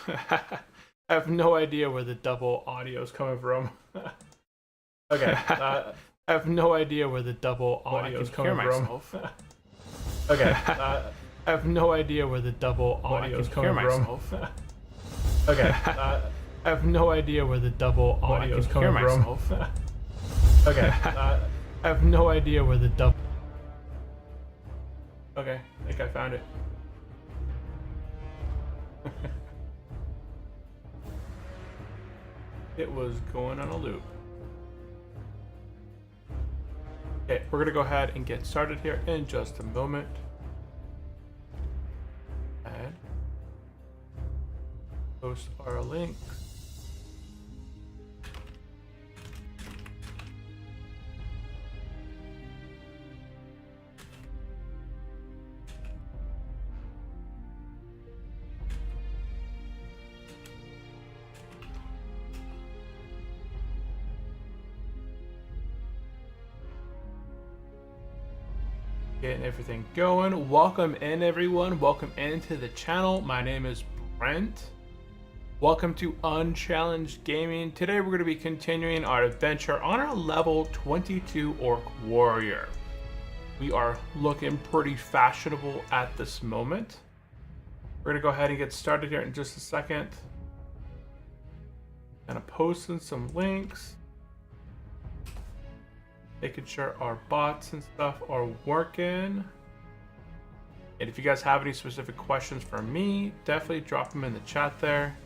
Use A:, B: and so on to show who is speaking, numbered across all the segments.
A: I have no idea where the double audio is coming from. Okay. I have no idea where the double audio is coming from. Okay. I have no idea where the double audio is coming from. Okay. I have no idea where the double audio is coming from. Okay. I have no idea where the double. Okay, I think I found it. It was going on a loop. Okay, we're gonna go ahead and get started here in just a moment. And post our links. Getting everything going. Welcome in, everyone. Welcome into the channel. My name is Brent. Welcome to Unchallenged Gaming. Today we're going to be continuing our adventure on our level 22 Orc Warrior. We are looking pretty fashionable at this moment. We're going to go ahead and get started here in just a second. Kind of posting some links. Making sure our bots and stuff are working. And if you guys have any specific questions for me, definitely drop them in the chat there.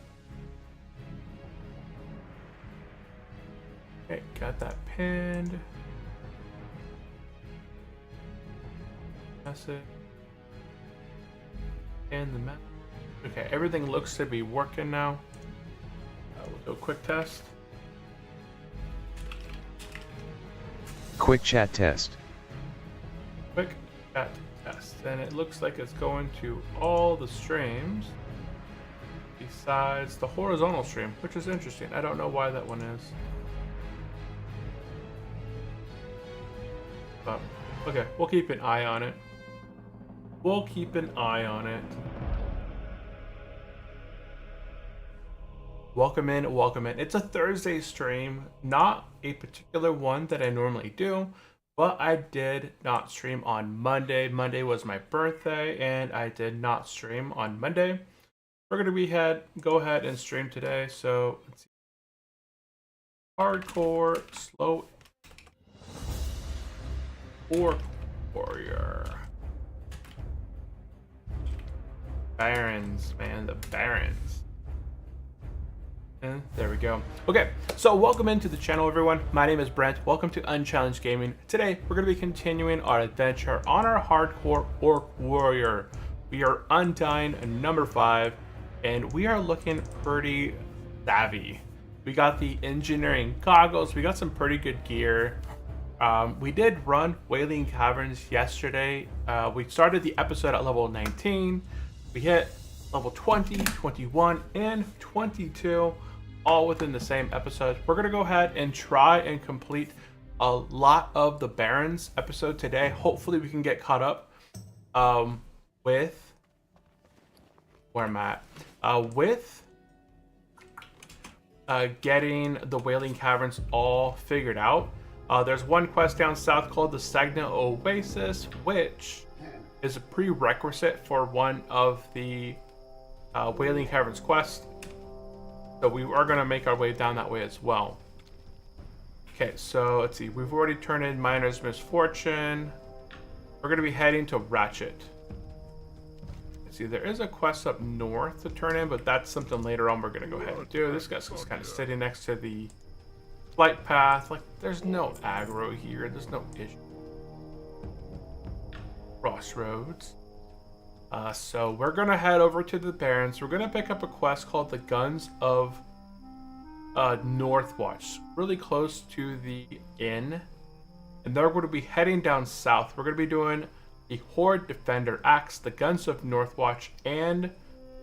A: Okay, got that pinned. Message. And the map. Okay, everything looks to be working now. We'll do a quick test.
B: Quick chat test.
A: Quick chat test. And it looks like it's going to all the streams besides the horizontal stream, which is interesting. I don't know why that one is. But, okay, we'll keep an eye on it. We'll keep an eye on it. Welcome in, welcome in. It's a Thursday stream, not a particular one that I normally do, but I did not stream on Monday. Monday was my birthday, and I did not stream on Monday. We're gonna go ahead and stream today. So let's see. Hardcore, slow Orc Warrior. Barons, man, the Barons. And there we go. Okay, so welcome into the channel, everyone. My name is Brent. Welcome to Unchallenged Gaming. Today, we're going to be continuing our adventure on our hardcore Orc Warrior. We are Undying number 5, and we are looking pretty savvy. We got the engineering goggles. We got some pretty good gear. We did run Wailing Caverns yesterday. We started the episode at level 19. We hit level 20, 21, and 22. All within the same episode. We're going to go ahead and try and complete a lot of the Barons episode today. Hopefully we can get caught up with where I'm at. With getting the Wailing Caverns all figured out. There's one quest down south called the Stagnant Oasis, which is a prerequisite for one of the Wailing Caverns quest. So we are going to make our way down that way as well. Okay, so let's see. We've already turned in Miner's Misfortune. We're going to be heading to Ratchet. Let's see, there is a quest up north to turn in, but that's something later on we're going to go ahead and do. This guy's just kind of sitting next to the flight path. Like, there's no aggro here. There's no issue. Crossroads. So we're going to head over to the Barrens. We're going to pick up a quest called the Guns of Northwatch, really close to the inn. And then we're going to be heading down south. We're going to be doing the Horde Defender Axe, the Guns of Northwatch, and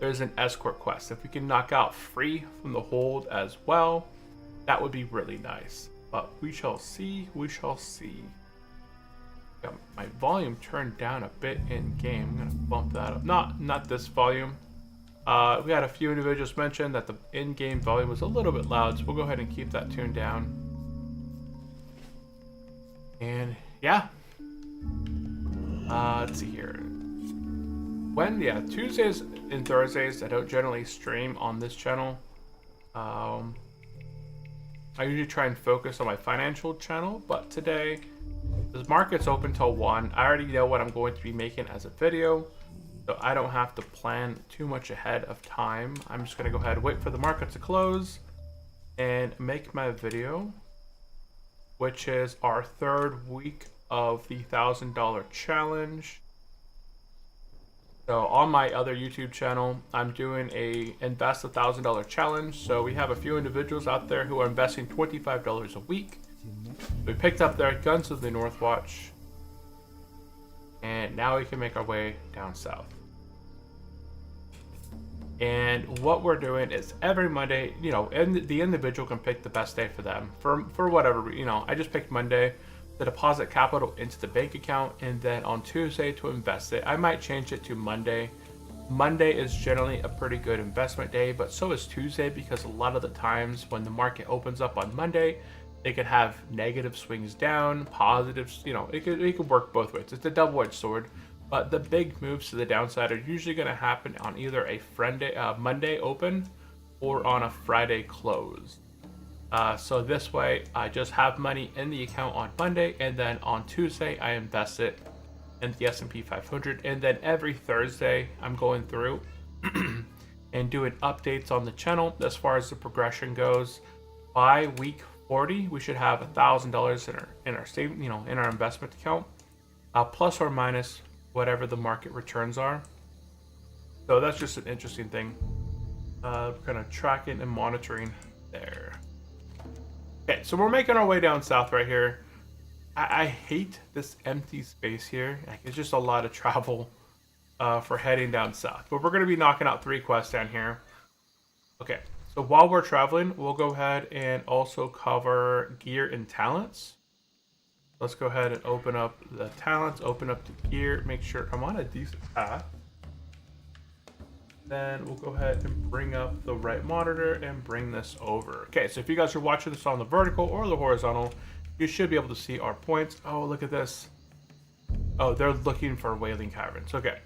A: there's an escort quest. If we can knock out Free from the Hold as well, that would be really nice. But we shall see, we shall see. Got my volume turned down a bit in game. I'm gonna bump that up. Not this volume. We had a few individuals mention that the in-game volume was a little bit loud, so we'll go ahead and keep that tuned down. And yeah, let's see here. Tuesdays and Thursdays I don't generally stream on this channel. I usually try and focus on my financial channel, but today the market's open till 1. I already know what I'm going to be making as a video, so I don't have to plan too much ahead of time. I'm just gonna go ahead and wait for the market to close and make my video, which is our 3rd week of the $1,000 challenge. So on my other YouTube channel, I'm doing a invest $1,000 challenge. So we have a few individuals out there who are investing $25 a week. We picked up their Guns of the North watch, and now we can make our way down south. And what we're doing is every Monday, and the individual can pick the best day for them for whatever, I just picked Monday to deposit capital into the bank account, and then on Tuesday to invest it. I might change it to Monday. Monday is generally a pretty good investment day, but so is Tuesday, because a lot of the times when the market opens up on Monday, it can have negative swings down, positives, it could work both ways. It's a double-edged sword, but the big moves to the downside are usually going to happen on either a Monday open or on a Friday close. So this way, I just have money in the account on Monday, and then on Tuesday, I invest it in the S&P 500. And then every Thursday, I'm going through and doing updates on the channel as far as the progression goes. By week 40, we should have $1,000 in our saving, in our investment account, plus or minus whatever the market returns are. So that's just an interesting thing. Kind of tracking and monitoring there. Okay, so we're making our way down south right here. I hate this empty space here. Like, it's just a lot of travel for heading down south. But we're going to be knocking out 3 quests down here. Okay, so while we're traveling, we'll go ahead and also cover gear and talents. Let's go ahead and open up the talents, open up the gear, make sure I'm on a decent path. Then we'll go ahead and bring up the right monitor and bring this over. Okay, so if you guys are watching this on the vertical or the horizontal, you should be able to see our points. Oh, look at this. Oh, they're looking for Wailing Caverns. Okay,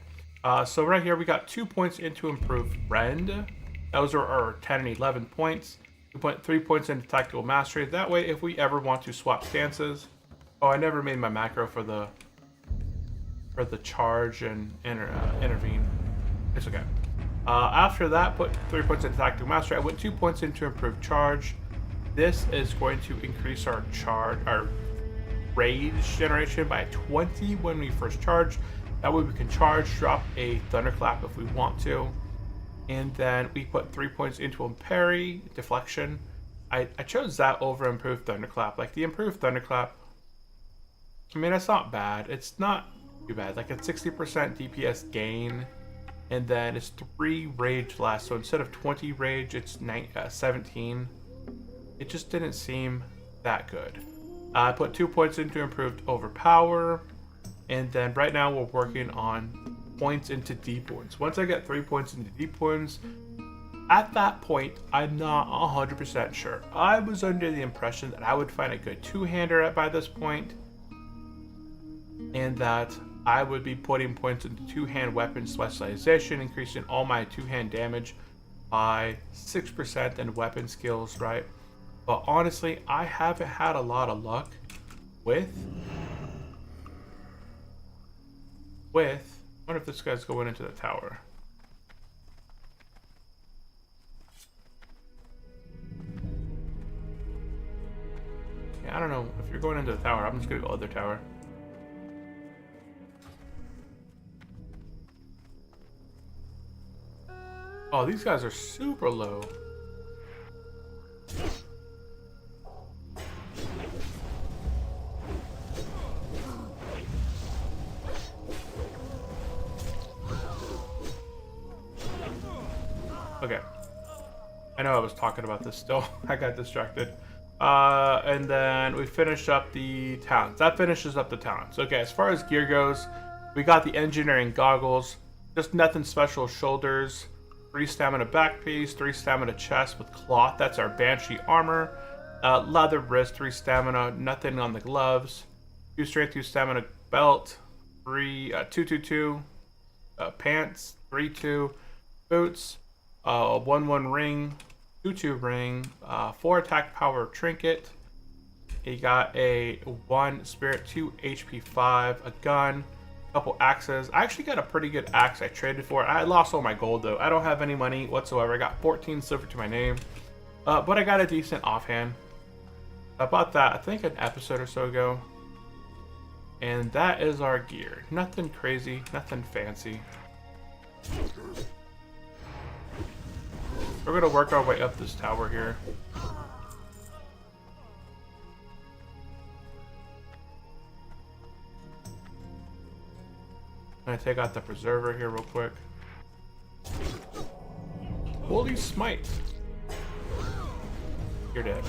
A: so right here we got 2 points into improved rend. Those are our 10 and 11 points. We put 3 points into tactical mastery. That way, if we ever want to swap stances. Oh, I never made my macro for the charge and intervene. It's okay. After that, put 3 points into tactical mastery. I went 2 points into improved charge. This is going to increase our rage generation by 20 when we first charge. That way we can charge, drop a thunderclap if we want to. And then we put 3 points into parry, deflection. I chose that over improved thunderclap. Like, the improved thunderclap, I mean, it's not bad. It's not too bad. Like, a 60% DPS gain. And then it's 3 rage less. So instead of 20 rage, it's 17. It just didn't seem that good. I put 2 points into improved overpower. And then right now we're working on points into deep wounds. Once I get 3 points into deep wounds, at that point, I'm not 100% sure. I was under the impression that I would find a good 2-hander by this point, and that I would be putting points into 2-hand weapon specialization, increasing all my 2-hand damage by 6% and weapon skills, right? But honestly, I haven't had a lot of luck with I wonder if this guy's going into the tower. Yeah, I don't know. If you're going into the tower, I'm just gonna go other tower. Oh, these guys are super low. Okay. I know I was talking about this still. I got distracted. And then we finished up the talents. That finishes up the talents. Okay, as far as gear goes, we got the engineering goggles. Just nothing special. Shoulders. 3 stamina back piece, 3 stamina chest with cloth. That's our Banshee armor. Leather wrist, 3 stamina, nothing on the gloves. 2 strength, 2 stamina belt. 2 pants, 3-2 boots. 1-1 ring, 2-2 ring. 4 attack power trinket. He got a 1 spirit, 2 HP 5, a gun, a couple axes. I actually got a pretty good axe I traded for. I lost all my gold though. I don't have any money whatsoever. I got 14 silver to my name, but I got a decent offhand. I bought that I think an episode or so ago, and that is our gear. Nothing crazy, nothing fancy. We're gonna work our way up this tower here. I'm gonna take out the preserver here real quick. Holy smite! You're dead.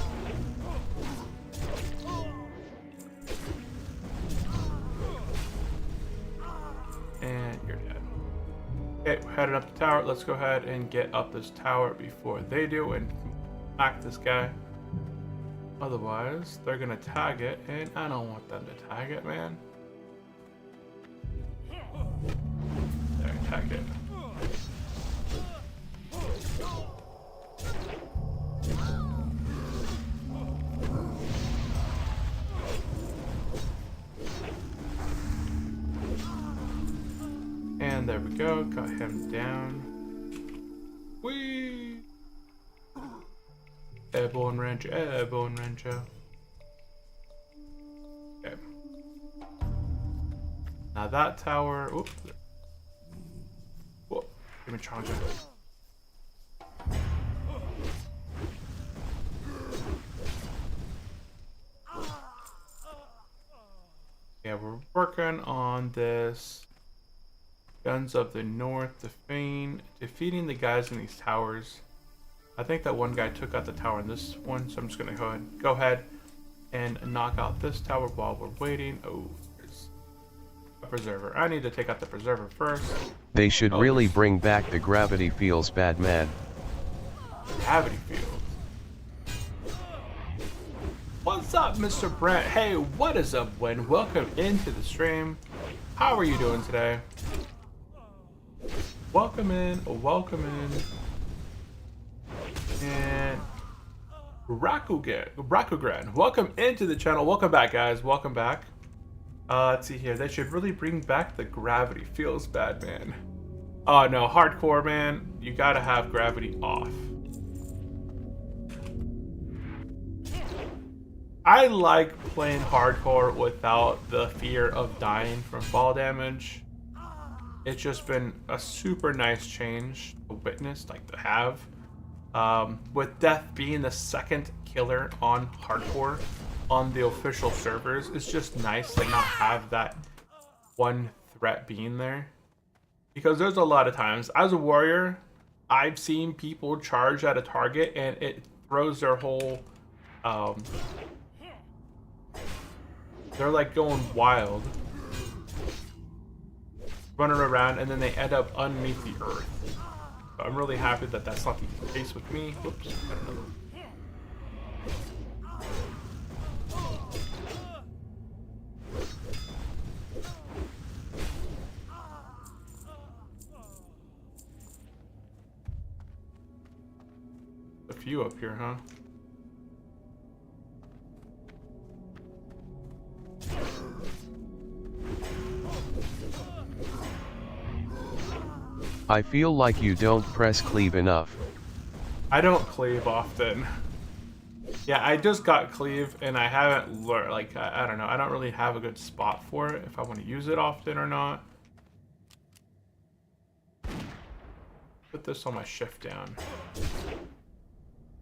A: And you're dead. Okay, we're headed up the tower. Let's go ahead and get up this tower before they do and smack this guy. Otherwise, they're gonna tag it, and I don't want them to tag it, man. There, tag it. And there we go, got him down. Whee! Airborne Ranger, Airborne Ranger. Okay. Now that tower, oops. Whoa, give me a charge. Yeah, we're working on this. Guns of the North, defeating the guys in these towers. I think that one guy took out the tower in this one, so I'm just gonna go ahead and knock out this tower while we're waiting. Oh, there's a preserver. I need to take out the preserver first.
B: They should really bring back the gravity feels bad, man.
A: Gravity field. What's up, Mr. Brent? Hey, what is up, Win? Welcome into the stream. How are you doing today? Welcome in, and Rakugran, welcome into the channel. Welcome back, guys. Welcome back. Let's see here. They should really bring back the gravity. Feels bad, man. Oh no, hardcore, man. You gotta have gravity off. I like playing hardcore without the fear of dying from fall damage. It's just been a super nice change to witness, like to have. With death being the second killer on hardcore on the official servers, it's just nice to not have that one threat being there. Because there's a lot of times, as a warrior, I've seen people charge at a target and it throws their whole... they're like going wild. Running around, and then they end up underneath the earth. So I'm really happy that that's not the case with me. Whoops. A few up here, huh?
B: I feel like you don't press cleave enough.
A: I don't cleave often. Yeah, I just got cleave and I haven't learned, like, I don't know. I don't really have a good spot for it, if I want to use it often or not. Put this on my shift down.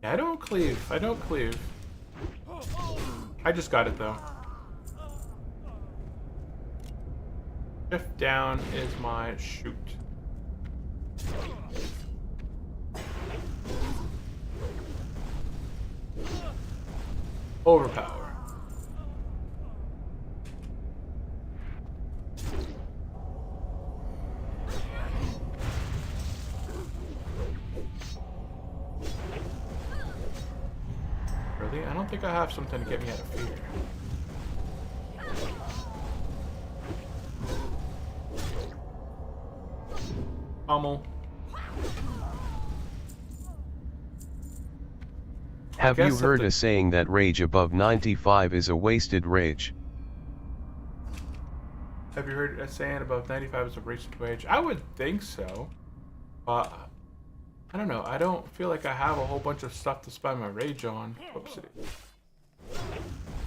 A: Yeah, I don't cleave. I don't cleave. I just got it though. Shift down is my shoot. Overpower. really? I don't think I have something to get me out of fear. Pummel.
B: Have you heard a saying that rage above 95 is a wasted rage?
A: Have you heard a saying above 95 is a wasted rage? I would think so. But I don't know. I don't feel like I have a whole bunch of stuff to spend my rage on. Whoopsie.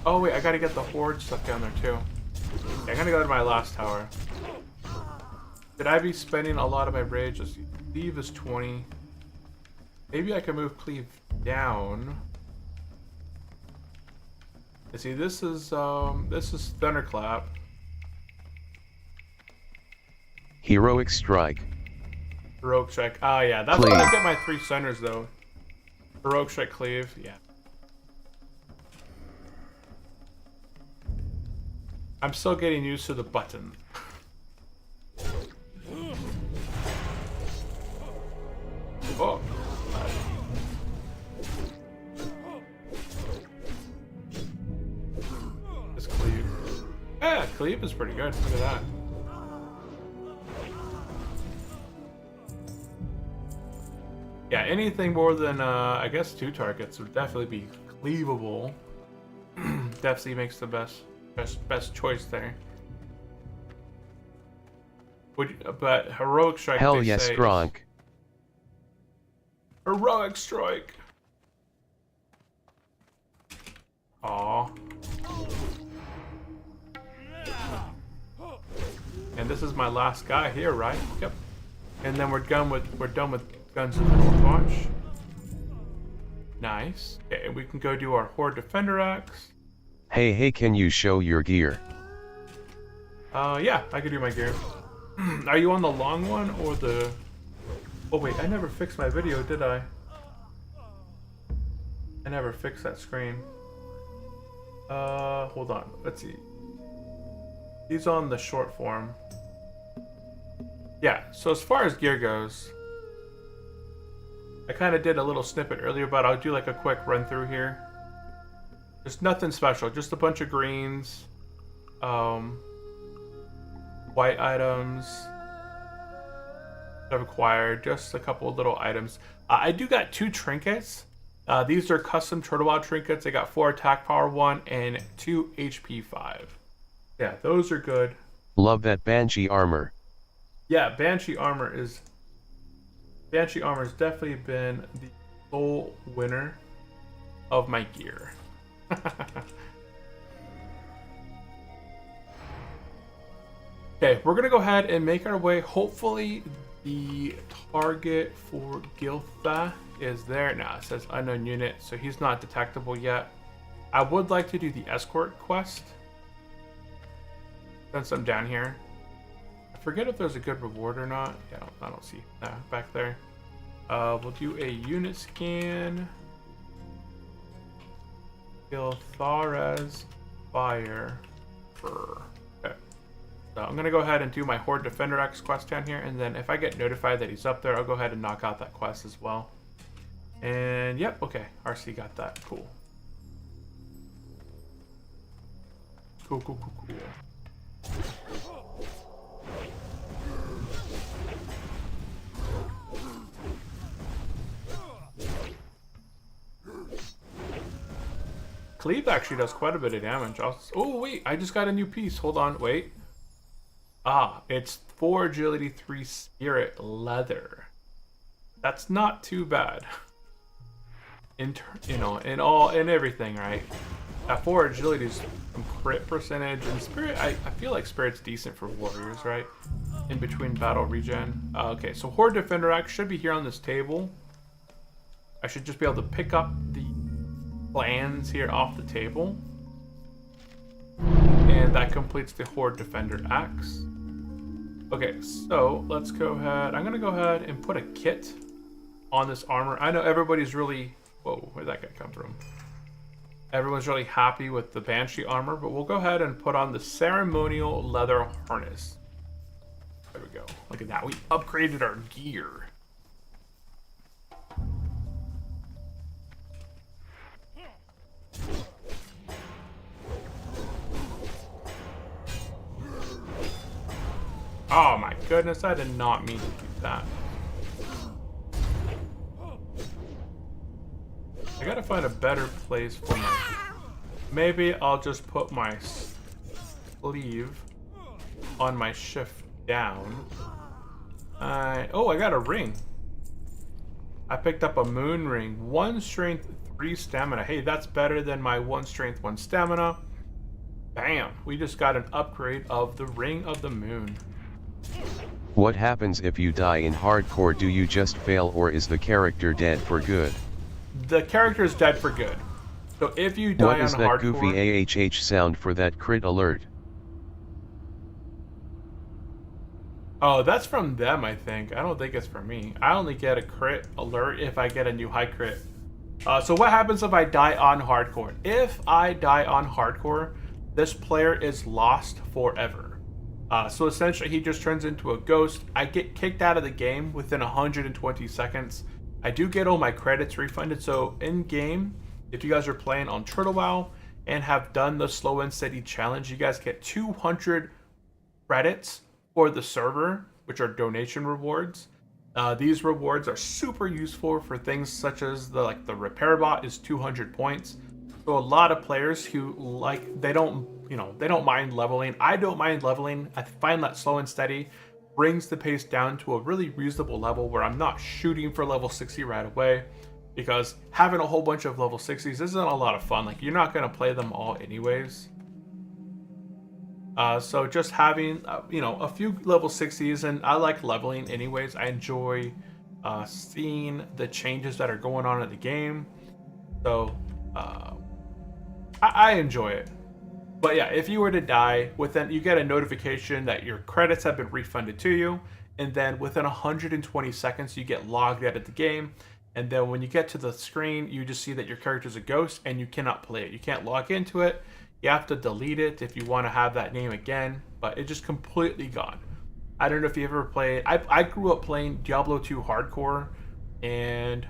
A: Oh wait, I gotta get the horde stuff down there too. Yeah, I gotta go to my last tower. Should I be spending a lot of my rage? Let's see. Cleave is 20. Maybe I can move Cleave down. Let's see, this is Thunderclap.
B: Heroic Strike.
A: Heroic Strike. Oh yeah, that's where I get my 3 centers though. Heroic Strike, Cleave, yeah. I'm still getting used to the button. Oh. This Cleave. Yeah, Cleave is pretty good. Look at that. Yeah, anything more than, I guess 2 targets would definitely be cleavable. Definitely makes the best choice there. But Heroic Strike,
B: Hell yes, Gronk.
A: Heroic Strike. Aw. And this is my last guy here, right? Yep. And then we're done with Guns of the Northwatch. Nice. Okay, we can go do our Horde Defender Axe.
B: Hey, can you show your gear?
A: Yeah, I can do my gear. Are you on the long one or the... Oh wait, I never fixed my video, did I? I never fixed that screen. Hold on, let's see. He's on the short form. Yeah, so as far as gear goes, I kind of did a little snippet earlier, but I'll do like a quick run through here. There's nothing special, just a bunch of greens, white items that I've acquired, just a couple of little items. I do got 2 trinkets. These are custom Turtle Wild trinkets. I got 4 attack power 1 and 2 HP 5. Yeah, those are good.
B: Love that Banshee armor.
A: Yeah, Banshee armor has definitely been the sole winner of my gear. Okay, we're gonna go ahead and make our way. Hopefully the target for Giltha is there. Now it says unknown unit, so he's not detectable yet. I would like to do the escort quest since I'm down here. I forget if there's a good reward or not. Yeah, I don't see that back there. We'll do a unit scan. Giltha's Fire. Okay. So I'm gonna go ahead and do my Horde Defender X quest down here, and then if I get notified that he's up there, I'll go ahead and knock out that quest as well. And yep, okay, RC got that. Cool. Cool. Cleave actually does quite a bit of damage. Oh wait, I just got a new piece. Hold on, wait. It's 4 agility, 3 spirit leather. That's not too bad. In everything, right? At 4 agility is some crit percentage, and spirit. I feel like spirit's decent for warriors, right? In between battle regen. Okay, so Horde Defender Axe should be here on this table. I should just be able to pick up the plans here off the table, and that completes the Horde Defender Axe. Okay, so let's go ahead. I'm gonna go ahead and put a kit on this armor. I know everybody's really... Whoa, where'd that guy come from? Everyone's really happy with the Banshee armor, but we'll go ahead and put on the ceremonial leather harness. There we go. Look at that. We upgraded our gear. Oh my goodness, I did not mean to do that. I gotta find a better place for my... Maybe I'll just put my sleeve on my shift down. Oh, I got a ring. I picked up a moon ring. 1 strength, 3 stamina. Hey, that's better than my 1 strength, 1 stamina. Bam! We just got an upgrade of the Ring of the Moon.
B: What happens if you die in hardcore? Do you just fail, or is the character dead for good?
A: The character is dead for good. So if you die on hardcore...
B: What is that goofy AHH sound for that crit alert?
A: Oh, that's from them, I think. I don't think it's for me. I only get a crit alert if I get a new high crit. So what happens if I die on hardcore? If I die on hardcore, this player is lost forever. So essentially, he just turns into a ghost. I get kicked out of the game within 120 seconds. I do get all my credits refunded. So in-game, if you guys are playing on Turtle WoW and have done the Slow and Steady Challenge, you guys get 200 credits for the server, which are donation rewards. These rewards are super useful for things such as the repair bot is 200 points. So a lot of players who they don't mind leveling. I don't mind leveling. I find that Slow and Steady brings the pace down to a really reasonable level where I'm not shooting for level 60 right away, because having a whole bunch of level 60s isn't a lot of fun. Like, you're not going to play them all anyways. So just having, a few level 60s, and I like leveling anyways. I enjoy seeing the changes that are going on in the game. So I enjoy it. But yeah, if you were to die, you get a notification that your credits have been refunded to you. And then within 120 seconds, you get logged out of the game. And then when you get to the screen, you just see that your character's a ghost and you cannot play it. You can't log into it. You have to delete it if you want to have that name again, but it's just completely gone. I don't know if you ever played... I grew up playing Diablo 2 hardcore, and,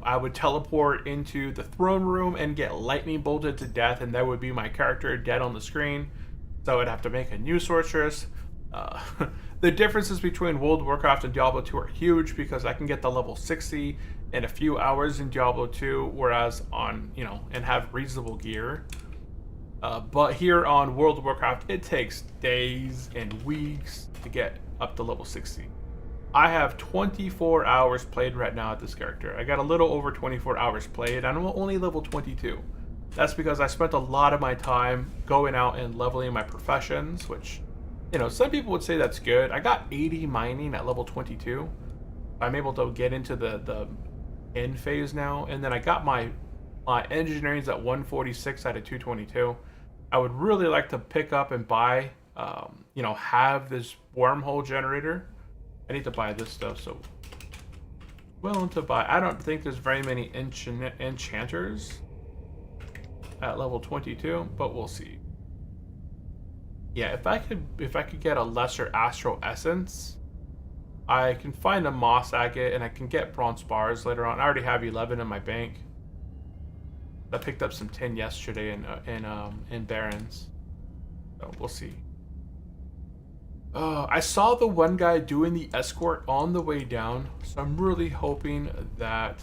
A: I would teleport into the throne room and get lightning bolted to death, and that would be my character dead on the screen. So I'd have to make a new sorceress. The differences between World of Warcraft and Diablo 2 are huge, because I can get the level 60 in a few hours in Diablo 2, whereas and have reasonable gear. But here on World of Warcraft, it takes days and weeks to get up to level 60. I have 24 hours played right now at this character. I got a little over 24 hours played, and I'm only level 22. That's because I spent a lot of my time going out and leveling my professions, which, some people would say that's good. I got 80 mining at level 22. I'm able to get into the end phase now, and then I got my engineering's at 146 out of 222. I would really like to pick up and buy, have this wormhole generator. I need to buy this stuff, so willing to buy. I don't think there's very many enchanters at level 22, but we'll see. Yeah, if I could get a lesser astral essence, I can find a moss agate and I can get bronze bars later on. I already have 11 in my bank. I picked up some tin yesterday in Barrens, so we'll see. I saw the one guy doing the escort on the way down, so I'm really hoping that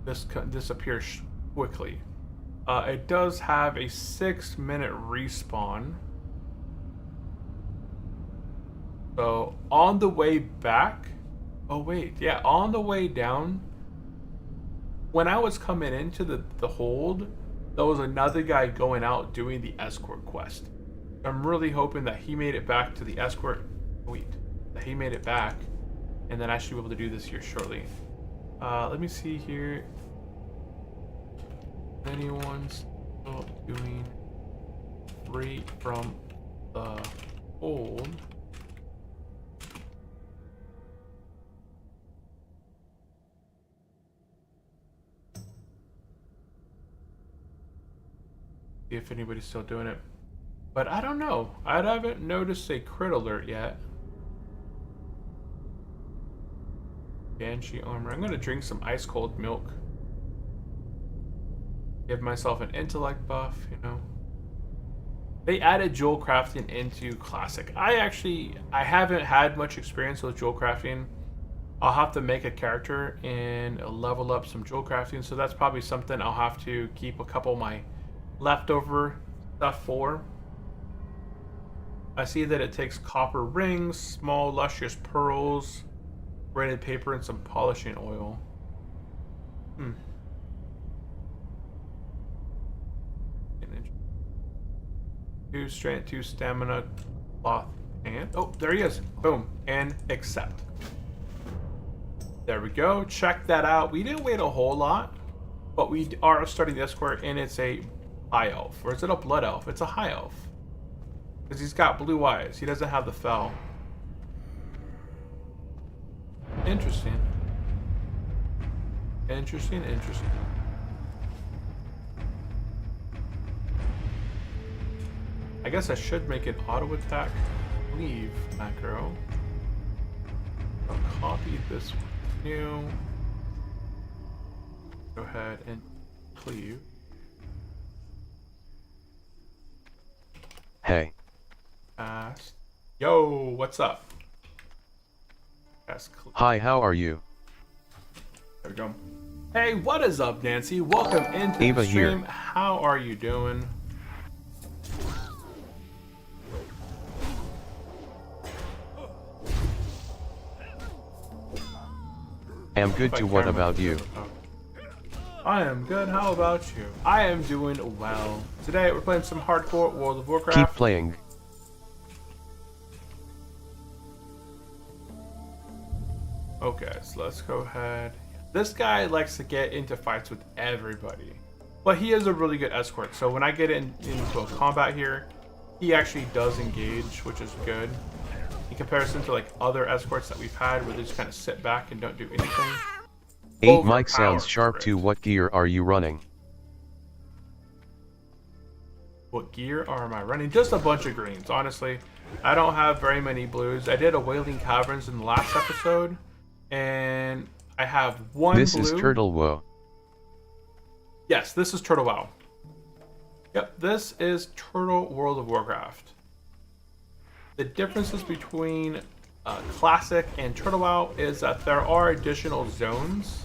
A: this disappears quickly. It does have a 6-minute respawn. So on the way back, on the way down, when I was coming into the hold, there was another guy going out doing the escort quest. I'm really hoping that he made it back to the escort. That he made it back, and then I should be able to do this here shortly. Let me see here. Anyone's still doing free from the hold? See if anybody's still doing it. But I don't know. I haven't noticed a crit alert yet. Banshee armor. I'm gonna drink some ice cold milk. Give myself an intellect buff, They added jewel crafting into Classic. I haven't had much experience with jewel crafting. I'll have to make a character and level up some jewel crafting, so that's probably something I'll have to keep a couple of my leftover stuff for. I see that it takes copper rings, small luscious pearls, braided paper, and some polishing oil. Two strength, two stamina, cloth, and oh, there he is. Boom, and accept. There we go. Check that out. We didn't wait a whole lot, but we are starting the escort, and it's a high elf. Or is it a blood elf? It's a high elf. Because he's got blue eyes. He doesn't have the fel. Interesting. Interesting. I guess I should make an auto attack leave macro. I'll copy this one. New. Go ahead and cleave.
B: Hey.
A: Fast. Yo, what's up? Fast cleave.
B: Hi, how are you?
A: There we go. Hey, what is up, Nancy? Welcome into
B: Eva
A: the stream.
B: here.
A: How are you doing?
B: Am good to what about you?
A: I am good. How about you? I am doing well. Today we're playing some hardcore World of Warcraft.
B: Keep playing.
A: Okay, so let's go ahead. This guy likes to get into fights with everybody, but he is a really good escort. So when I get into a combat here, he actually does engage, which is good. In comparison to like other escorts that we've had where they just kind of sit back and don't do anything.
B: 8 mic sounds
A: Overpowered
B: sharp
A: for it.
B: too. What gear are you running?
A: What gear am I running? Just a bunch of greens, honestly. I don't have very many blues. I did a Wailing Caverns in the last episode, and I have one
B: This
A: blue.
B: is Turtle Woe.
A: Yes, this is Turtle WoW. Yep, this is Turtle World of Warcraft. The differences between Classic and Turtle WoW is that there are additional zones.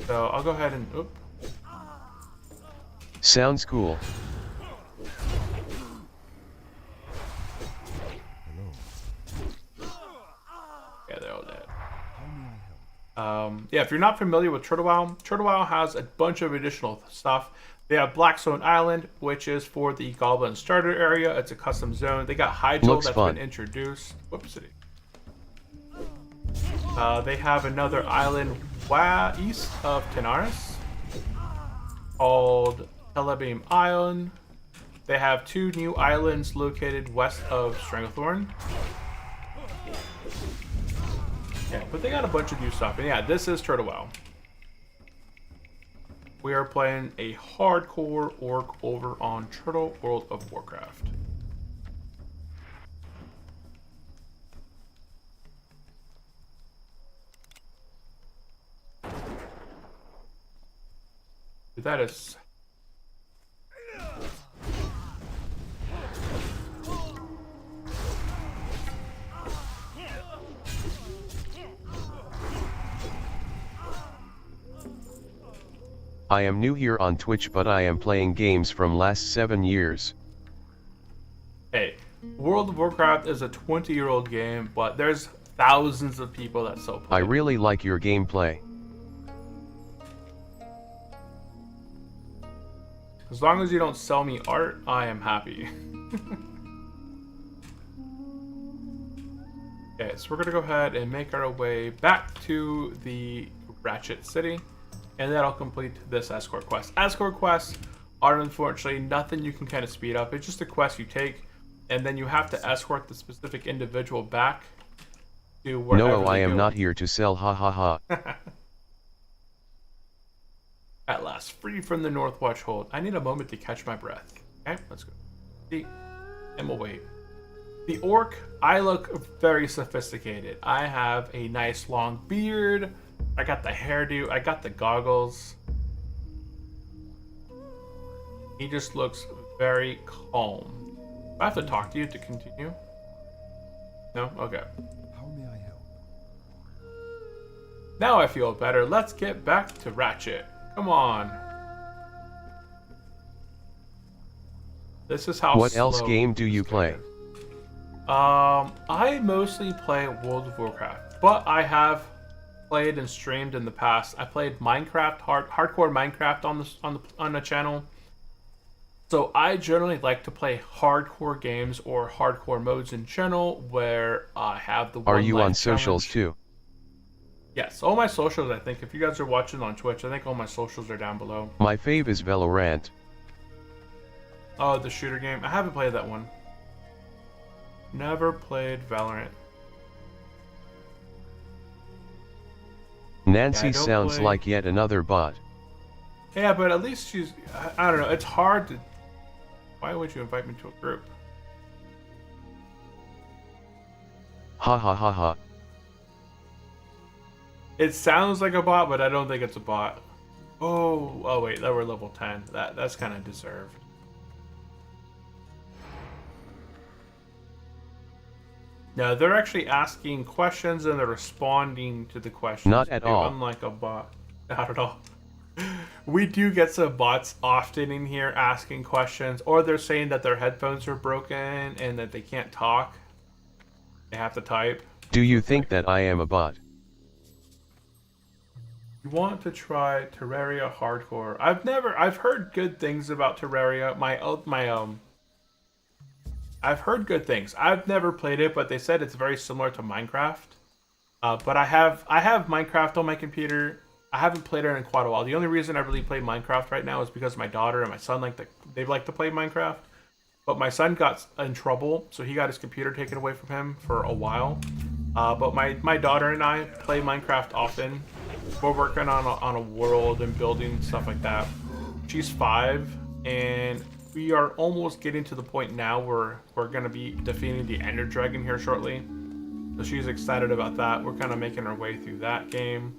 A: So I'll go ahead and... Oop.
B: Sounds cool.
A: Yeah, they're all dead. Yeah, if you're not familiar with Turtle WoW has a bunch of additional stuff. They have Blackstone Island, which is for the Goblin starter area. It's a custom zone. They got Hydro
B: Looks
A: that's
B: fun.
A: been introduced. Whoopsie. They have another island east of Tenaris called Telebeam Island. They have 2 new islands located west of Stranglethorn. Yeah, but they got a bunch of new stuff. And yeah, this is Turtle WoW. We are playing a hardcore orc over on Turtle World of Warcraft. That is...
B: I am new here on Twitch, but I am playing games from last 7 years.
A: Hey, World of Warcraft is a 20-year-old game, but there's thousands of people that still play.
B: I really like your gameplay.
A: As long as you don't sell me art, I am happy. Okay, so we're gonna go ahead and make our way back to the Ratchet City, and that'll complete this escort quest. Escort quests are unfortunately nothing you can kind of speed up. It's just a quest you take, and then you have to escort the specific individual back to wherever
B: No, I
A: they
B: am
A: go.
B: not here to sell, ha ha ha.
A: At last, free from the Northwatch hold. I need a moment to catch my breath. Okay, let's go. See, and we'll wait. The orc, I look very sophisticated. I have a nice long beard. I got the hairdo. I got the goggles. He just looks very calm. Do I have to talk to you to continue? No? Okay.
C: How may I help?
A: Now I feel better. Let's get back to Ratchet. Come on. This is how
B: What else
A: slow
B: game do
A: this
B: you
A: guy
B: play?
A: is. I mostly play World of Warcraft, but I have played and streamed in the past. I played Minecraft, hardcore Minecraft on the channel. So I generally like to play hardcore games or hardcore modes in general where I have the one
B: Are you
A: life
B: on socials
A: challenge.
B: too?
A: Yes, all my socials, I think. If you guys are watching on Twitch, I think all my socials are down below.
B: My fave is Valorant.
A: Oh, the shooter game. I haven't played that one. Never played Valorant.
B: Nancy
A: Yeah, I don't
B: sounds
A: play-
B: like yet another bot.
A: Yeah, but at least she's... I don't know. It's hard to... Why would you invite me to a group?
B: Ha ha ha ha.
A: It sounds like a bot, but I don't think it's a bot. Oh wait, that were level 10. That's kind of deserved. No, they're actually asking questions and they're responding to the questions.
B: Not at all.
A: Unlike a bot. Not at all. We do get some bots often in here asking questions, or they're saying that their headphones are broken and that they can't talk. They have to type.
B: Do you think that I am a bot?
A: You want to try Terraria Hardcore? I've heard good things about Terraria. I've heard good things. I've never played it, but they said it's very similar to Minecraft. But I have Minecraft on my computer. I haven't played it in quite a while. The only reason I really play Minecraft right now is because my daughter and my son like to play Minecraft. But my son got in trouble, so he got his computer taken away from him for a while. But my daughter and I play Minecraft often. We're working on a world and building stuff like that. She's 5, and we are almost getting to the point now where we're going to be defeating the Ender Dragon here shortly. So she's excited about that. We're kind of making our way through that game.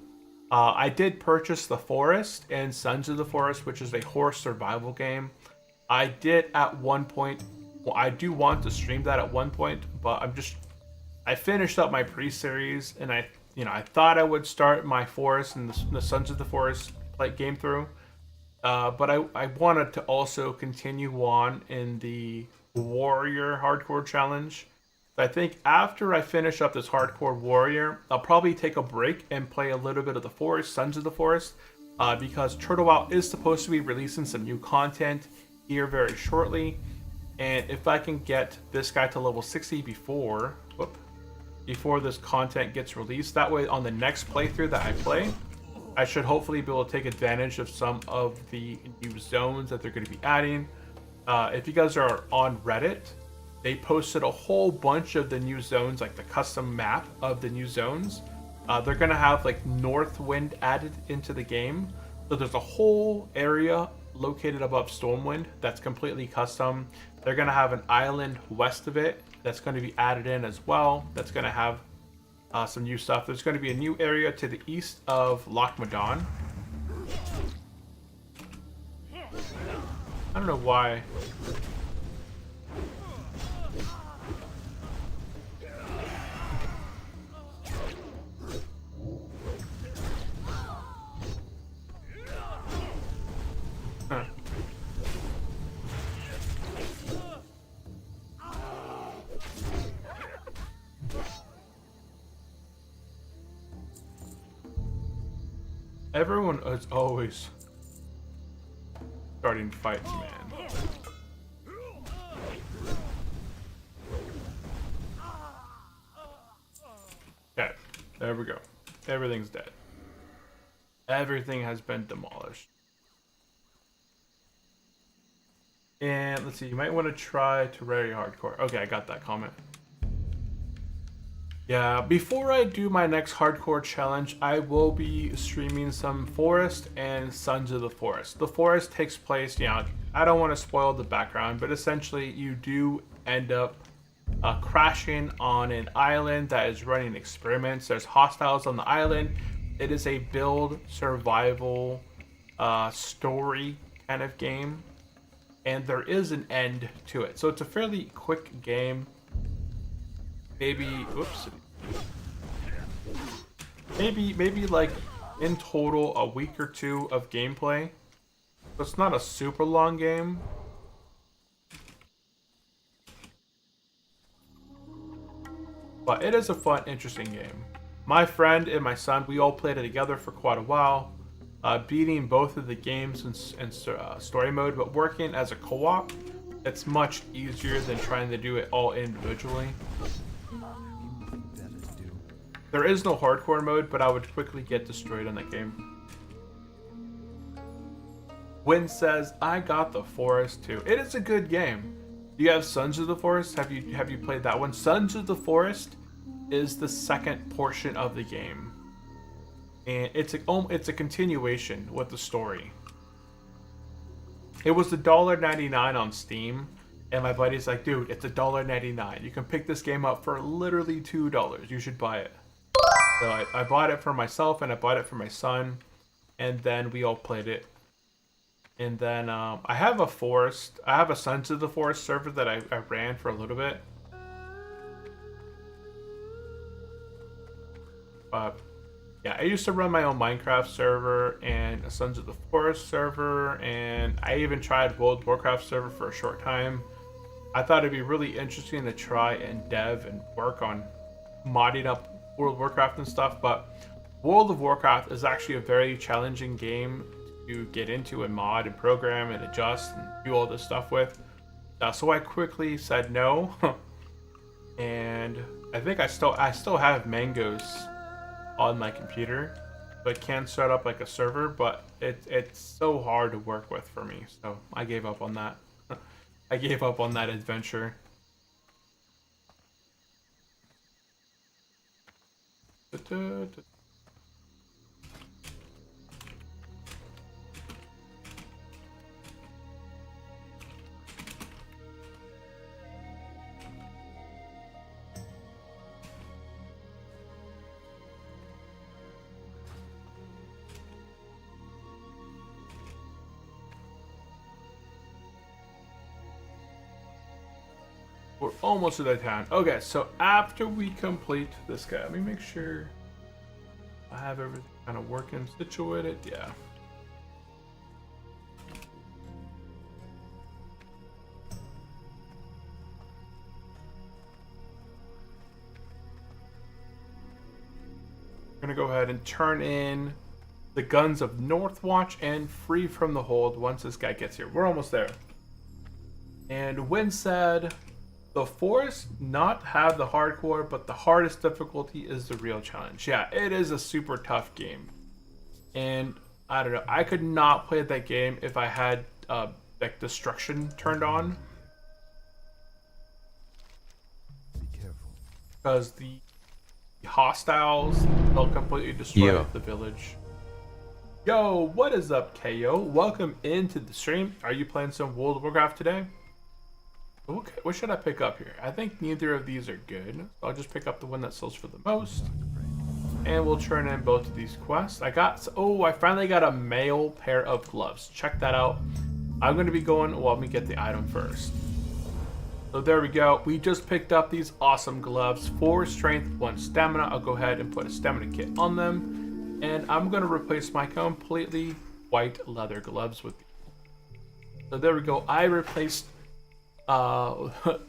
A: I did purchase The Forest and Sons of the Forest, which is a horse survival game. I did at one point. Well, I do want to stream that at one point, but I finished up my pre-series, and I thought I would start my Forest and the Sons of the Forest game through. But I wanted to also continue on in the Warrior Hardcore Challenge. I think after I finish up this Hardcore Warrior, I'll probably take a break and play a little bit of the Forest, Sons of the Forest, because Turtle Out is supposed to be releasing some new content here very shortly. And if I can get this guy to level 60 before this content gets released, that way on the next playthrough that I play, I should hopefully be able to take advantage of some of the new zones that they're going to be adding. If you guys are on Reddit, they posted a whole bunch of the new zones, like the custom map of the new zones. They're going to have like Northwind added into the game. So there's a whole area located above Stormwind that's completely custom. They're going to have an island west of it that's going to be added in as well. That's going to have some new stuff. There's going to be a new area to the east of Loch Madon. I don't know why. Huh. Everyone is always starting fights, man. Okay, there we go. Everything's dead. Everything has been demolished. And let's see, you might want to try Terraria Hardcore. Okay, I got that comment. Yeah, before I do my next hardcore challenge, I will be streaming some Forest and Sons of the Forest. The Forest takes place, I don't want to spoil the background, but essentially you do end up crashing on an island that is running experiments. There's hostiles on the island. It is a build survival story kind of game. and there is an end to it. So it's a fairly quick game. Maybe, maybe like in total a week or two of gameplay. So it's not a super long game. But it is a fun, interesting game. My friend and my son, we all played it together for quite a while, beating both of the games in story mode, but working as a co-op, it's much easier than trying to do it all individually. There is no hardcore mode, but I would quickly get destroyed in that game. Win says, I got the Forest too. It is a good game. Do you have Sons of the Forest? Have you played that one? Sons of the Forest is the second portion of the game, and it's a continuation with the story. It was $1.99 on Steam, and my buddy's like, dude, it's $1.99. You can pick this game up for literally $2. You should buy it. So I bought it for myself and I bought it for my son, and then we all played it. And then I have a Sons of the Forest server that I ran for a little bit. But yeah, I used to run my own Minecraft server and a Sons of the Forest server, and I even tried World of Warcraft server for a short time. I thought it'd be really interesting to try and dev and work on modding up World of Warcraft and stuff, but World of Warcraft is actually a very challenging game to get into and mod and program and adjust and do all this stuff with. So I quickly said no. And I think I still have Mangoes on my computer, but can't set up like a server, but it's so hard to work with for me. So I gave up on that. I gave up on that adventure. We're almost to the town. Okay, so after we complete this guy, let me make sure I have everything kind of working, situated. Yeah. We're gonna go ahead and turn in the guns of Northwatch and Free from the Hold once this guy gets here. We're almost there. And Win said, the Forest not have the hardcore, but the hardest difficulty is the real challenge. Yeah, it is a super tough game. And I don't know, I could not play that game if I had like destruction turned on.
C: Be careful.
A: Because the hostiles, they'll completely destroy the village. Yo, what is up, KO? Welcome into the stream. Are you playing some World of Warcraft today? Okay, what should I pick up here? I think neither of these are good. I'll just pick up the one that sells for the most. And we'll turn in both of these quests. I finally got a male pair of gloves. Check that out. I'm going to be going, well, let me get the item first. So there we go. We just picked up these awesome gloves. 4 strength, 1 stamina. I'll go ahead and put a stamina kit on them. And I'm going to replace my completely white leather gloves with these. So there we go. I replaced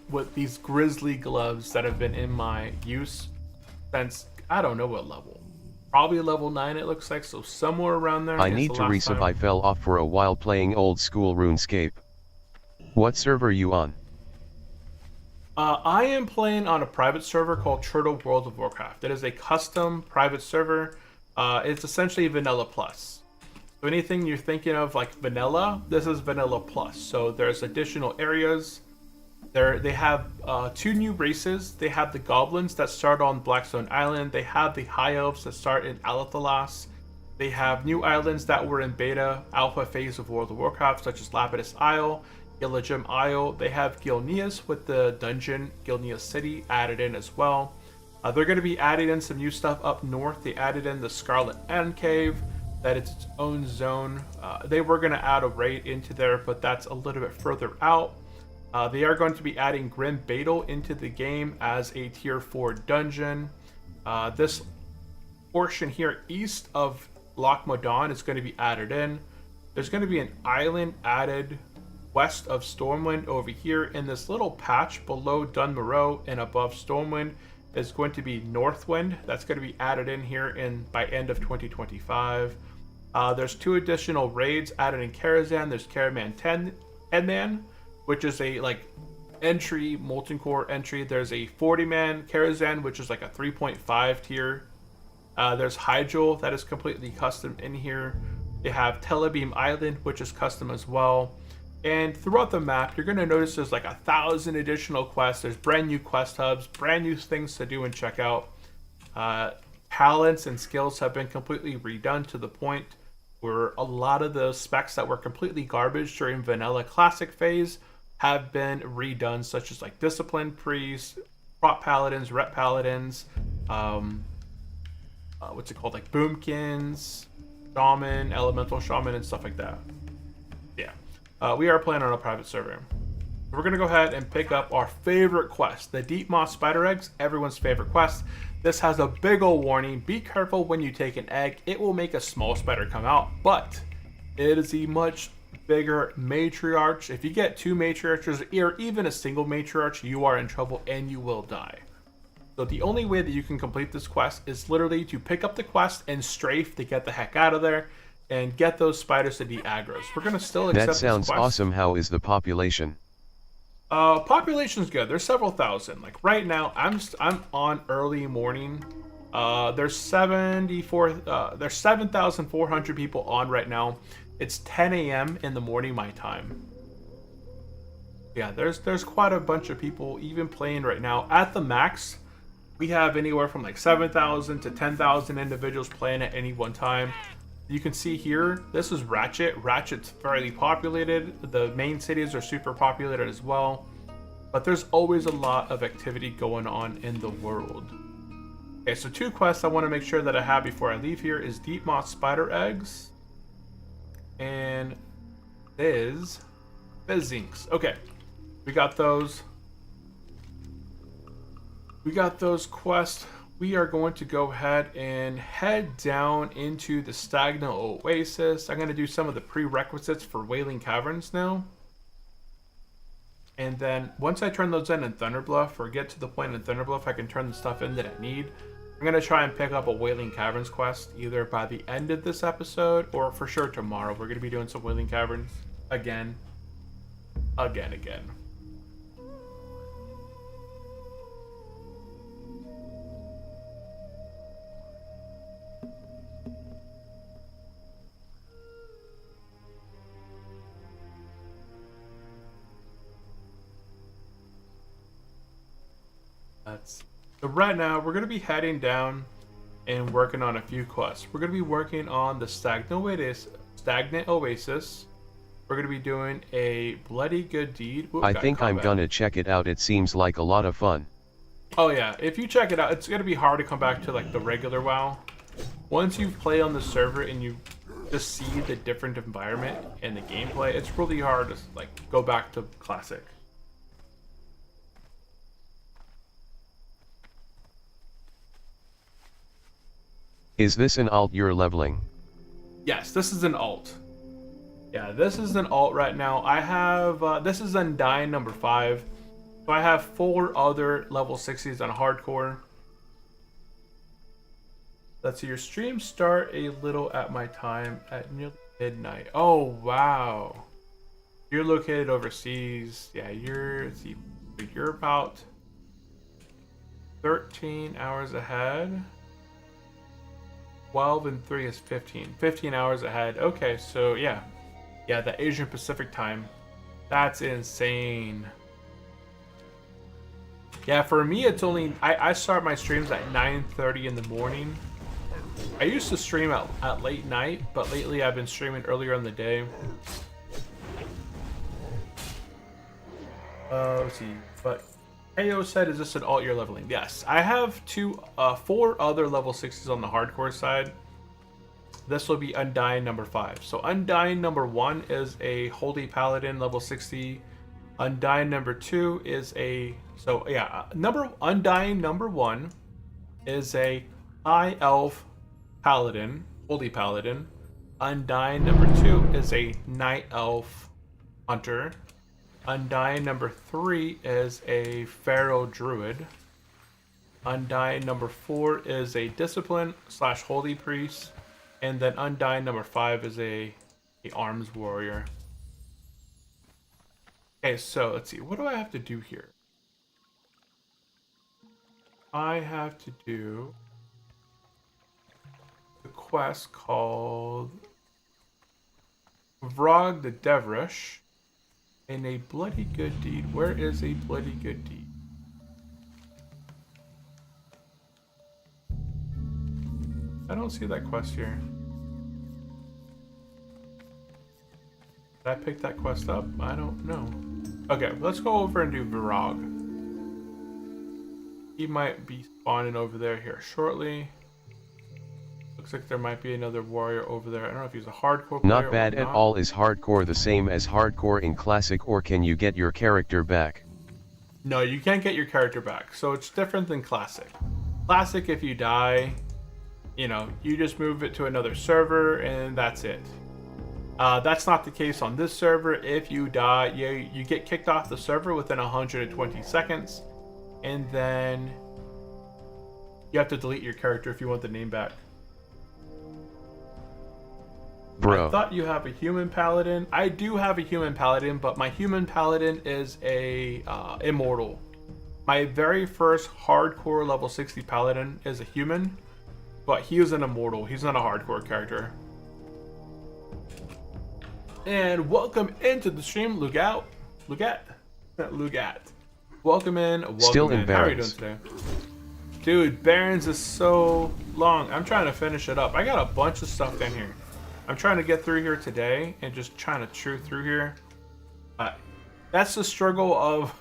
A: with these grizzly gloves that have been in my use since I don't know what level. Probably level 9 it looks like, so somewhere around there.
B: I need to resub. I fell off for a while playing old school RuneScape. What server you on?
A: I am playing on a private server called Turtle World of Warcraft. It is a custom private server. It's essentially Vanilla Plus. So anything you're thinking of like vanilla, this is Vanilla Plus. So there's additional areas. They have 2 new races. They have the goblins that start on Blackstone Island. They have the high elves that start in Alathalas. They have new islands that were in beta alpha phase of World of Warcraft, such as Lapidus Isle, Illagim Isle. They have Gilneas with the dungeon Gilneas City added in as well. They're going to be adding in some new stuff up north. They added in the Scarlet End Cave. that it's its own zone. They were going to add a raid into there, but that's a little bit further out. They are going to be adding Grim Beetle into the game as a tier 4 dungeon. This portion here east of Loch Modan is going to be added in. There's going to be an island added west of Stormwind over here in this little patch below Dunmoreau, and above Stormwind is going to be Northwind. That's going to be added in here by end of 2025. There's 2 additional raids added in Karazhan. There's Caravan 10 Man, which is a like entry molten core entry. There's a 40-man Karazhan, which is like a 3.5 tier. There's Hydrol, that is completely custom in here. You have Telebeam Island, which is custom as well. And throughout the map, you're going to notice there's like 1,000 additional quests. There's brand new quest hubs, brand new things to do and check out. Talents and skills have been completely redone to the point where a lot of the specs that were completely garbage during vanilla classic phase have been redone, such as like Discipline Priest, Prop Paladins, Rep Paladins, what's it called, like Boomkins, Shaman, Elemental Shaman, and stuff like that. Yeah. We are playing on a private server. We're going to go ahead and pick up our favorite quest, the Deep Moss Spider Eggs, everyone's favorite quest. This has a big old warning. Be careful when you take an egg. It will make a small spider come out, but it is a much bigger matriarch. If you get 2 matriarchs or even a single matriarch, you are in trouble and you will die. So the only way that you can complete this quest is literally to pick up the quest and strafe to get the heck out of there and get those spiders to de-aggros. We're going to still accept
B: That sounds
A: this quest.
B: awesome. How is the population?
A: Population's good. There's several thousand. Like right now, I'm on early morning. There's 7,400 people on right now. It's 10 a.m. in the morning my time. Yeah, there's quite a bunch of people even playing right now. At the max, we have anywhere from like 7,000 to 10,000 individuals playing at any one time. You can see here, this is Ratchet. Ratchet's fairly populated. The main cities are super populated as well. But there's always a lot of activity going on in the world. Okay, so 2 quests I want to make sure that I have before I leave here is Deep Moss Spider Eggs. And is Bizzinks. Okay, we got those. We got those quests. We are going to go ahead and head down into the Stagnant Oasis. I'm going to do some of the prerequisites for Wailing Caverns now. And then once I turn those in Thunderbluff, or get to the point in Thunderbluff, I can turn the stuff in that I need. I'm going to try and pick up a Wailing Caverns quest either by the end of this episode or for sure tomorrow. We're going to be doing some Wailing Caverns again. So right now we're going to be heading down and working on a few quests. We're going to be working on the Stagnant Oasis. We're going to be doing a Bloody Good Deed. Ooh,
B: I think I'm gonna check it out. It seems like a lot of fun.
A: Oh yeah, if you check it out, it's going to be hard to come back to like the regular WoW. Once you play on the server and you just see the different environment and the gameplay, it's really hard to like go back to classic.
B: Is this an alt you're leveling?
A: Yes, this is an alt. Yeah, this is an alt right now. I have, this is Undying number 5. So I have 4 other level 60s on hardcore. Let's see, your streams start a little at my time at nearly midnight. Oh, wow. You're located overseas. Yeah, you're about 13 hours ahead. 12 and 3 is 15. 15 hours ahead. Okay, so yeah. Yeah, the Asian Pacific time. That's insane. Yeah, for me, it's only... I start my streams at 9:30 in the morning. I used to stream at late night, but lately I've been streaming earlier in the day. Let's see. But Ayo said, is this an alt you're leveling? Yes. I have 4 other level 60s on the hardcore side. this will be Undying number 5. So Undying number 1 is a Holy Paladin level 60. Undying number 2 is a Undying number 1 is a High Elf Paladin, Holy Paladin. Undying number 2 is a Night Elf Hunter. Undying number 3 is a Pharaoh Druid. Undying number 4 is a Discipline / Holy Priest. And then Undying number 5 is a Arms Warrior. Okay, so let's see. What do I have to do here? I have to do a quest called Vrog the Devrish and a Bloody Good Deed. Where is a Bloody Good Deed? I don't see that quest here. Did I pick that quest up? I don't know. Okay, let's go over and do Virag. He might be spawning over there here shortly. Looks like there might be another warrior over there. I don't know if he's a hardcore player.
B: Not bad at all. Is hardcore the same as hardcore in classic, or can you get your character back?
A: No, you can't get your character back. So it's different than classic. Classic, if you die, you know, you just move it to another server and that's it. That's not the case on this server. If you die, you get kicked off the server within 120 seconds. And then you have to delete your character if you want the name back.
B: Bro.
A: I thought you have a human paladin. I do have a human paladin, but my human paladin is a immortal. My very first hardcore level 60 paladin is a human, but he is an immortal. He's not a hardcore character. And welcome into the stream, Lugat. Welcome in. Welcome
B: Still in
A: in. How are you doing
B: Barons.
A: today? Dude, Barons is so long. I'm trying to finish it up. I got a bunch of stuff in here. I'm trying to get through here today and just trying to chew through here. That's the struggle of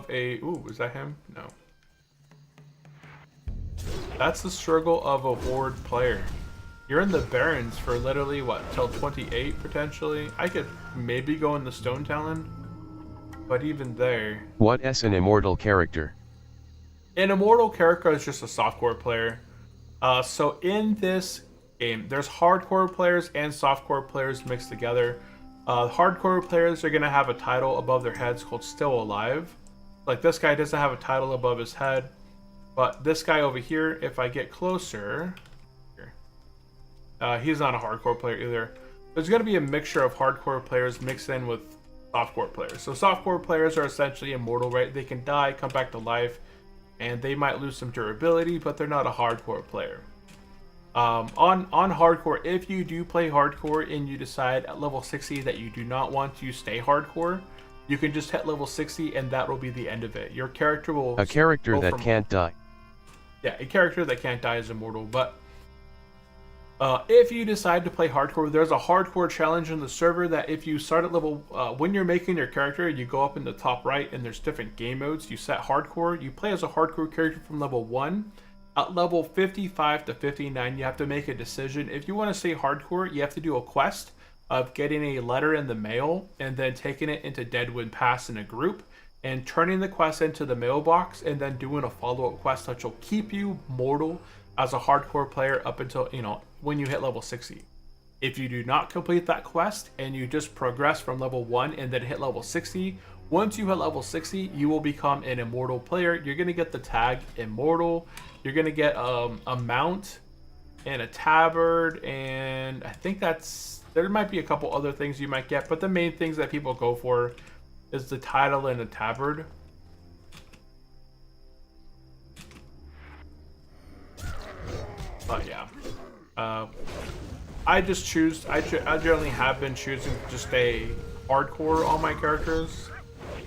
A: a ooh, is that him? No. That's the struggle of a horde player. You're in the Barrens for literally what, till 28 potentially? I could maybe go in the Stone Talon, but even there.
B: What is an immortal character?
A: An immortal character is just a softcore player. So in this game, there's hardcore players and softcore players mixed together. Hardcore players are gonna have a title above their heads called Still Alive. Like this guy doesn't have a title above his head, but this guy over here, if I get closer, he's not a hardcore player either. There's gonna be a mixture of hardcore players mixed in with softcore players. So softcore players are essentially immortal, right? They can die, come back to life, and they might lose some durability, but they're not a hardcore player. On hardcore, if you do play hardcore and you decide at level 60 that you do not want to stay hardcore, you can just hit level 60 and that will be the end of it. Your character will...
B: A character that can't die.
A: Yeah, a character that can't die is immortal, but if you decide to play hardcore, there's a hardcore challenge in the server that if you start at level... when you're making your character, you go up in the top right and there's different game modes. You set hardcore. You play as a hardcore character from level 1. At level 55 to 59, you have to make a decision. If you want to stay hardcore, you have to do a quest of getting a letter in the mail and then taking it into Deadwood Pass in a group and turning the quest into the mailbox and then doing a follow-up quest that will keep you mortal as a hardcore player up until, you know, when you hit level 60. If you do not complete that quest and you just progress from level 1 and then hit level 60, once you hit level 60, you will become an immortal player. You're going to get the tag immortal. You're going to get a mount and a tabard, and I think there might be a couple other things you might get, but the main things that people go for is the title and the tabard. But yeah, I generally have been choosing to just stay hardcore on my characters.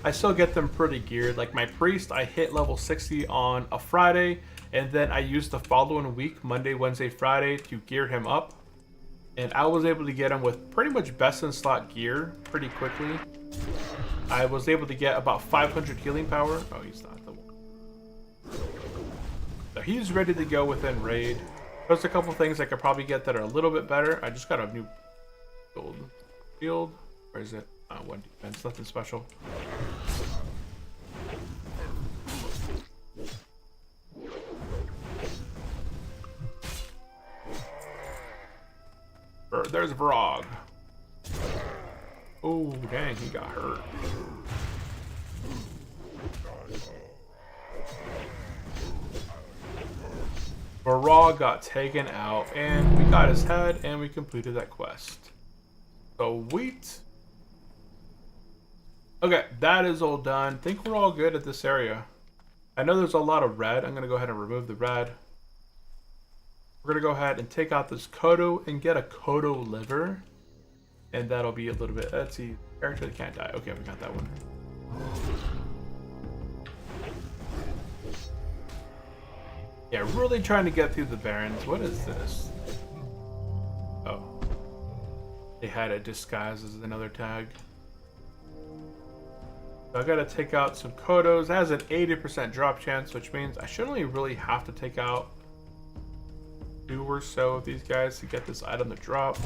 A: I still get them pretty geared. Like my priest, I hit level 60 on a Friday, and then I used the following week, Monday, Wednesday, Friday, to gear him up. And I was able to get him with pretty much best in slot gear pretty quickly. I was able to get about 500 healing power. Oh, he's not the one. So he's ready to go within raid. There's a couple things I could probably get that are a little bit better. I just got a new field. Where is it? One defense, nothing special. There's Vrog. Oh, dang, he got hurt. Vrog got taken out, and we got his head, and we completed that quest. Sweet. Okay, that is all done. I think we're all good at this area. I know there's a lot of red. I'm going to go ahead and remove the red. We're going to go ahead and take out this Kodo and get a Kodo liver. And that'll be a little bit... Let's see. Character that can't die. Okay, we got that one. Yeah, really trying to get through the Barrens. What is this? Oh. They had it disguised as another tag. So I gotta take out some Kodos. It has an 80% drop chance, which means I should only really have to take out 2 or so of these guys to get this item to drop.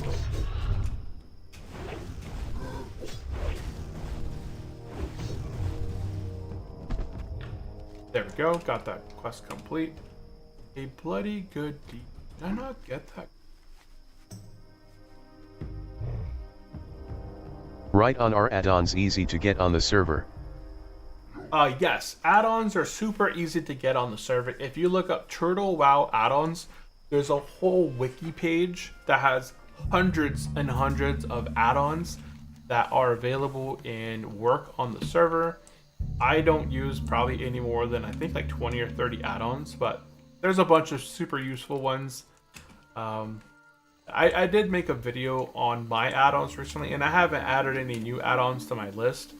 A: There we go. Got that quest complete. A bloody good deed. Did I not get that?
B: Right on, our add-ons easy to get on the server?
A: Yes, add-ons are super easy to get on the server. If you look up Turtle WoW add-ons, there's a whole wiki page that has hundreds and hundreds of add-ons that are available and work on the server. I don't use probably any more than I think like 20 or 30 add-ons, but there's a bunch of super useful ones. I did make a video on my add-ons recently, and I haven't added any new add-ons to my list.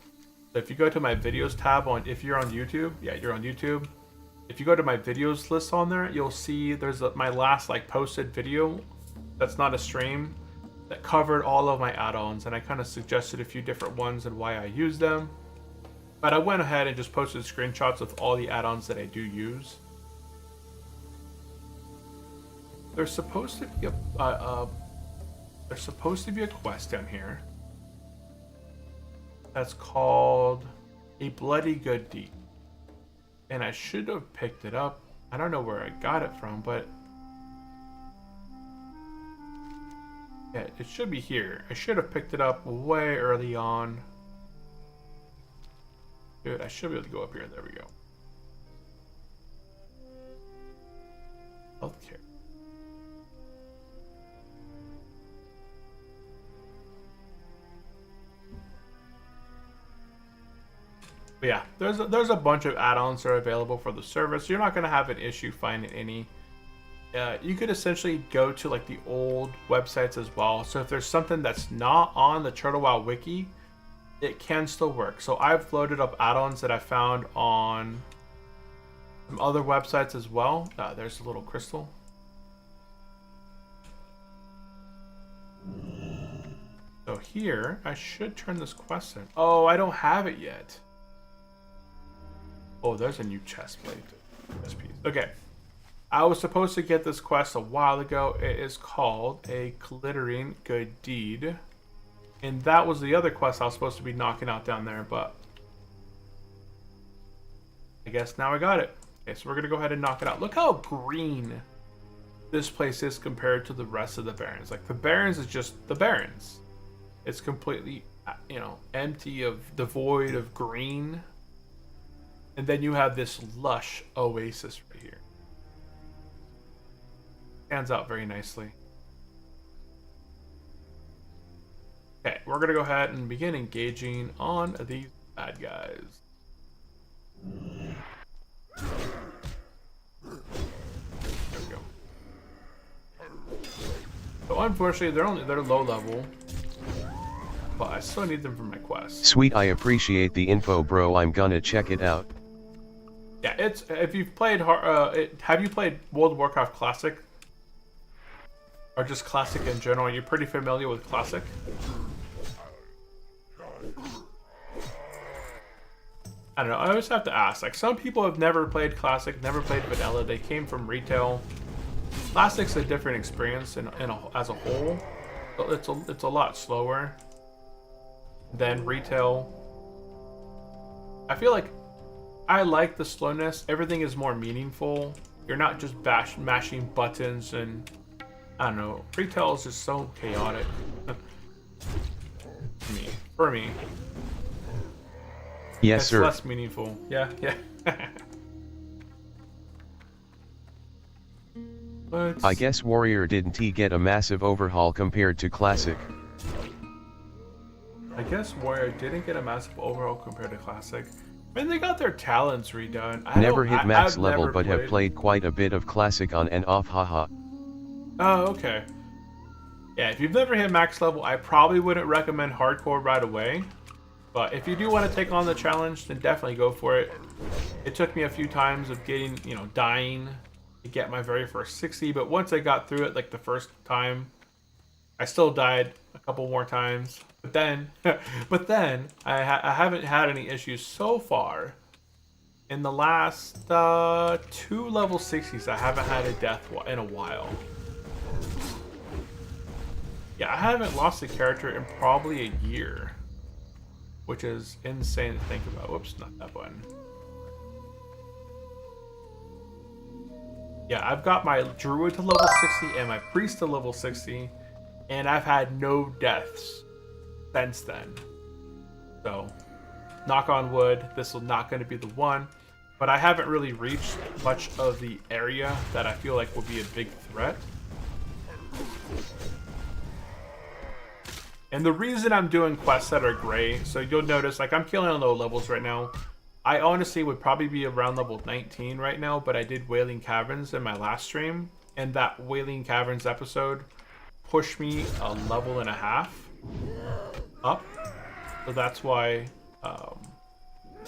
A: So if you go to my videos tab on, if you're on YouTube, yeah, you're on YouTube. If you go to my videos list on there, you'll see there's my last like posted video that's not a stream that covered all of my add-ons, and I kind of suggested a few different ones and why I use them. But I went ahead and just posted screenshots of all the add-ons that I do use. There's supposed to be a quest down here that's called A Bloody Good Deed, and I should have picked it up. I don't know where I got it from, but yeah, it should be here. I should have picked it up way early on. Dude, I should be able to go up here. There we go. Healthcare. But yeah, there's a bunch of add-ons that are available for the server, so you're not going to have an issue finding any. You could essentially go to like the old websites as well. So if there's something that's not on the Turtle WoW wiki, it can still work. So I've loaded up add-ons that I found on some other websites as well. There's a little crystal. So here, I should turn this quest in. Oh, I don't have it yet. Oh, there's a new chest plate. Chest piece. Okay. I was supposed to get this quest a while ago. It is called A Glittering Good Deed. And that was the other quest I was supposed to be knocking out down there, but I guess now I got it. Okay, so we're going to go ahead and knock it out. Look how green this place is compared to the rest of the Barrens. Like, the Barrens is just the Barrens. It's completely, you know, empty of, devoid of green. And then you have this lush oasis right here. Stands out very nicely. Okay, we're going to go ahead and begin engaging on these bad guys. There we go. So unfortunately, they're low level, but I still need them for my quest.
B: Sweet, I appreciate the info, bro. I'm gonna check it out.
A: Yeah, it's if you've played have you played World of Warcraft Classic? Or just Classic in general? You're pretty familiar with Classic? I don't know, I always have to ask. Like, some people have never played Classic, never played Vanilla. They came from retail. Classic's a different experience as a whole. It's a lot slower than retail. I feel like I like the slowness. Everything is more meaningful. You're not just mashing buttons and I don't know. Retail is just so chaotic. For me.
B: Yes,
A: it's
B: sir.
A: less meaningful. Yeah.
B: I guess Warrior didn't he get a massive overhaul compared to Classic?
A: I guess Warrior didn't get a massive overhaul compared to Classic. I mean, they got their talents redone.
B: Never hit max level, but have played quite a bit of Classic on and off, haha.
A: Oh, okay. Yeah, if you've never hit max level, I probably wouldn't recommend hardcore right away. But if you do want to take on the challenge, then definitely go for it. It took me a few times of getting, dying to get my very first 60, but once I got through it, like the first time, I still died a couple more times. But then I haven't had any issues so far. In the last 2 level 60s, I haven't had a death in a while. Yeah, I haven't lost a character in probably a year, which is insane to think about. Whoops, not that button. Yeah, I've got my druid to level 60 and my priest to level 60, and I've had no deaths since then. So, knock on wood, this is not going to be the one, but I haven't really reached much of the area that I feel like will be a big threat. And the reason I'm doing quests that are gray, so you'll notice, like, I'm killing on low levels right now. I honestly would probably be around level 19 right now, but I did Wailing Caverns in my last stream, and that Wailing Caverns episode pushed me a level and a half up. So that's why,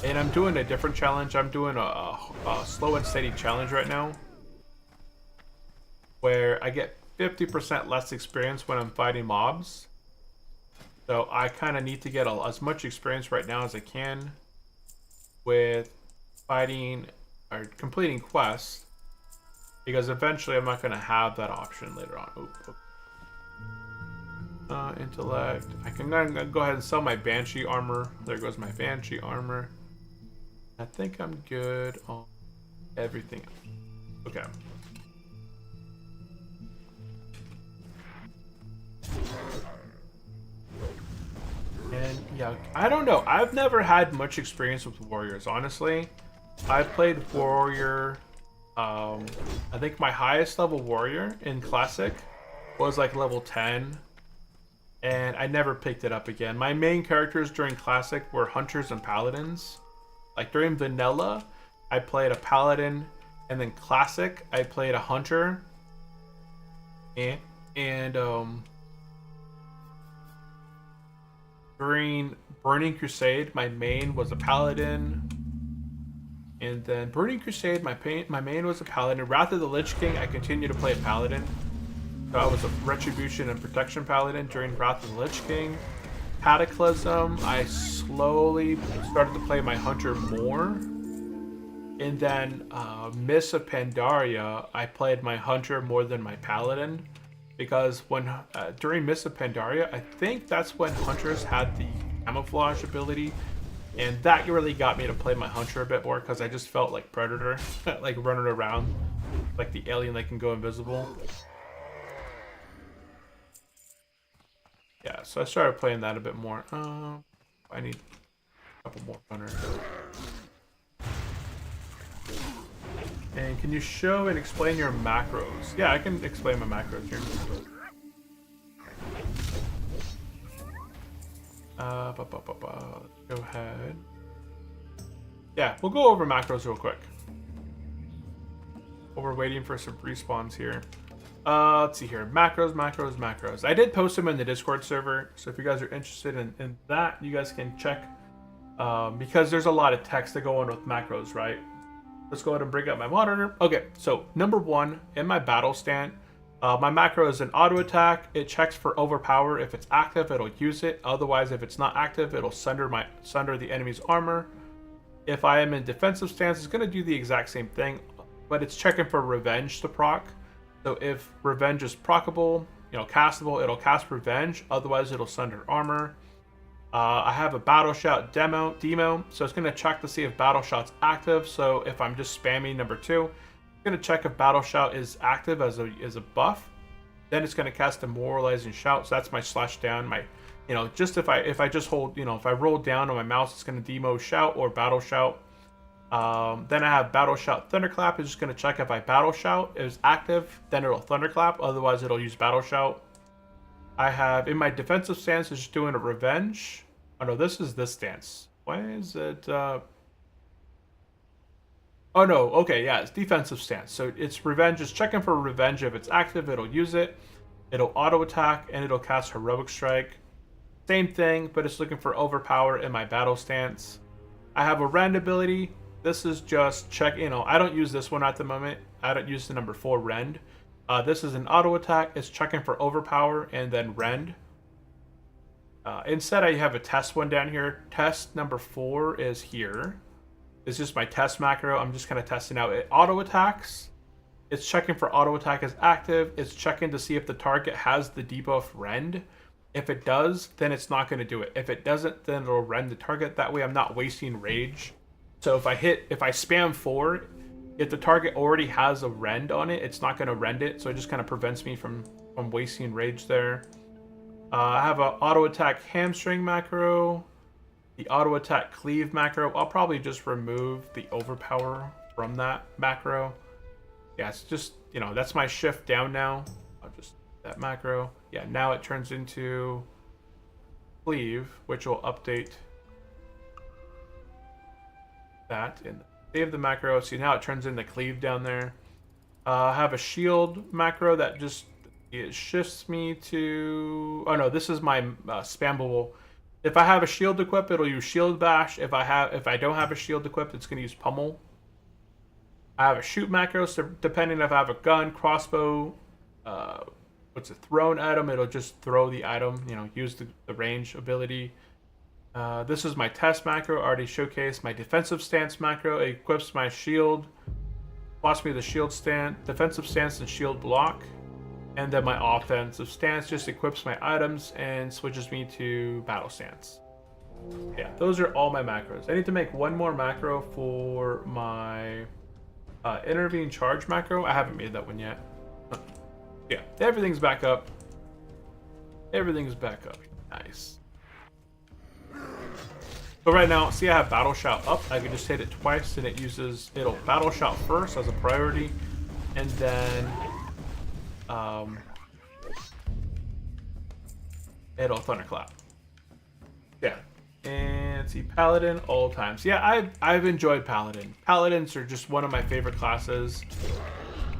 A: and I'm doing a different challenge. I'm doing a slow and steady challenge right now, where I get 50% less experience when I'm fighting mobs. So I kind of need to get as much experience right now as I can with fighting or completing quests, because eventually I'm not going to have that option later on. Intellect. I can go ahead and sell my Banshee armor. There goes my Banshee armor. I think I'm good on everything else. Okay. And yeah, I don't know. I've never had much experience with warriors, honestly. I've played warrior. I think my highest level warrior in classic was like level 10, and I never picked it up again. My main characters during classic were hunters and paladins. Like during vanilla, I played a paladin, and then classic, I played a hunter. And during Burning Crusade, my main was a paladin. And then Burning Crusade, my main was a paladin. Wrath of the Lich King, I continued to play a paladin. So I was a Retribution and Protection paladin during Wrath of the Lich King. Cataclysm, I slowly started to play my hunter more. And then Miss of Pandaria, I played my hunter more than my paladin. Because when during Miss of Pandaria, I think that's when hunters had the camouflage ability, and that really got me to play my hunter a bit more, because I just felt like Predator, like running around like the alien that can go invisible. Yeah, so I started playing that a bit more. I need a couple more hunters. And can you show and explain your macros? Yeah, I can explain my macros here. Go ahead. Yeah, we'll go over macros real quick. While we're waiting for some respawns here. Let's see here. Macros. I did post them in the Discord server, so if you guys are interested in that, you guys can check. Because there's a lot of text to go on with macros, right? Let's go ahead and bring up my monitor. Okay, so number 1, in my battle stand, my macro is an auto attack. It checks for overpower. If it's active, it'll use it. Otherwise, if it's not active, it'll sunder the enemy's armor. If I am in defensive stance, it's going to do the exact same thing, but it's checking for revenge to proc. So if Revenge is proccable, castable, it'll cast Revenge. Otherwise, it'll sunder armor. I have a Battle Shout demo, so it's going to check to see if Battle Shout's active. So if I'm just spamming number 2, it's going to check if Battle Shout is active as a buff. Then it's going to cast Demoralizing Shout. So that's my slash down. My, just if I just hold, if I roll down on my mouse, it's going to demo Shout or Battle Shout. Then I have Battle Shout Thunderclap. It's just going to check if I Battle Shout is active, then it'll Thunderclap. Otherwise, it'll use Battle Shout. I have in my defensive stance, it's just doing a Revenge. Oh no, this is this stance. Why is it? Oh no, okay, yeah, it's defensive stance. So it's Revenge. It's checking for Revenge. If it's active, it'll use it. It'll auto attack and it'll cast Heroic Strike. Same thing, but it's looking for Overpower in my battle stance. I have a Rend ability. This is just check. I don't use this one at the moment. I don't use the number 4 Rend. This is an auto attack. It's checking for Overpower and then Rend. Instead, I have a test one down here. Test number 4 is here. It's just my test macro. I'm just kind of testing out. It auto attacks. It's checking for auto attack as active. It's checking to see if the target has the debuff Rend. If it does, then it's not going to do it. If it doesn't, then it'll Rend the target. That way I'm not wasting rage. So if I spam 4, if the target already has a Rend on it, it's not going to Rend it. So it just kind of prevents me from wasting rage there. I have an auto attack hamstring macro, the auto attack cleave macro. I'll probably just remove the overpower from that macro. Yeah, it's just, that's my shift down now. I'll just that macro. Yeah, now it turns into cleave, which will update that in save the macro. See, now it turns into cleave down there. I have a shield macro that just it shifts me to... Oh no, this is my spammable. If I have a shield equipped, it'll use shield bash. If I don't have a shield equipped, it's going to use pummel. I have a shoot macro, so depending if I have a gun, crossbow, what's a thrown item, it'll just throw the item, use the range ability. This is my test macro, already showcased. My defensive stance macro, it equips my shield, plots me the shield stance, defensive stance, and shield block. And then my offensive stance just equips my items and switches me to battle stance. Yeah, those are all my macros. I need to make one more macro for my intervene charge macro. I haven't made that one yet. Yeah, everything's back up. Everything's back up. Nice. So right now, see I have Battle Shout up. I can just hit it twice and it'll Battle Shout first as a priority. And then it'll Thunderclap. Yeah. And see Paladin all times. Yeah, I've enjoyed Paladin. Paladins are just one of my favorite classes.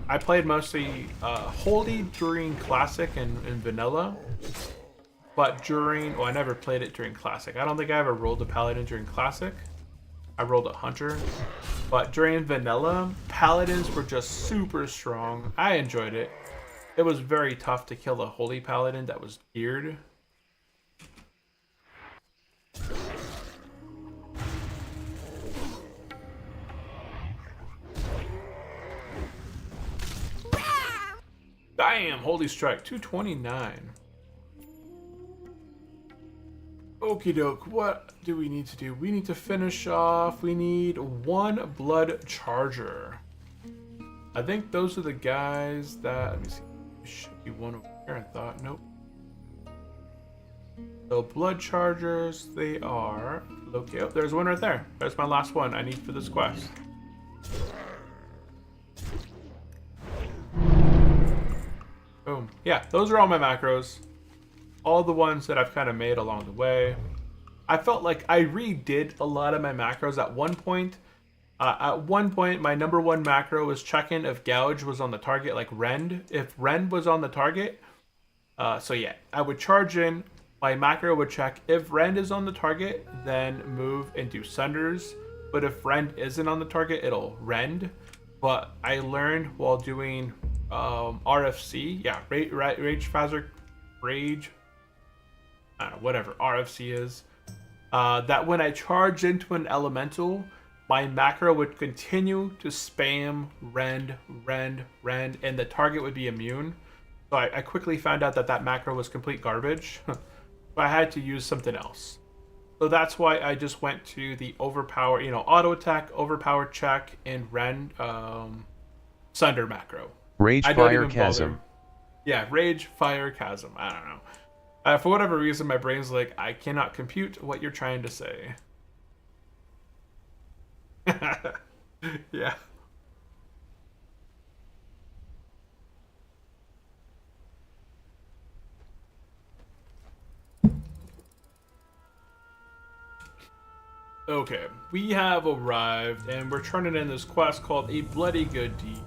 A: I played mostly Holy during Classic and Vanilla. But I never played it during Classic. I don't think I ever rolled a Paladin during Classic. I rolled a Hunter. But during Vanilla, Paladins were just super strong. I enjoyed it. It was very tough to kill a Holy Paladin that was geared. Damn, Holy Strike, 229. Okie doke, what do we need to do? We need to finish off. We need 1 Blood Charger. I think those are the guys that... Let me see. There should be one over here, I thought. Nope. So Blood Chargers, they are... Okay, oh, there's one right there. There's my last one I need for this quest. Boom. Yeah, those are all my macros. All the ones that I've kind of made along the way. I felt like I redid a lot of my macros at one point. My number 1 macro was checking if Gouge was on the target, like Rend. If Rend was on the target, so yeah, I would charge in. My macro would check if Rend is on the target, then move and do Sunders. But if Rend isn't on the target, it'll Rend. But I learned while doing RFC, yeah, Rage, I don't know, whatever RFC is, that when I charge into an elemental, my macro would continue to spam rend, and the target would be immune. So I quickly found out that that macro was complete garbage. So I had to use something else. So that's why I just went to the overpower, auto attack, overpower check, and rend sunder macro.
B: Rage
A: I don't
B: Fire
A: even
B: Chasm.
A: bother. Yeah, rage, fire, chasm. I don't know. For whatever reason, my brain's like, I cannot compute what you're trying to say. Yeah. Okay, we have arrived, and we're turning in this quest called A Bloody Good Deed.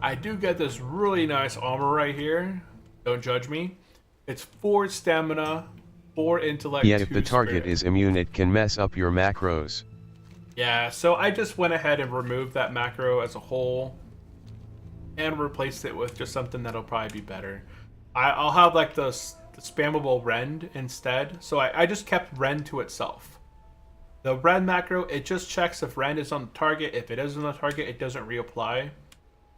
A: I do get this really nice armor right here. Don't judge me. It's 4 stamina, 4 intellect,
B: Yeah, if
A: 2
B: the target
A: spirit.
B: is immune, it can mess up your macros.
A: Yeah, so I just went ahead and removed that macro as a whole and replaced it with just something that'll probably be better. I'll have like the spammable rend instead. So I just kept rend to itself. The rend macro, it just checks if rend is on the target. If it isn't on the target, it doesn't reapply.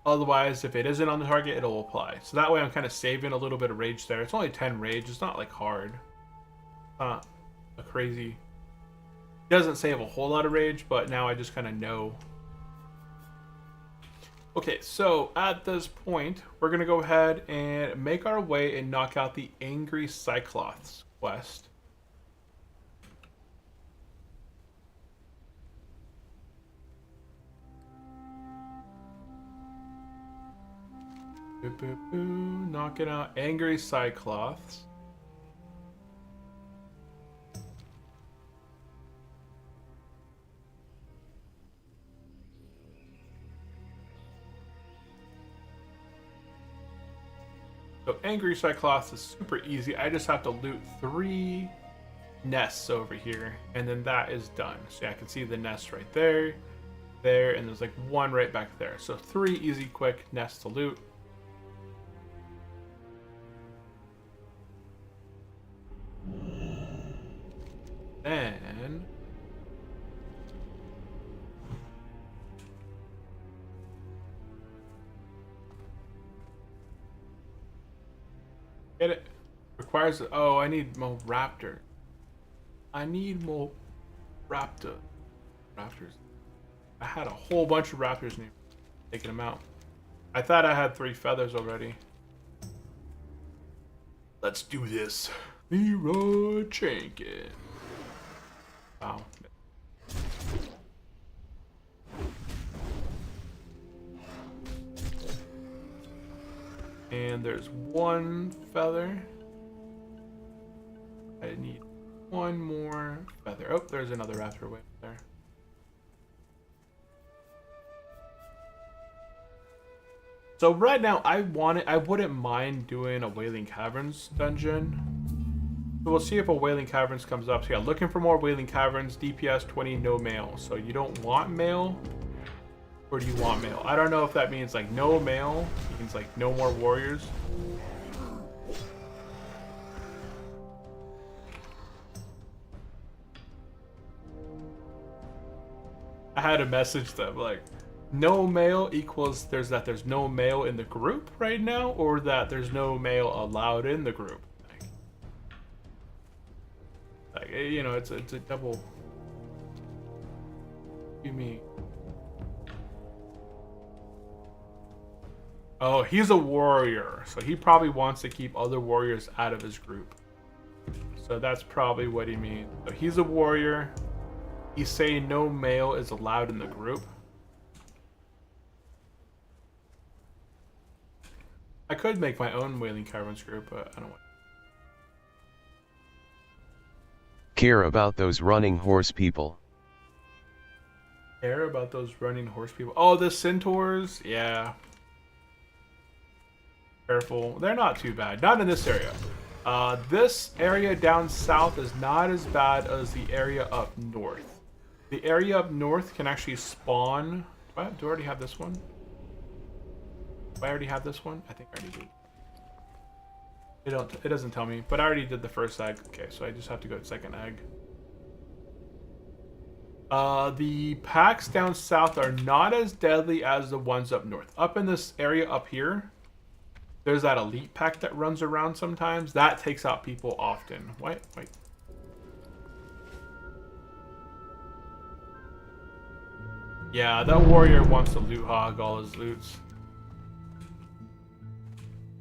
A: Otherwise, if it isn't on the target, it'll apply. So that way I'm kind of saving a little bit of rage there. It's only 10 rage. It's not like hard. A crazy... It doesn't save a whole lot of rage, but now I just kind of know. Okay, so at this point, we're going to go ahead and make our way and knock out the Angry Cyclops quest. Boop, boop, boop. Knocking out Angry Cyclops. So Angry Cyclops is super easy. I just have to loot 3 nests over here, and then that is done. So yeah, I can see the nest right there, and there's like 1 right back there. So 3 easy, quick nests to loot. Then get it. Requires. Oh, I need more raptor. I need more raptors. I had a whole bunch of raptors named. Taking them out. I thought I had 3 feathers already. Let's do this. Leroy Jenkins. Wow. And there's 1 feather. I need 1 more feather. Oh, there's another raptor way up there. So right now, I wouldn't mind doing a Wailing Caverns dungeon. So we'll see if a Wailing Caverns comes up. So yeah, looking for more Wailing Caverns, DPS 20, no mail. So you don't want mail? Or do you want mail? I don't know if that means like no mail. It means like no more warriors. I had to message them like, no mail equals there's no mail in the group right now, or that there's no mail allowed in the group. Like it's a double. You mean? Oh, he's a warrior, so he probably wants to keep other warriors out of his group. So that's probably what he means. So he's a warrior. He's saying no mail is allowed in the group. I could make my own Wailing Caverns group, but I don't want.
B: Care about those running horse people.
A: Care about those running horse people. Oh, the centaurs? Yeah. Careful. They're not too bad. Not in this area. This area down south is not as bad as the area up north. The area up north can actually spawn. Do I already have this one? Do I already have this one? I think I already did. It doesn't tell me, but I already did the first egg. Okay, so I just have to go to second egg. The packs down south are not as deadly as the ones up north. Up in this area up here, there's that elite pack that runs around sometimes. That takes out people often. Wait. Yeah, that warrior wants to loot hog all his loots.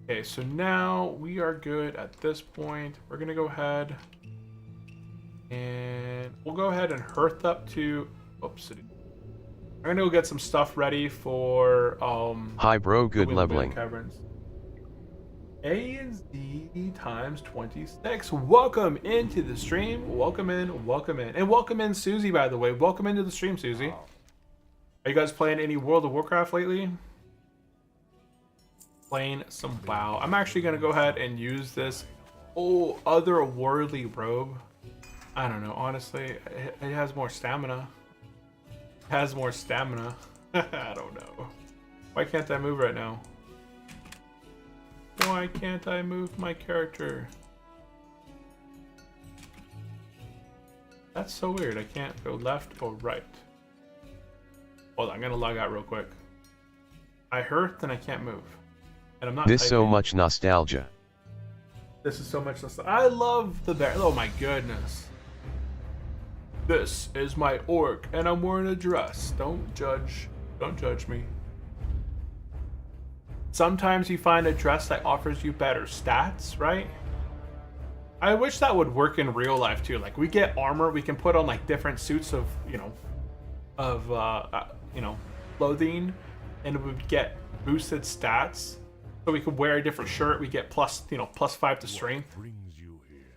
A: Okay, so now we are good at this point. We're gonna go ahead and we'll go ahead and hearth up to Obsidian. I'm gonna go get some stuff ready for
B: Hi bro, good leveling.
A: Caverns. A and Z times 26. Welcome into the stream. Welcome in. And welcome in Susie, by the way. Welcome into the stream, Susie. Are you guys playing any World of Warcraft lately? Playing some WoW. I'm actually gonna go ahead and use this otherworldly robe. I don't know, honestly. It has more stamina. I don't know. Why can't I move right now? Why can't I move my character? That's so weird. I can't go left or right. Hold on, I'm gonna log out real quick. I hearthed and I can't move. And I'm not
B: This
A: typing.
B: so much nostalgia.
A: This is so much nostalgia. I love the bear. Oh my goodness. This is my orc and I'm wearing a dress. Don't judge me. Sometimes you find a dress that offers you better stats, right? I wish that would work in real life too. Like we get armor, we can put on like different suits of, clothing, and we would get boosted stats. So we could wear a different shirt, we get plus 5 to strength.
C: What brings you here?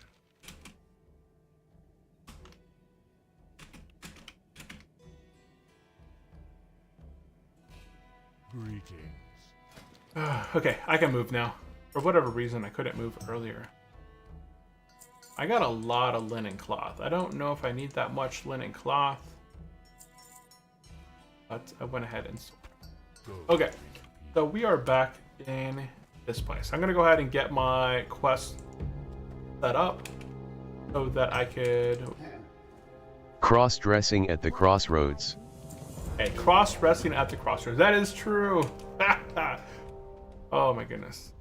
C: Greetings.
A: Okay, I can move now. For whatever reason, I couldn't move earlier. I got a lot of linen cloth. I don't know if I need that much linen cloth. But I went ahead and... Okay, so we are back in this place. I'm going to go ahead and get my quest set up so that I could...
B: Cross-dressing at the crossroads.
A: Hey, cross-dressing at the crossroads. That is true. Oh my goodness.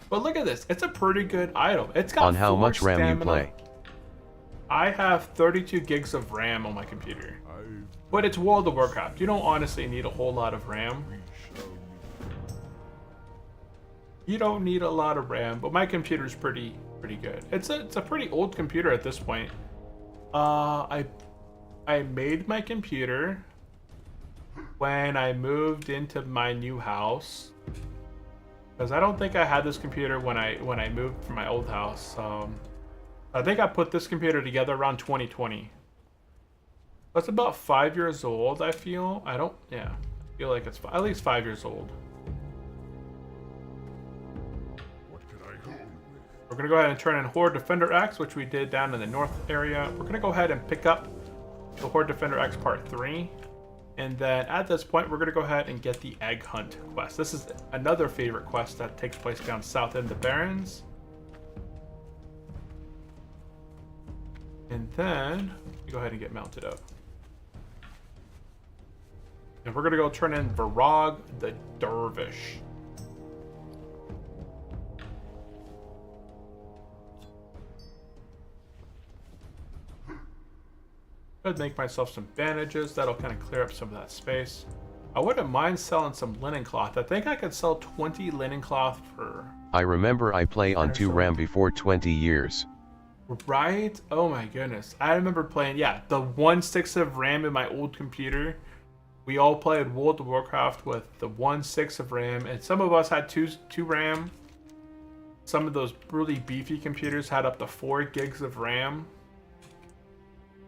A: But look at this. It's a pretty good item. It's got
B: On how
A: 4
B: much RAM
A: stamina.
B: you play?
A: I have 32 gigs of RAM on my computer. But it's World of Warcraft. You don't honestly need a whole lot of RAM. You don't need a lot of RAM, but my computer's pretty good. It's a pretty old computer at this point. I made my computer when I moved into my new house, because I don't think I had this computer when I moved from my old house. I think I put this computer together around 2020. That's about 5 years old, I feel. I feel like it's at least 5 years old.
C: What can I help you with?
A: We're going to go ahead and turn in Horde Defender X, which we did down in the north area. We're going to go ahead and pick up the Horde Defender X Part 3. And then at this point, we're going to go ahead and get the Egg Hunt quest. This is another favorite quest that takes place down south in the Barrens. And then we go ahead and get mounted up. And we're going to go turn in Varag the Dervish. I'd make myself some bandages. That'll kind of clear up some of that space. I wouldn't mind selling some linen cloth. I think I could sell 20 linen cloth for...
B: I remember I play on 2 RAM before 20 years.
A: Right? Oh my goodness. I remember playing, the 1/6 of RAM in my old computer. We all played World of Warcraft with the 1/6 of RAM, and some of us had 2 RAM. Some of those really beefy computers had up to 4 gigs of RAM.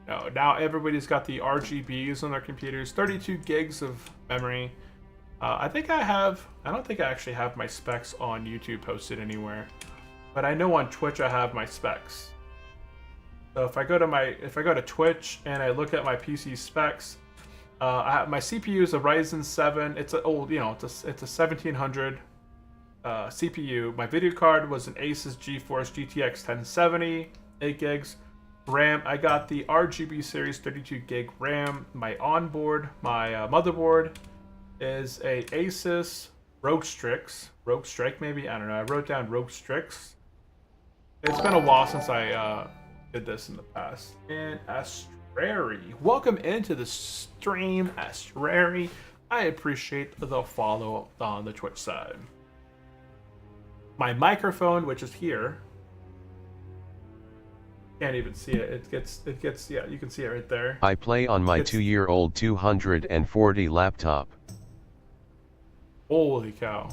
A: No, now everybody's got the RGBs on their computers, 32 gigs of memory. I don't think I actually have my specs on YouTube posted anywhere, but I know on Twitch I have my specs. So if I go to Twitch and I look at my PC specs, my CPU is a Ryzen 7. It's an old, it's a 1700 CPU. My video card was an Asus GeForce GTX 1070, 8 gigs. RAM, I got the RGB series 32 gig RAM. My onboard, my motherboard is a Asus Rogue Strike maybe, I don't know. I wrote down Rogue Strix. It's been a while since I did this in the past. And Astrary, welcome into the stream, Astrary. I appreciate the follow on the Twitch side. My microphone, which is here. Can't even see it. It gets, yeah, you can see it right there.
B: I play on my 2-year-old 240 laptop.
A: Holy cow.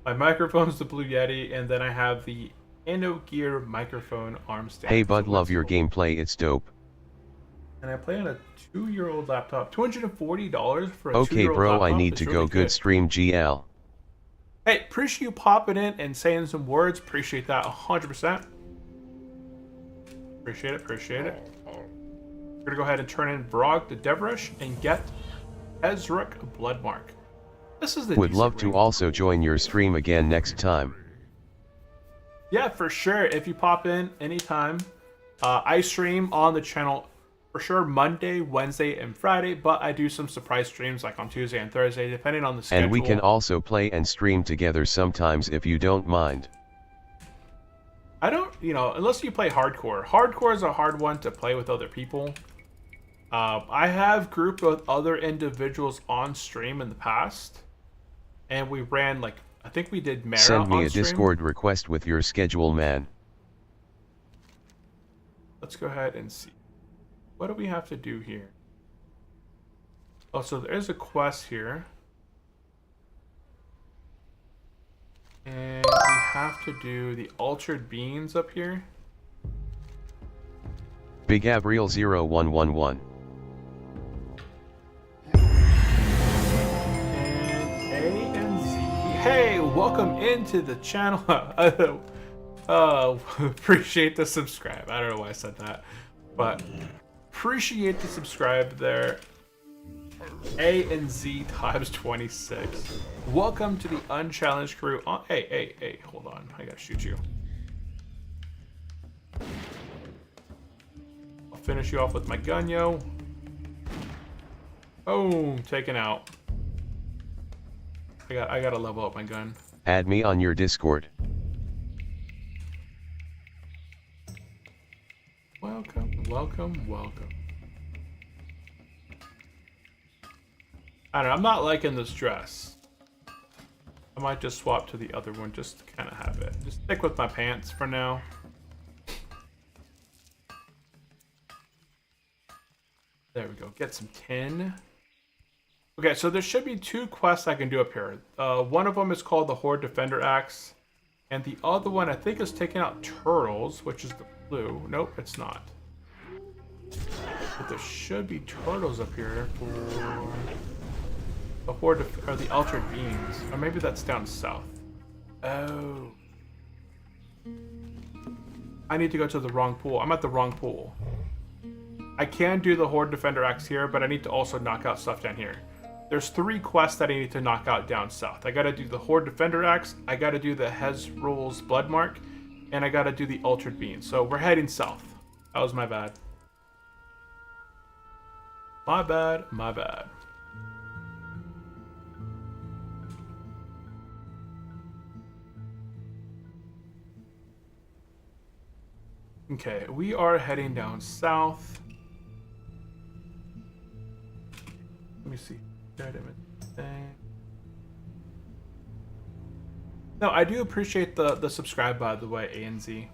A: My microphone's the Blue Yeti, and then I have the InnoGear microphone arm stand.
B: Hey bud, love your gameplay, it's dope.
A: And I play on a 2-year-old laptop. $240 for a 2-year-old laptop.
B: Okay bro, I need
A: is
B: to
A: really
B: go. Good stream GL.
A: Hey, appreciate you popping in and saying some words. Appreciate that 100%. Appreciate it. We're gonna go ahead and turn in Brog the Devrish and get Ezruk Bloodmark. This is the
B: Would love to also join your stream again next time.
A: Yeah, for sure. If you pop in anytime, I stream on the channel for sure Monday, Wednesday, and Friday, but I do some surprise streams like on Tuesday and Thursday, depending on the schedule.
B: And we can also play and stream together sometimes if you don't mind.
A: I don't, unless you play hardcore. Hardcore is a hard one to play with other people. I have grouped with other individuals on stream in the past, and we ran I think we did Mara
B: Send me
A: on
B: a
A: stream.
B: Discord request with your schedule, man.
A: Let's go ahead and see. What do we have to do here? Oh, so there is a quest here. And we have to do the altered beans up here.
B: Big Gabriel 0111.
A: And A and Z. Hey, welcome into the channel. Appreciate the subscribe. I don't know why I said that, but appreciate the subscribe there. A and Z times 26. Welcome to the Unchallenged crew. Oh, hey, hold on. I gotta shoot you. I'll finish you off with my gun, yo. Boom, taken out. I gotta level up my gun.
B: Add me on your Discord.
A: Welcome. I don't know, I'm not liking this dress. I might just swap to the other one just to kind of have it. Just stick with my pants for now. There we go, get some tin. Okay, so there should be 2 quests I can do up here. One of them is called the Horde Defender Axe. And the other one I think is taking out turtles, which is the blue. Nope, it's not. But there should be turtles up here for the Horde or the Altered Beams. Or maybe that's down south. Oh. I need to go to the wrong pool. I'm at the wrong pool. I can do the Horde Defender Axe here, but I need to also knock out stuff down here. There's 3 quests that I need to knock out down south. I gotta do the Horde Defender Axe, I gotta do the Hezrul's Bloodmark, and I gotta do the Altered Beam. So we're heading south. That was my bad. My bad. Okay, we are heading down south. Let me see. No, I do appreciate the subscribe, by the way, A and Z.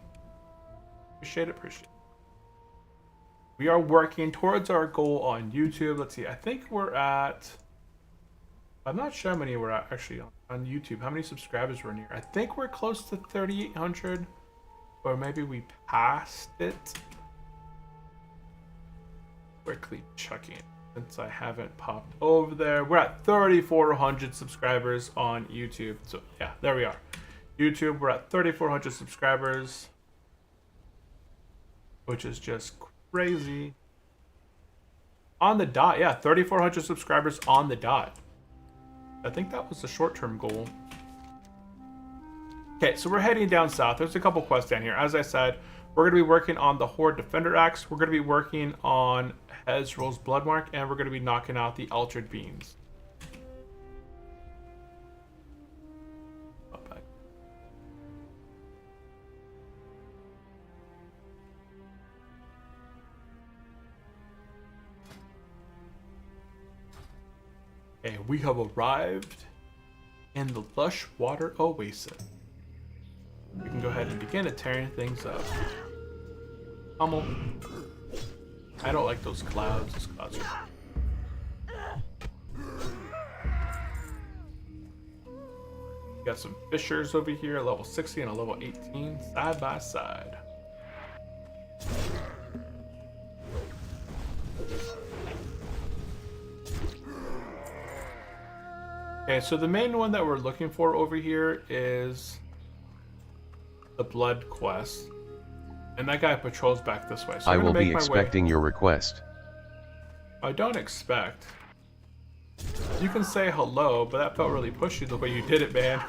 A: Appreciate it. We are working towards our goal on YouTube. Let's see. I think we're at... I'm not sure how many we're at actually on YouTube. How many subscribers we're near? I think we're close to 3,800. Or maybe we passed it. Quickly checking it since I haven't popped over there. We're at 3,400 subscribers on YouTube. So yeah, there we are. YouTube, we're at 3,400 subscribers, which is just crazy. On the dot, yeah, 3,400 subscribers on the dot. I think that was the short-term goal. Okay, so we're heading down south. There's a couple quests down here. As I said, We're going to be working on the Horde Defender Axe. We're going to be working on Hezrol's Bloodmark, and we're going to be knocking out the Altered Beams. Okay, we have arrived in the lush water oasis. We can go ahead and begin to tearing things up. Hummel. I don't like those clouds. Those clouds are... Got some fishers over here, a level 60 and a level 18, side by side. Okay, so the main one that we're looking for over here is the blood quest. And that guy patrols back this way. So
B: I will be expecting your request.
A: I don't expect. You can say hello, but that felt really pushy the way you did it, man.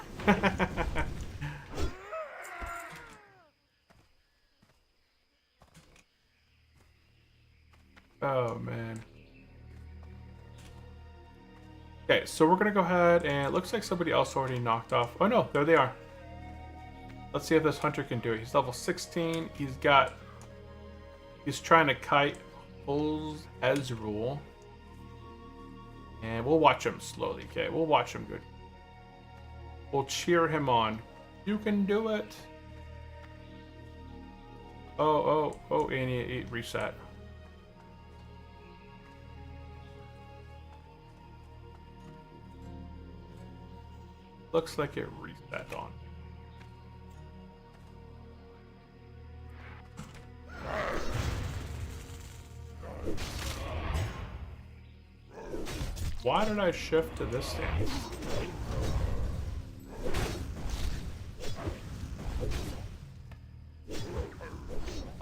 A: Oh, man. Okay, so we're gonna go ahead and it looks like somebody else already knocked off. Oh no, there they are. Let's see if this hunter can do it. He's level 16. He's trying to kite Hul's Hezrol. And we'll watch him slowly, okay? We'll watch him good. We'll cheer him on. You can do it. Oh, and he reset. Looks like it reset on. Why did I shift to this stance?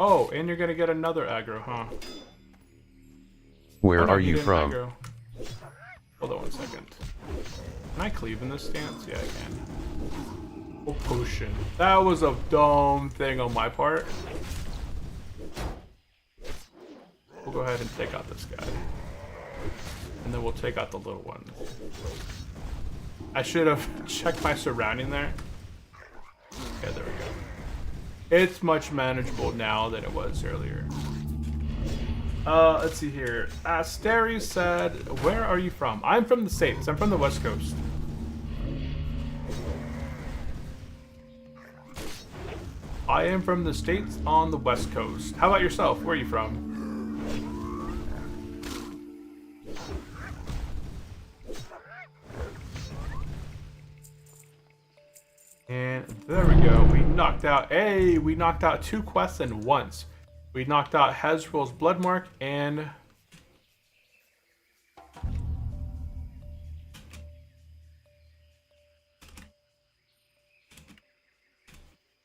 A: Oh, and you're gonna get another aggro, huh?
B: Where
A: Oh, no,
B: are you from?
A: Aggro. Hold on 1 second. Can I cleave in this stance? Yeah, I can. Oh, potion. That was a dumb thing on my part. We'll go ahead and take out this guy. And then we'll take out the little one. I should have checked my surrounding there. Okay, there we go. It's much manageable now than it was earlier. Let's see here. Asteri said, where are you from? I'm from the States. I'm from the West Coast. I am from the States on the West Coast. How about yourself? Where are you from? And there we go. We knocked out, we knocked out 2 quests in once. We knocked out Hezrol's Bloodmark and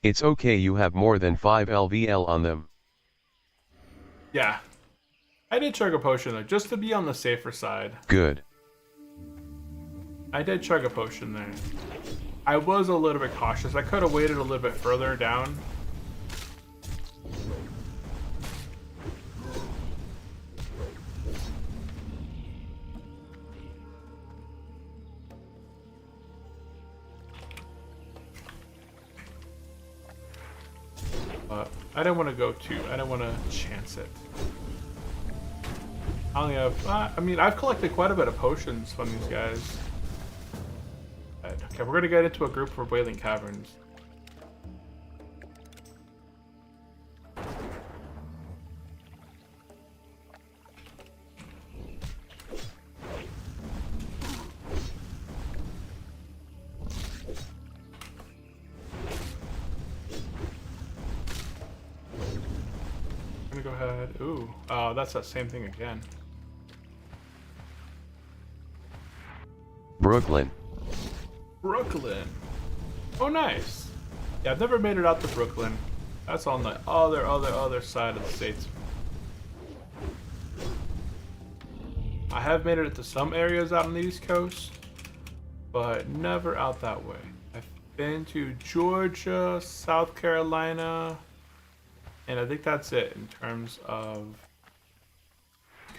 B: It's okay, you have more than 5 LVL on them.
A: yeah. I did chug a potion though, just to be on the safer side.
B: Good.
A: I did chug a potion there. I was a little bit cautious. I could have waited a little bit further down. But I didn't want to go too. I didn't want to chance it. I only have, I mean, I've collected quite a bit of potions from these guys. Okay, we're gonna get into a group for Wailing Caverns. I'm gonna go ahead. Ooh, oh, that's that same thing again.
B: Brooklyn.
A: Brooklyn. Oh, nice. Yeah, I've never made it out to Brooklyn. That's on the other side of the states. I have made it to some areas out on the East Coast, but never out that way. I've been to Georgia, South Carolina, And I think that's it in terms of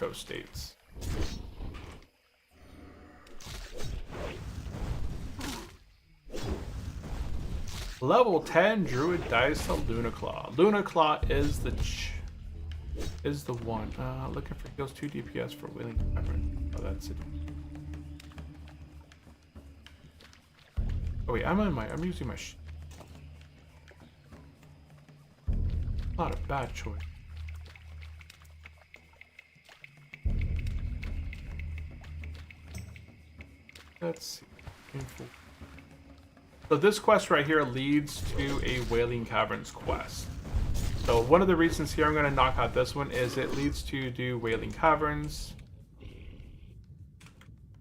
A: coast states. Level 10 Druid dies to Lunaclaw. Lunaclaw is the one. Looking for heals 2 DPS for Wailing Cavern. Oh, that's it. Oh wait, I'm using my not a bad choice. Let's see. Painful. So this quest right here leads to a Wailing Caverns quest. So one of the reasons here I'm going to knock out this one is it leads to do Wailing Caverns.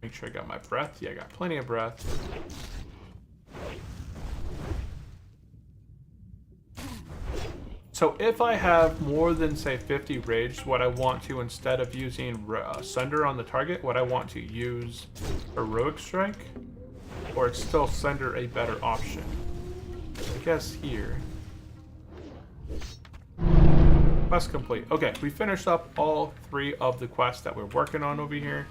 A: Make sure I got my breath. Yeah, I got plenty of breath. So if I have more than, say, 50 rage, what I want to, instead of using Sunder on the target, what I want to use Heroic Strike, or it's still Sunder a better option? I guess here. Quest complete. Okay, we finished up all 3 of the quests that we're working on over here.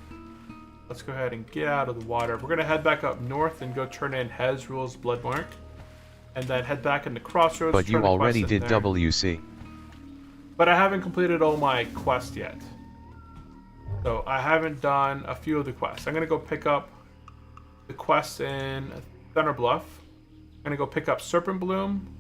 A: Let's go ahead and get out of the water. We're going to head back up north and go turn in Hezreel's Bloodmark. And then head back into Crossroads.
B: But you already did WC.
A: But I haven't completed all my quests yet. So I haven't done a few of the quests. I'm going to go pick up the quests in Thunder Bluff. I'm going to go pick up Serpent Bloom.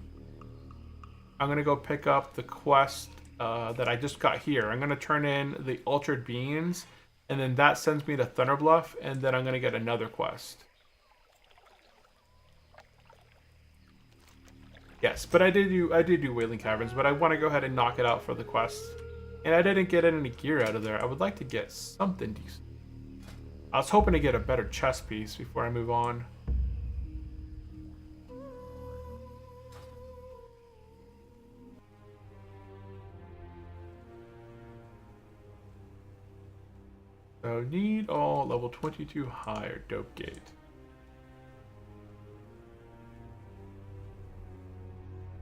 A: I'm going to go pick up the quest that I just got here. I'm going to turn in the Altered Beings. And then that sends me to Thunder Bluff. And then I'm going to get another quest. Yes, but I did do Wailing Caverns, but I want to go ahead and knock it out for the quest. And I didn't get any gear out of there. I would like to get something decent. I was hoping to get a better chest piece before I move on. So need all level 22 higher Dope Gate.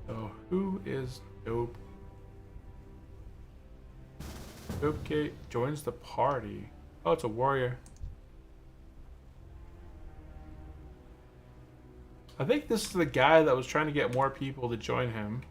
A: So who is Dope? Dope Gate joins the party. Oh, it's a warrior. I think this is the guy that was trying to get more people to join him.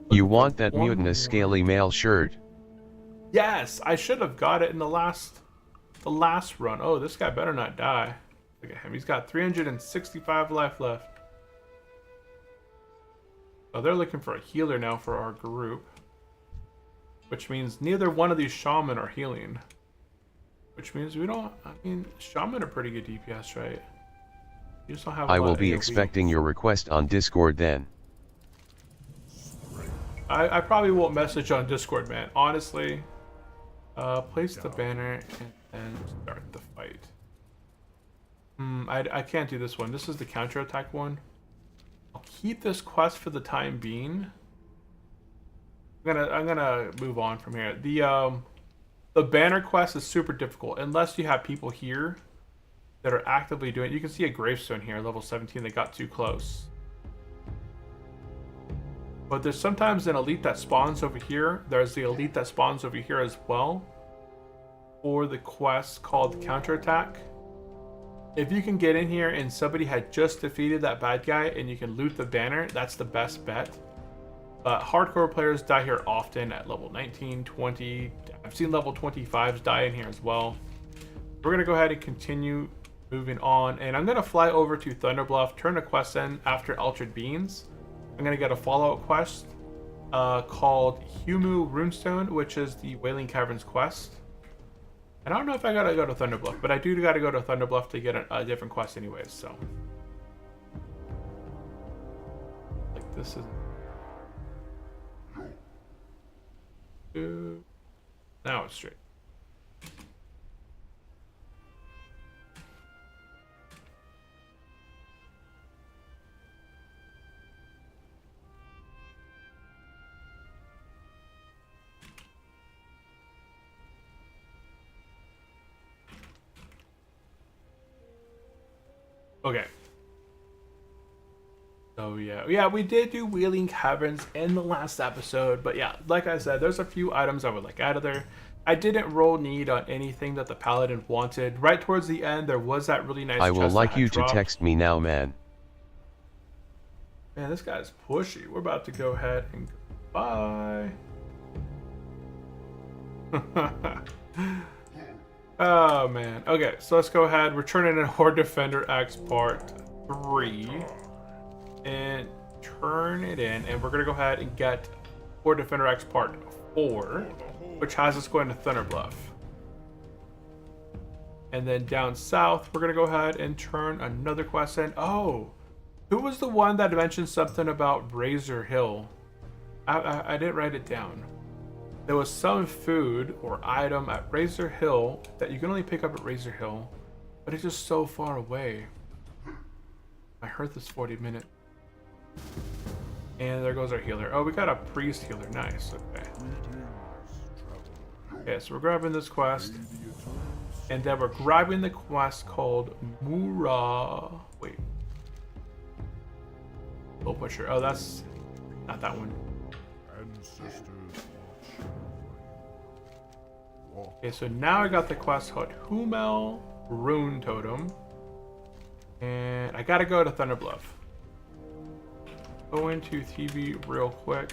B: You want that mutinous scaly male shirt?
A: Yes, I should have got it in the last run. Oh, this guy better not die. Look at him. He's got 365 life left. Oh, they're looking for a healer now for our group. Which means neither one of these shaman are healing. Which means we don't... I mean, shaman are pretty good DPS, right? You just don't have a
B: I
A: lot
B: will
A: of
B: be
A: AoE.
B: expecting your request on Discord then.
A: I probably won't message on Discord, man. Honestly. Place the banner and start the fight. I can't do this one. This is the counterattack one. I'll keep this quest for the time being. I'm gonna move on from here. The banner quest is super difficult unless you have people here that are actively doing it. You can see a gravestone here, level 17, that got too close. But there's sometimes an elite that spawns over here. There's the elite that spawns over here as well. For the quest called Counterattack. If you can get in here and somebody had just defeated that bad guy and you can loot the banner, that's the best bet. But hardcore players die here often at level 19, 20. I've seen level 25s die in here as well. We're going to go ahead and continue moving on. And I'm going to fly over to Thunder Bluff, turn a quest in after Altered Beings. I'm going to get a follow-up quest called Humu Runestone, which is the Wailing Caverns quest. And I don't know if I got to go to Thunder Bluff, but I do got to go to Thunder Bluff to get a different quest anyways, so. Like, this is... Now it's straight. Okay. So yeah, we did do Wheeling Caverns in the last episode, but yeah, like I said, there's a few items I would like out of there. I didn't roll need on anything that the paladin wanted. Right towards the end, there was that really nice
B: I
A: chest
B: will
A: that
B: like
A: had
B: you to
A: dropped.
B: text me now, man.
A: Man, this guy's pushy. We're about to go ahead and goodbye. Oh man. Okay, so let's go ahead. We're turning in Horde Defender X Part 3 and turn it in, and we're gonna go ahead and get Horde Defender X Part 4, which has us going to Thunder Bluff. And then down south, we're gonna go ahead and turn another quest in. Oh, who was the one that mentioned something about Razor Hill? I didn't write it down. There was some food or item at Razor Hill that you can only pick up at Razor Hill, but it's just so far away. I heard this 40 minutes. And there goes our healer. Oh, we got a priest healer. Nice. Okay. Okay, so we're grabbing this quest. And then we're grabbing the quest called Mura. Wait. Low pusher. Oh, that's not that one. Okay, so now I got the quest called Humel Rune Totem. And I gotta go to Thunder Bluff. Go into TV real quick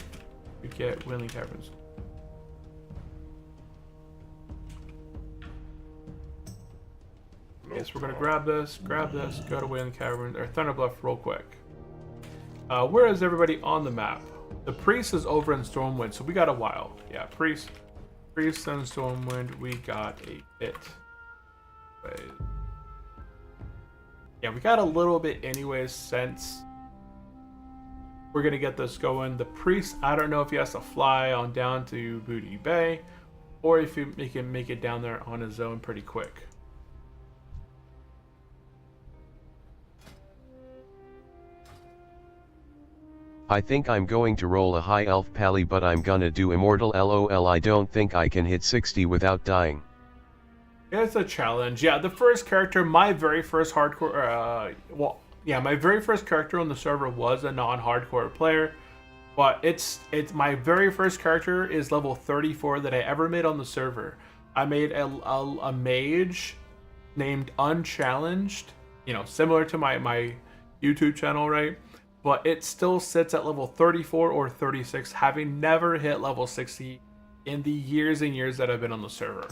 A: to get Wheeling Caverns. Okay, so we're gonna grab this, go to Wheeling Caverns, or Thunder Bluff real quick. Where is everybody on the map? The priest is over in Stormwind, so we got a while. Yeah, priest and Stormwind, we got a bit. But yeah, we got a little bit anyways, since we're gonna get this going. The priest, I don't know if he has to fly on down to Booty Bay, or if he can make it down there on his own pretty quick.
B: I think I'm going to roll a high elf pally, but I'm gonna do immortal lol. I don't think I can hit 60 without dying.
A: It's a challenge. Yeah, the first character, my very first hardcore, my very first character on the server was a non-hardcore player, but it's my very first character is level 34 that I ever made on the server. I made a mage named Unchallenged, similar to my YouTube channel, right? But it still sits at level 34 or 36, having never hit level 60 in the years and years that I've been on the server.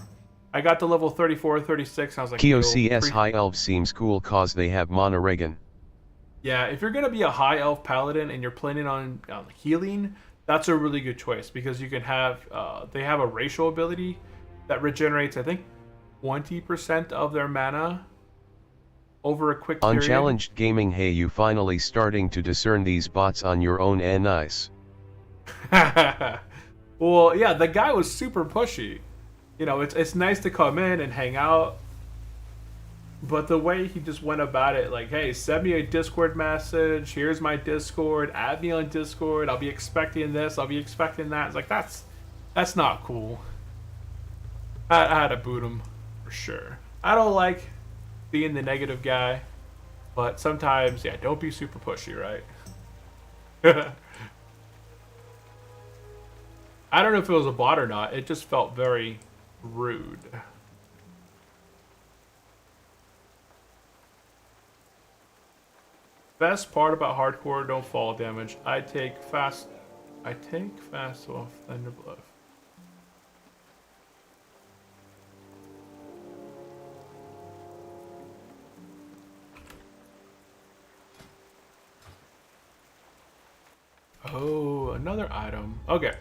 A: I got to level 34 or 36, and I was like,
B: KOCS high elf seems cool cause they have monoregan.
A: Yeah, if you're going to be a high elf paladin and you're planning on healing, that's a really good choice, because you can have, they have a racial ability that regenerates, I think, 20% of their mana over a quick period.
B: Unchallenged gaming, hey, you finally starting to discern these bots on your own, and nice.
A: Well, yeah, the guy was super pushy. It's nice to come in and hang out, but the way he just went about it, like, hey, send me a Discord message, here's my Discord, add me on Discord, I'll be expecting this, I'll be expecting that. It's like, that's not cool. I had to boot him, for sure. I don't like being the negative guy, but sometimes, yeah, don't be super pushy, right? I don't know if it was a bot or not, it just felt very rude. Best part about hardcore, don't fall damage. I take fast off Thunder Bluff. Oh, another item. Okay.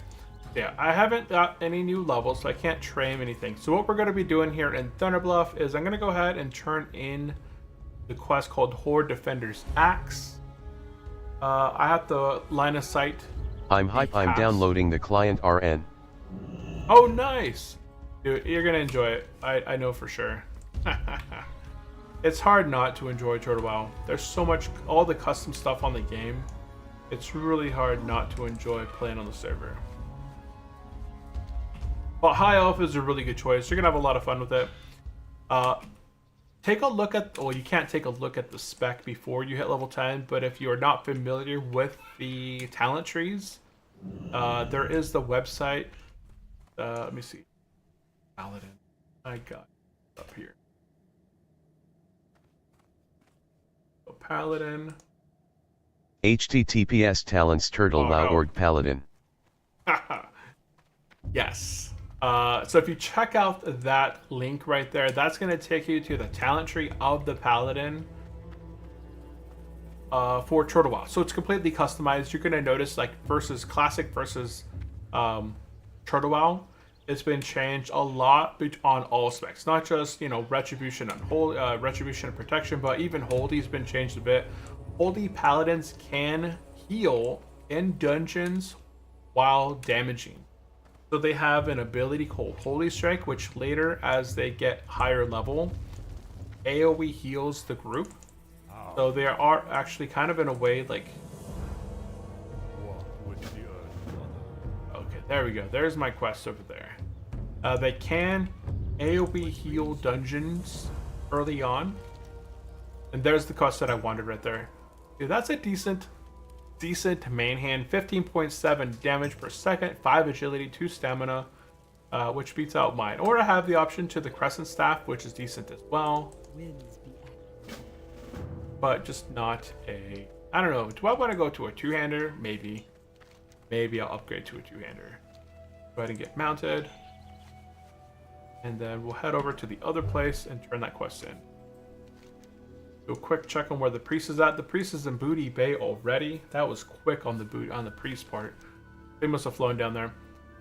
A: Yeah, I haven't got any new levels, so I can't train anything. So what we're going to be doing here in Thunder Bluff is I'm going to go ahead and turn in the quest called Horde Defender's Axe. I have the line of sight.
B: I'm hype, I'm downloading the client RN.
A: Oh, nice! Dude, you're going to enjoy it. I know for sure. It's hard not to enjoy Total WoW. There's so much, all the custom stuff on the game. It's really hard not to enjoy playing on the server. But High Elf is a really good choice. You're going to have a lot of fun with it. take a look at, well, you can't take a look at the spec before you hit level 10, but if you are not familiar with the talent trees, there is the website. Let me see. Paladin. I got it up here. So Paladin.
B: https talents turtle org paladin.
A: Yes. So if you check out that link right there, that's going to take you to the talent tree of the Paladin for Turtle Wow. So it's completely customized. You're going to notice, like, versus Classic versus Turtle Wow, it's been changed a lot on all specs. Not just, you know, Retribution and Retribution and Protection, but even Holy's been changed a bit. Holy Paladins can heal in dungeons while damaging. So they have an ability called Holy Strike, which later, as they get higher level, AoE heals the group. So they are actually kind of in a way like... Okay, there we go. There's my quest over there. They can AoE heal dungeons early on. And there's the quest that I wanted right there. Dude, that's a decent main hand. 15.7 damage per second, 5 agility, 2 stamina, which beats out mine. Or I have the option to the Crescent Staff, which is decent as well. But just not a... I don't know. Do I want to go to a two-hander? Maybe. Maybe I'll upgrade to a two-hander. Go ahead and get mounted. And then we'll head over to the other place and turn that quest in. Do a quick check on where the priest is at. The priest is in Booty Bay already. That was quick on the priest part. They must have flown down there.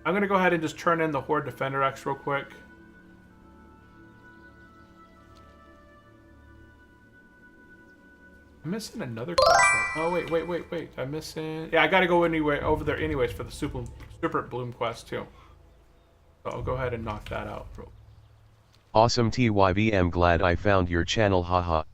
A: I'm gonna go ahead and just turn in the Horde Defender X real quick. I'm missing another quest. Oh wait. I'm missing. Yeah, I gotta go anyway over there anyways for the Super Bloom quest too. So I'll go ahead and knock that out.
B: Awesome TYVM, glad I found your channel, haha.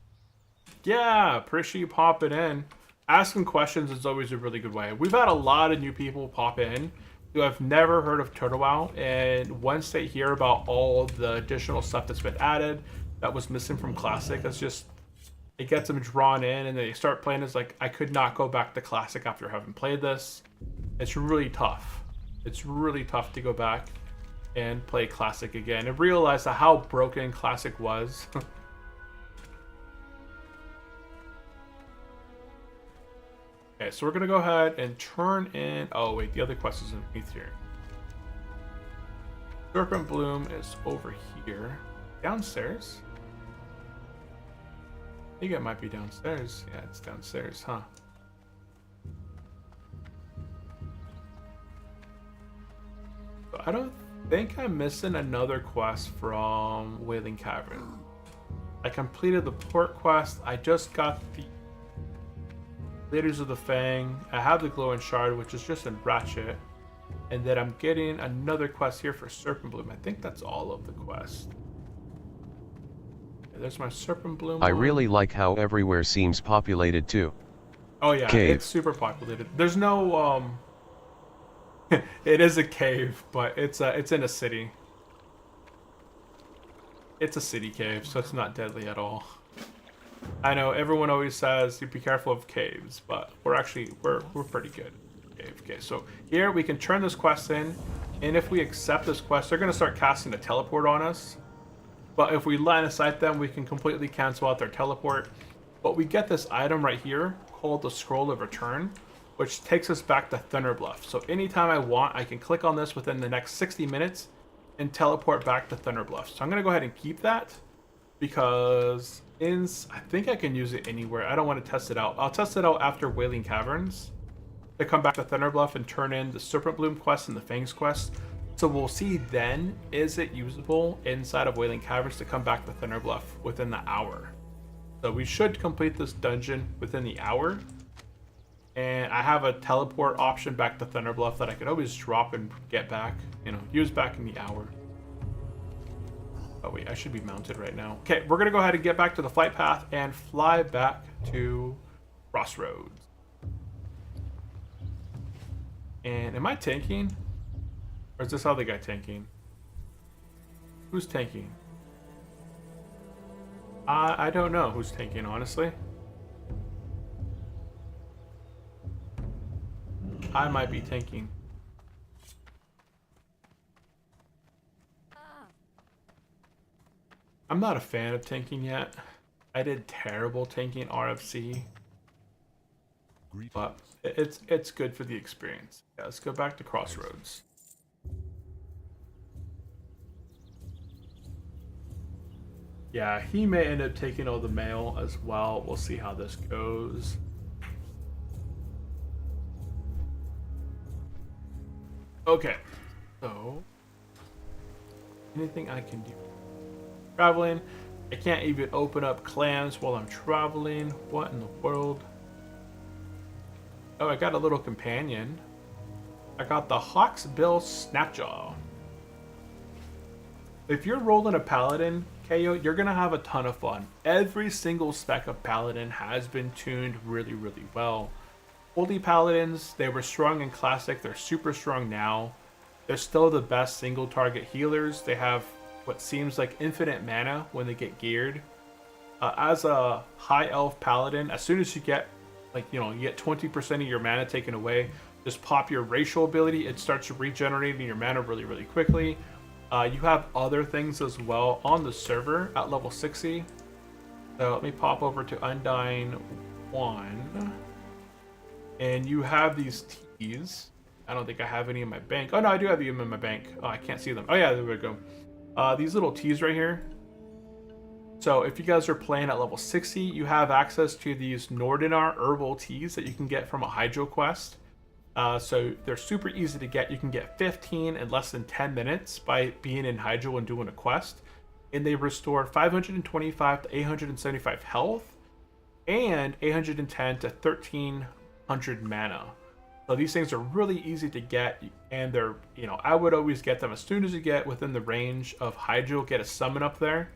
A: Yeah, appreciate you popping in. Asking questions is always a really good way. We've had a lot of new people pop in who have never heard of Turtle Wow, and once they hear about all the additional stuff that's been added that was missing from Classic, it gets them drawn in, and they start playing. It's like, I could not go back to Classic after having played this. It's really tough. It's really tough to go back and play Classic again and realize how broken Classic was. Okay, so we're gonna go ahead and turn in... Oh wait, the other quest is underneath here. Serpent Bloom is over here. Downstairs? I think it might be downstairs. Yeah, it's downstairs, huh? So I don't think I'm missing another quest from Wailing Cavern. I completed the port quest. I just got the Leaders of the Fang. I have the Glowing Shard, which is just in Ratchet. And then I'm getting another quest here for Serpent Bloom. I think that's all of the quest. Okay, there's my Serpent Bloom.
B: I really like how everywhere seems populated too.
A: Oh yeah,
B: Cave.
A: It's super populated. There's no it is a cave, but it's in a city. It's a city cave, so it's not deadly at all. I know everyone always says you be careful of caves, but we're pretty good. Okay, so here we can turn this quest in, and if we accept this quest, they're gonna start casting a teleport on us. But if we line of sight them, we can completely cancel out their teleport. But we get this item right here called the Scroll of Return, which takes us back to Thunderbluff. So anytime I want, I can click on this within the next 60 minutes and teleport back to Thunderbluff. So I'm gonna go ahead and keep that because I think I can use it anywhere. I don't want to test it out. I'll test it out after Wailing Caverns to come back to Thunderbluff and turn in the Serpent Bloom quest and the Fangs quest. So we'll see then, is it usable inside of Wailing Caverns to come back to Thunderbluff within the hour. So we should complete this dungeon within the hour. And I have a teleport option back to Thunderbluff that I could always drop and get back, use back in the hour. Oh wait, I should be mounted right now. Okay, we're gonna go ahead and get back to the flight path and fly back to Crossroads. And am I tanking? Or is this other guy tanking? Who's tanking? I don't know who's tanking, honestly. I might be tanking. I'm not a fan of tanking yet. I did terrible tanking RFC, but it's good for the experience. Yeah, let's go back to Crossroads. Yeah, he may end up taking all the mail as well. We'll see how this goes. Okay, so anything I can do? Traveling. I can't even open up clans while I'm traveling. What in the world? Oh, I got a little companion. I got the Hawksbill Snapjaw. If you're rolling a Paladin, KO, you're going to have a ton of fun. Every single spec of Paladin has been tuned really, really well. Oldie Paladins, they were strong in Classic. They're super strong now. They're still the best single target healers. They have what seems like infinite mana when they get geared. As a high elf Paladin, as soon as you get, like, you get 20% of your mana taken away, just pop your racial ability. It starts regenerating your mana really, really quickly. You have other things as well on the server at level 60. So let me pop over to Undying 1. And you have these teas. I don't think I have any in my bank. Oh no, I do have them in my bank. Oh, I can't see them. Oh yeah, there we go. These little teas right here. So if you guys are playing at level 60, you have access to these Nordinar herbal teas that you can get from a Hydro quest. So they're super easy to get. You can get 15 in less than 10 minutes by being in Hydro and doing a quest. And they restore 525 to 875 health and 810 to 1300 mana. So these things are really easy to get, and they're, I would always get them as soon as you get within the range of Hydro, get a summon up there.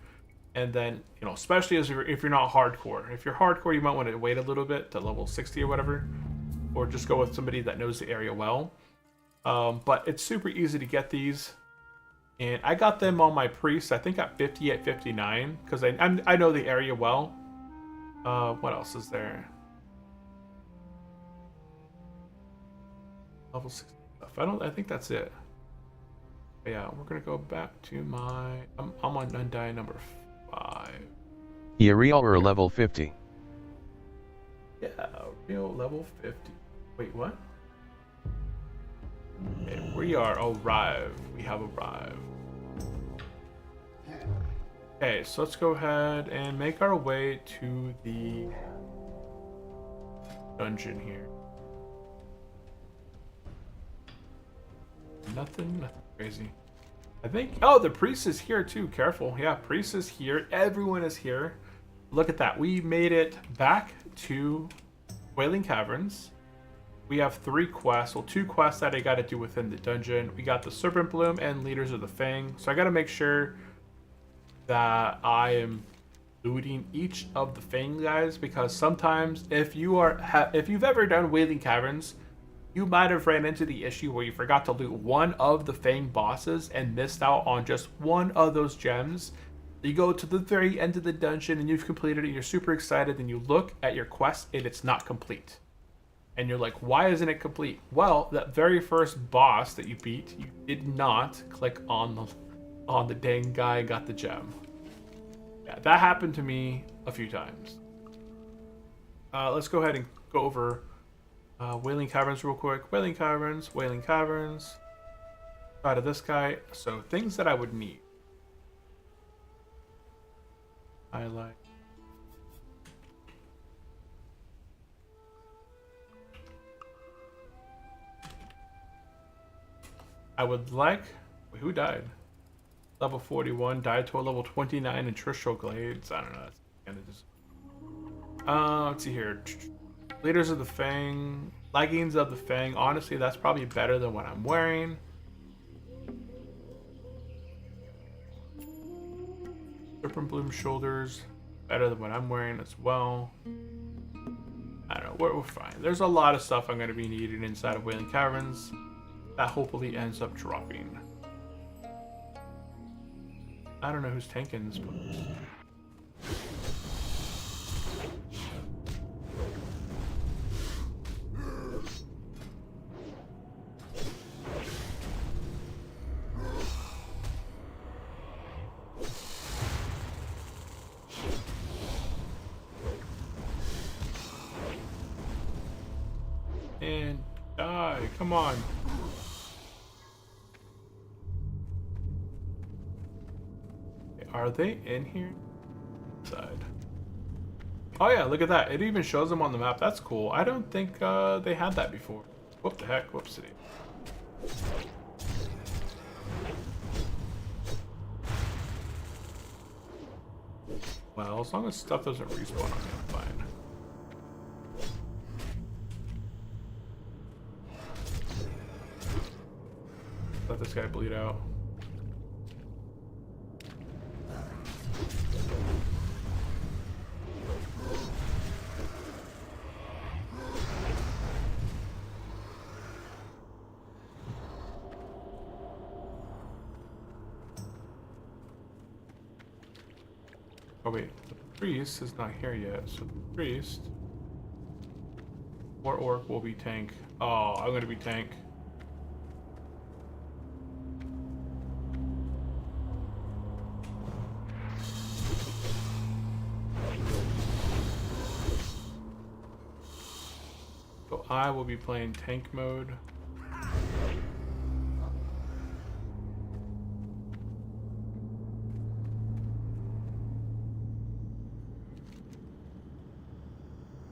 A: And then, especially if you're not hardcore. If you're hardcore, you might want to wait a little bit to level 60 or whatever, or just go with somebody that knows the area well. But it's super easy to get these. And I got them on my priest, I think at 58, 59, because I know the area well. What else is there? Level 60 stuff. I think that's it. But yeah, we're gonna go back to my. I'm on Undying number 5.
B: Uriel or level 50.
A: Yeah, real level 50. Wait, what? Okay, we are arrived. We have arrived. Okay, so let's go ahead and make our way to the dungeon here. Nothing crazy. I think, oh, the priest is here too. Careful. Yeah, priest is here. Everyone is here. Look at that. We made it back to Wailing Caverns. We have 3 quests. Well, 2 quests that I got to do within the dungeon. We got the Serpent Bloom and Leaders of the Fang. So I got to make sure that I am looting each of the Fang guys, because sometimes if you've ever done Wailing Caverns, you might have ran into the issue where you forgot to loot one of the Fang bosses and missed out on just one of those gems. You go to the very end of the dungeon and you've completed it, you're super excited, and you look at your quest and it's not complete. And you're like, why isn't it complete? Well, that very first boss that you beat, you did not click on the dang guy and got the gem. Yeah, that happened to me a few times. Let's go ahead and go over Wailing Caverns real quick. Wailing Caverns. Out of this guy. So things that I would need. Highlight. I would like. Wait, who died? Level 41 died to a level 29 in Trishul Glades. I don't know. That's kind of just. Let's see here. Leaders of the Fang. Leggings of the Fang. Honestly, that's probably better than what I'm wearing. Serpent Bloom shoulders. Better than what I'm wearing as well. I don't know. We're fine. There's a lot of stuff I'm going to be needing inside of Wailing Caverns that hopefully ends up dropping. I don't know who's tanking this place. Die, come on. Are they in here? Side. Oh yeah, look at that. It even shows them on the map. That's cool. I don't think they had that before. What the heck? Whoopsie. Well, as long as stuff doesn't respawn, I'm fine. Let this guy bleed out. Oh wait, the priest is not here yet, so the priest or orc will be tank. Oh, I'm gonna be tank. So I will be playing tank mode.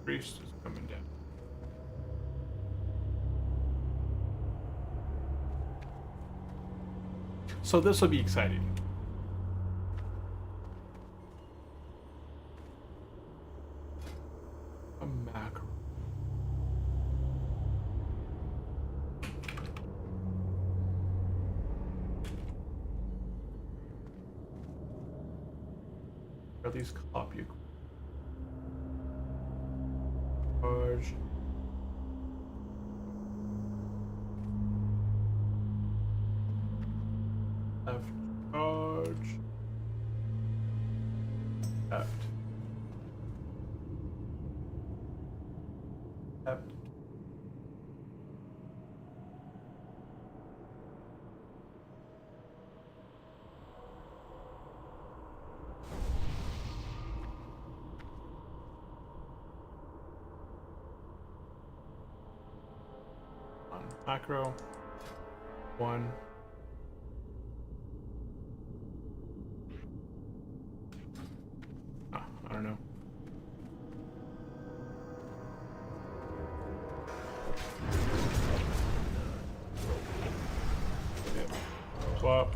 A: Priest is coming down. So this will be exciting. A macro. Or at least copy. Charge. Left charge. Left. Left. Macro. 1. Ah, I don't know. Yeah. Swap.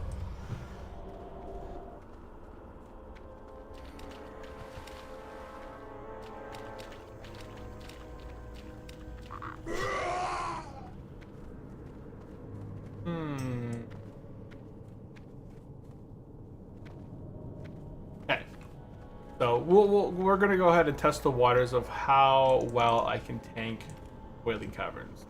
A: Okay. So we're gonna go ahead and test the waters of how well I can tank Wailing Caverns.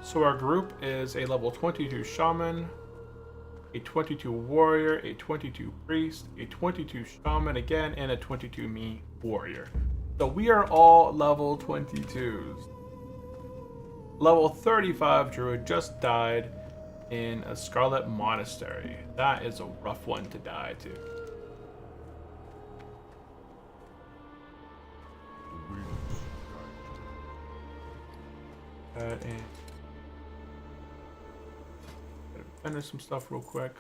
A: So our group is a level 22 shaman, a 22 warrior, a 22 priest, a 22 shaman again, and a 22 me warrior. So we are all level 22s. Level 35 druid just died in a Scarlet Monastery. That is a rough one to die to. And finish some stuff real quick.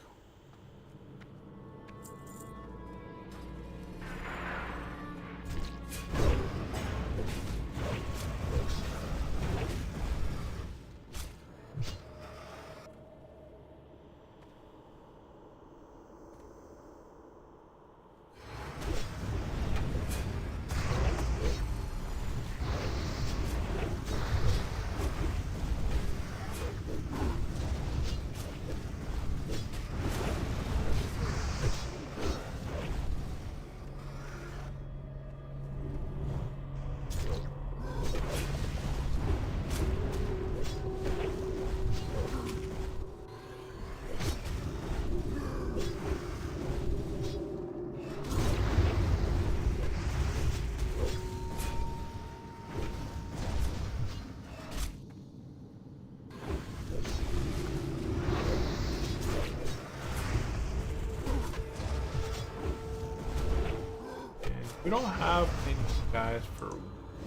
A: We don't have things, guys, for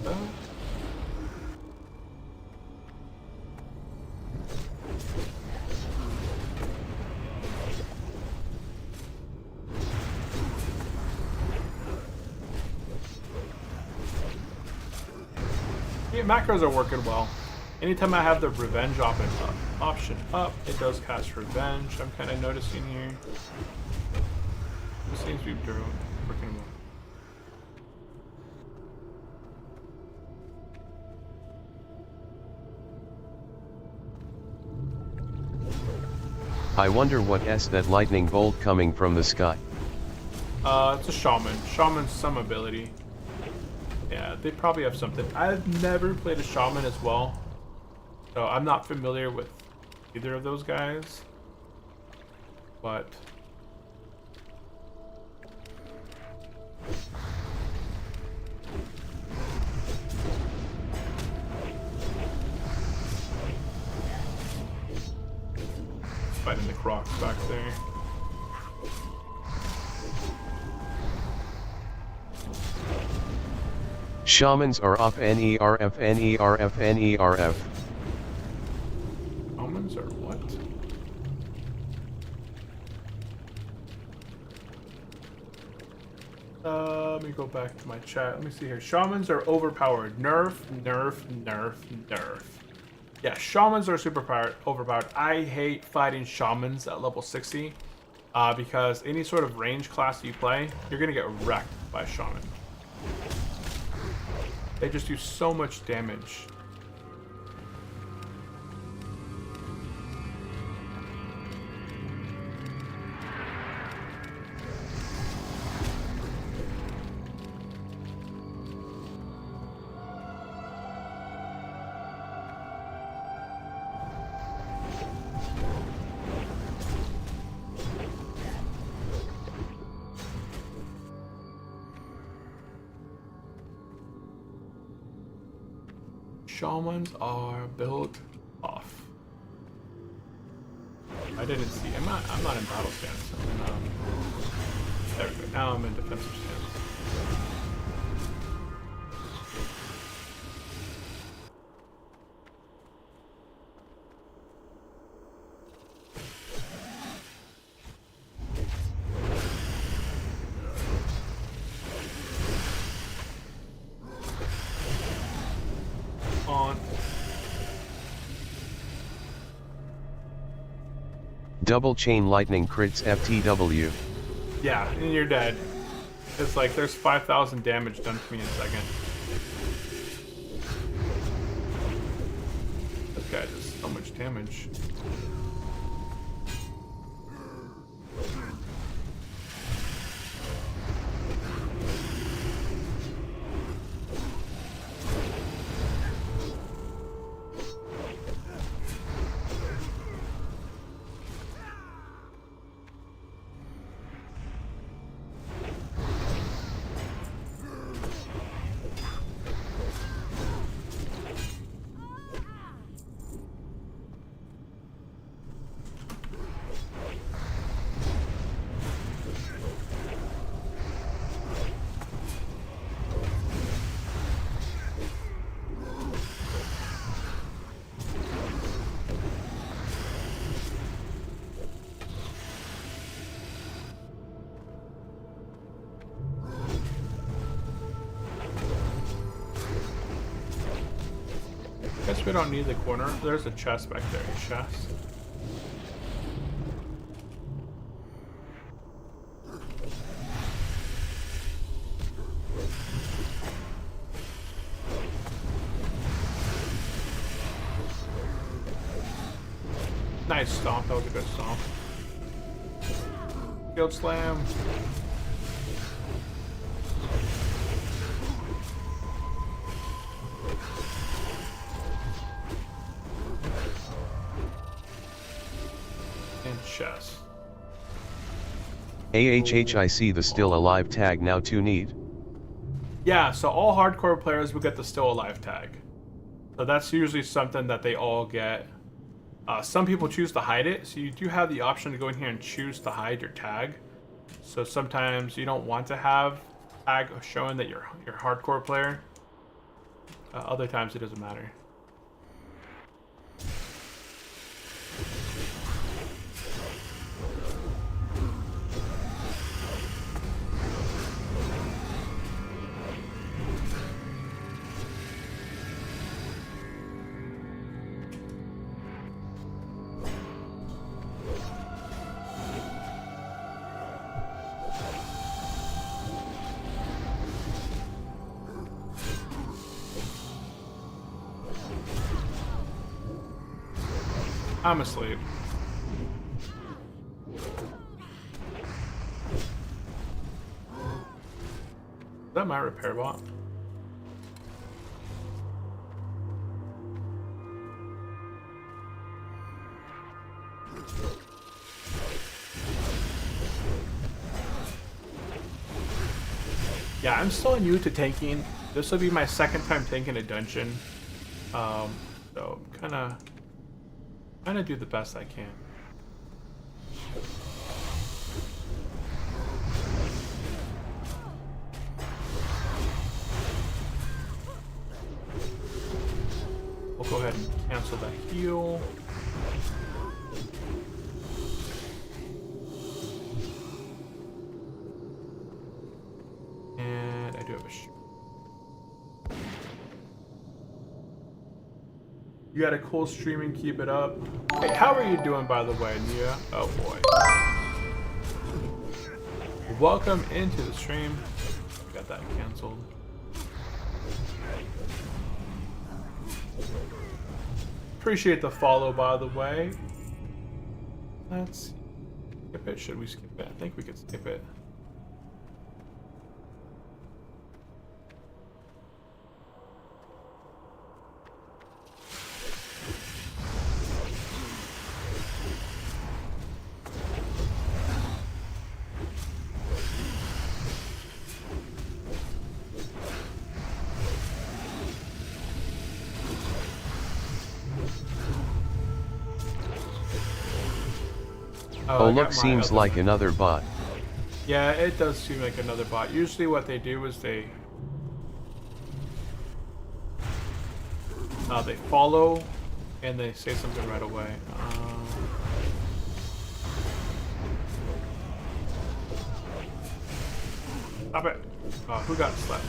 A: those. Yeah, macros are working well. Anytime I have the revenge option up, it does cast revenge. I'm kind of noticing here. This seems to be working well.
B: I wonder what is that lightning bolt coming from the sky.
A: It's a shaman. Shaman's some ability. Yeah, they probably have something. I've never played a shaman as well, so I'm not familiar with either of those guys. But fighting the crocs back there.
B: Shamans are off NERF NERF NERF.
A: Shamans are what? Let me go back to my chat. Let me see here. Shamans are overpowered. Nerf, nerf, nerf, nerf. Yeah, shamans are super overpowered. I hate fighting shamans at level 60 because any sort of range class you play, you're going to get wrecked by shaman. They just do so much damage. Shamans are built off. I didn't see. I'm not in battle stance. There we go. Now I'm in defensive stance.
B: Double chain lightning crits FTW.
A: Yeah, and you're dead. It's like there's 5,000 damage done to me in a second. This guy does so much damage. Guess we don't need the corner. There's a chest back there. A chest. Nice stomp. That was a good stomp. Field slam. Chest.
B: I see the still alive tag now too neat.
A: Yeah, so all hardcore players will get the still alive tag. So that's usually something that they all get. Some people choose to hide it, so you do have the option to go in here and choose to hide your tag. So sometimes you don't want to have tag showing that you're a hardcore player. Other times it doesn't matter. I'm asleep. Is that my repair bot? Yeah, I'm still new to tanking. This will be my second time tanking a dungeon. So kind of do the best I can. We'll go ahead and cancel that heal. And I do have a shoot. You got a cool streaming, keep it up. Hey, how are you doing, by the way, Nia? Oh boy. Welcome into the stream. Got that canceled. Appreciate the follow, by the way. Let's skip it. Should we skip it? I think we could skip it.
B: Oh, look, seems like another bot.
A: Yeah, it does seem like another bot. Usually what they do is they follow and they say something right away. Stop it. Who got slept?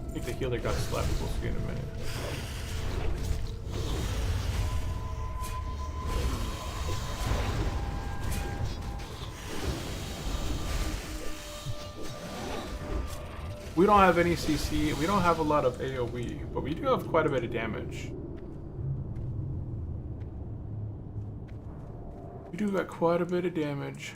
A: I think the healer got slept. We'll see in a minute. We don't have any CC, we don't have a lot of AoE, but we do have quite a bit of damage. We do got quite a bit of damage.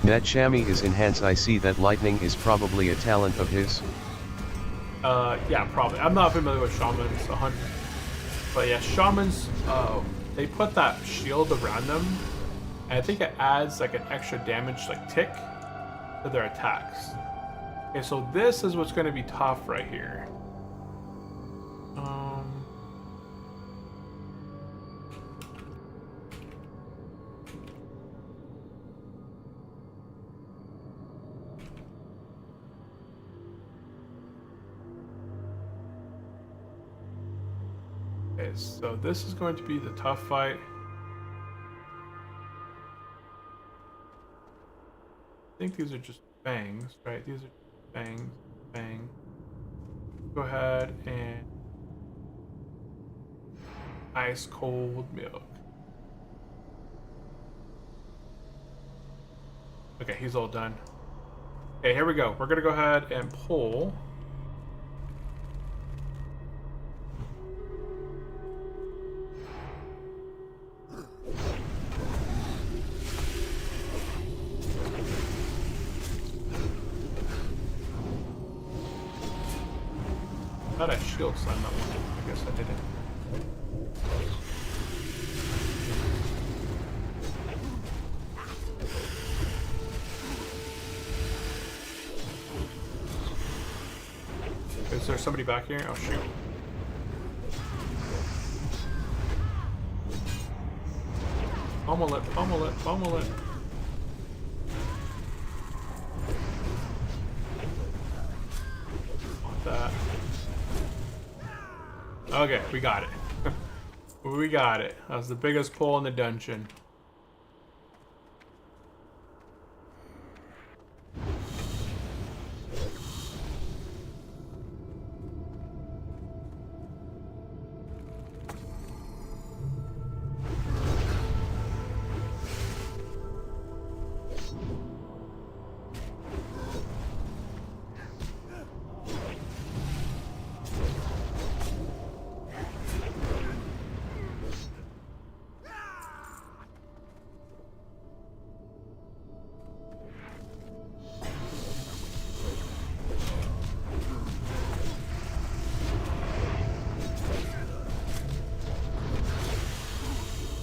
B: That chamois is enhanced. I see that lightning is probably a talent of his.
A: Yeah, probably. I'm not familiar with shamans, but yeah, shamans, they put that shield around them, and I think it adds like an extra damage, like tick, to their attacks. Okay, so this is what's going to be tough right here. So this is going to be the tough fight. I think these are just bangs, right? These are bangs, bang. Go ahead and ice cold milk. Okay, he's all done. Okay, here we go. We're gonna go ahead and pull. I thought I shield slammed that one. I guess I didn't. there somebody back here? Oh shoot. Pummel it, pummel it, pummel it. Want that. Okay, we got it. We got it. That was the biggest pull in the dungeon.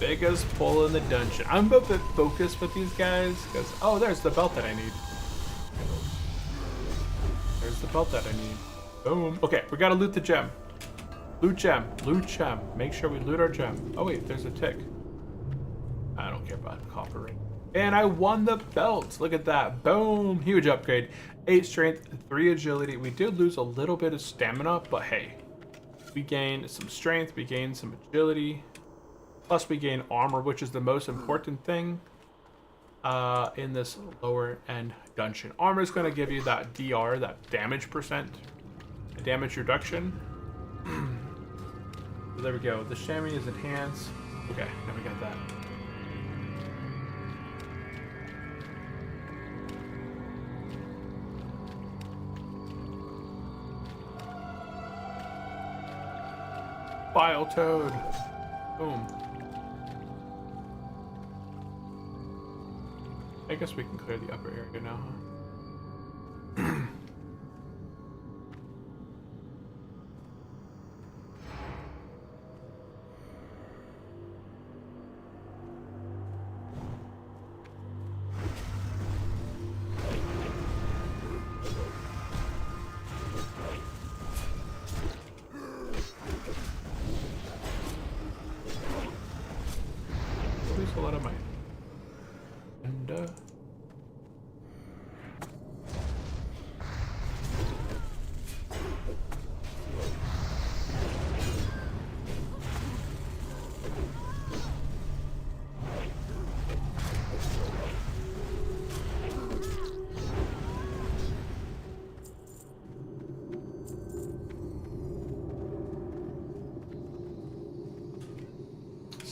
A: Biggest pull in the dungeon. I'm about to focus with these guys because oh, there's the belt that I need. There's the belt that I need. Boom. Okay, we gotta loot the gem. Loot gem. Loot gem. Make sure we loot our gem. Oh wait, there's a tick. I don't care about copper ring. And I won the belt. Look at that. Boom. Huge upgrade. 8 strength, 3 agility. We did lose a little bit of stamina, but hey, we gained some strength. We gained some agility. Plus we gain armor, which is the most important thing in this lower end dungeon. Armor is going to give you that DR, that damage percent, damage reduction. So there we go. The chamois is enhanced. Okay, now we got that. Bile toad. Boom. I guess we can clear the upper area now, huh? There's a lot of mine. And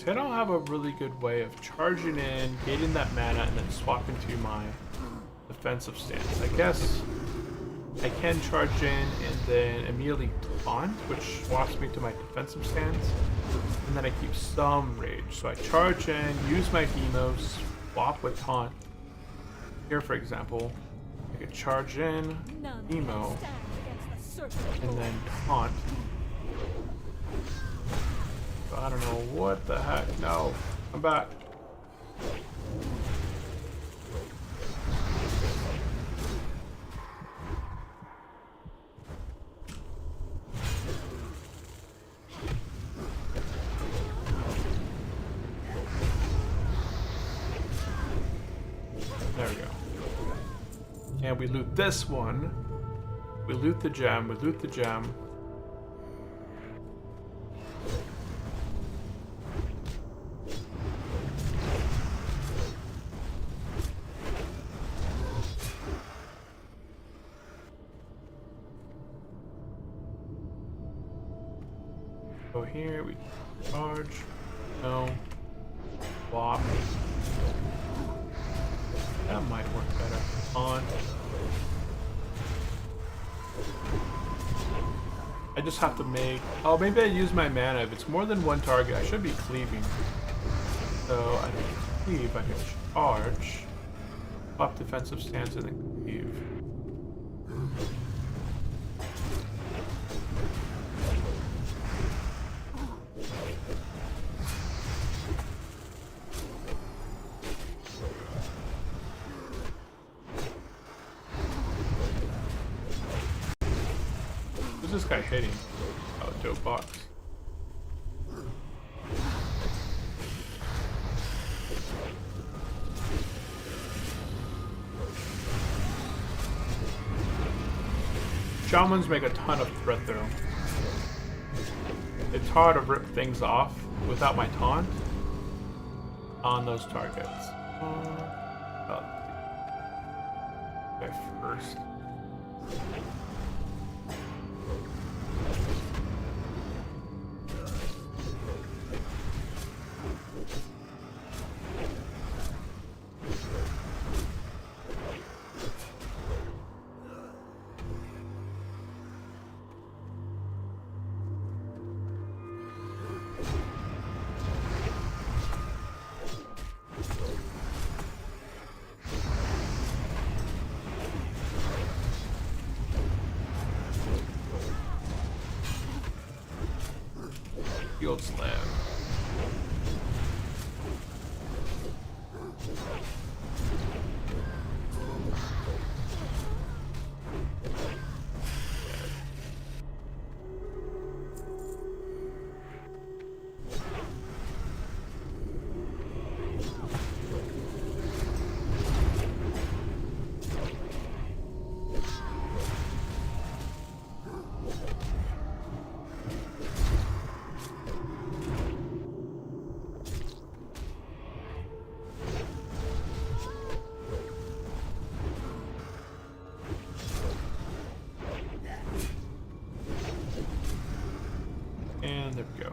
A: I don't have a really good way of charging in, getting that mana, and then swapping to my defensive stance. I guess I can charge in and then immediately taunt, which swaps me to my defensive stance, and then I keep some rage. So I charge in, use my Hemos, swap with taunt. Here, for example, I could charge in, Hemo, and then taunt. I don't know what the heck. No, I'm back. There we go. And we loot this one. We loot the gem. We loot the gem. Go here, we charge, no, swap. That might work better. On. I just have to make, oh, maybe I use my mana. If it's more than one target, I should be cleaving. So I can cleave, I can charge, pop defensive stance, and then cleave. this guy hitting? Oh, dope box. Shamans make a ton of threat though. It's hard to rip things off without my taunt on those targets. Okay, first. Field slab. And there we go.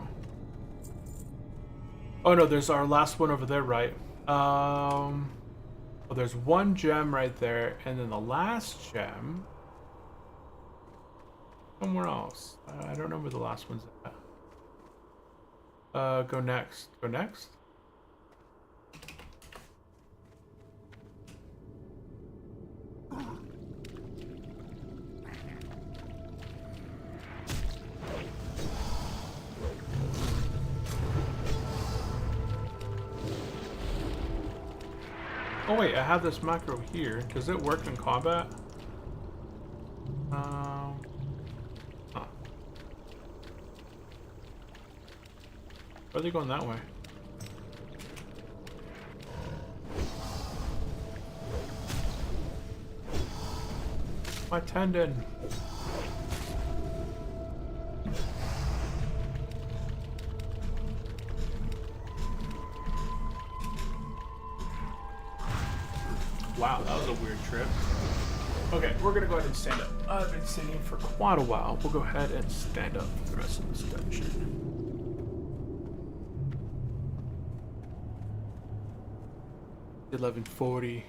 A: Oh no, there's our last one over there, right? Oh, there's one gem right there, and then the last gem somewhere else. I don't know where the last one's at. Go next. Go next. Oh wait, I have this macro here. Does it work in combat? Huh. Why are they going that way? My tendon. Wow, that was a weird trip. Okay, we're gonna go ahead and stand up. I've been sitting for quite a while. We'll go ahead and stand up for the rest of this dungeon. $11.40.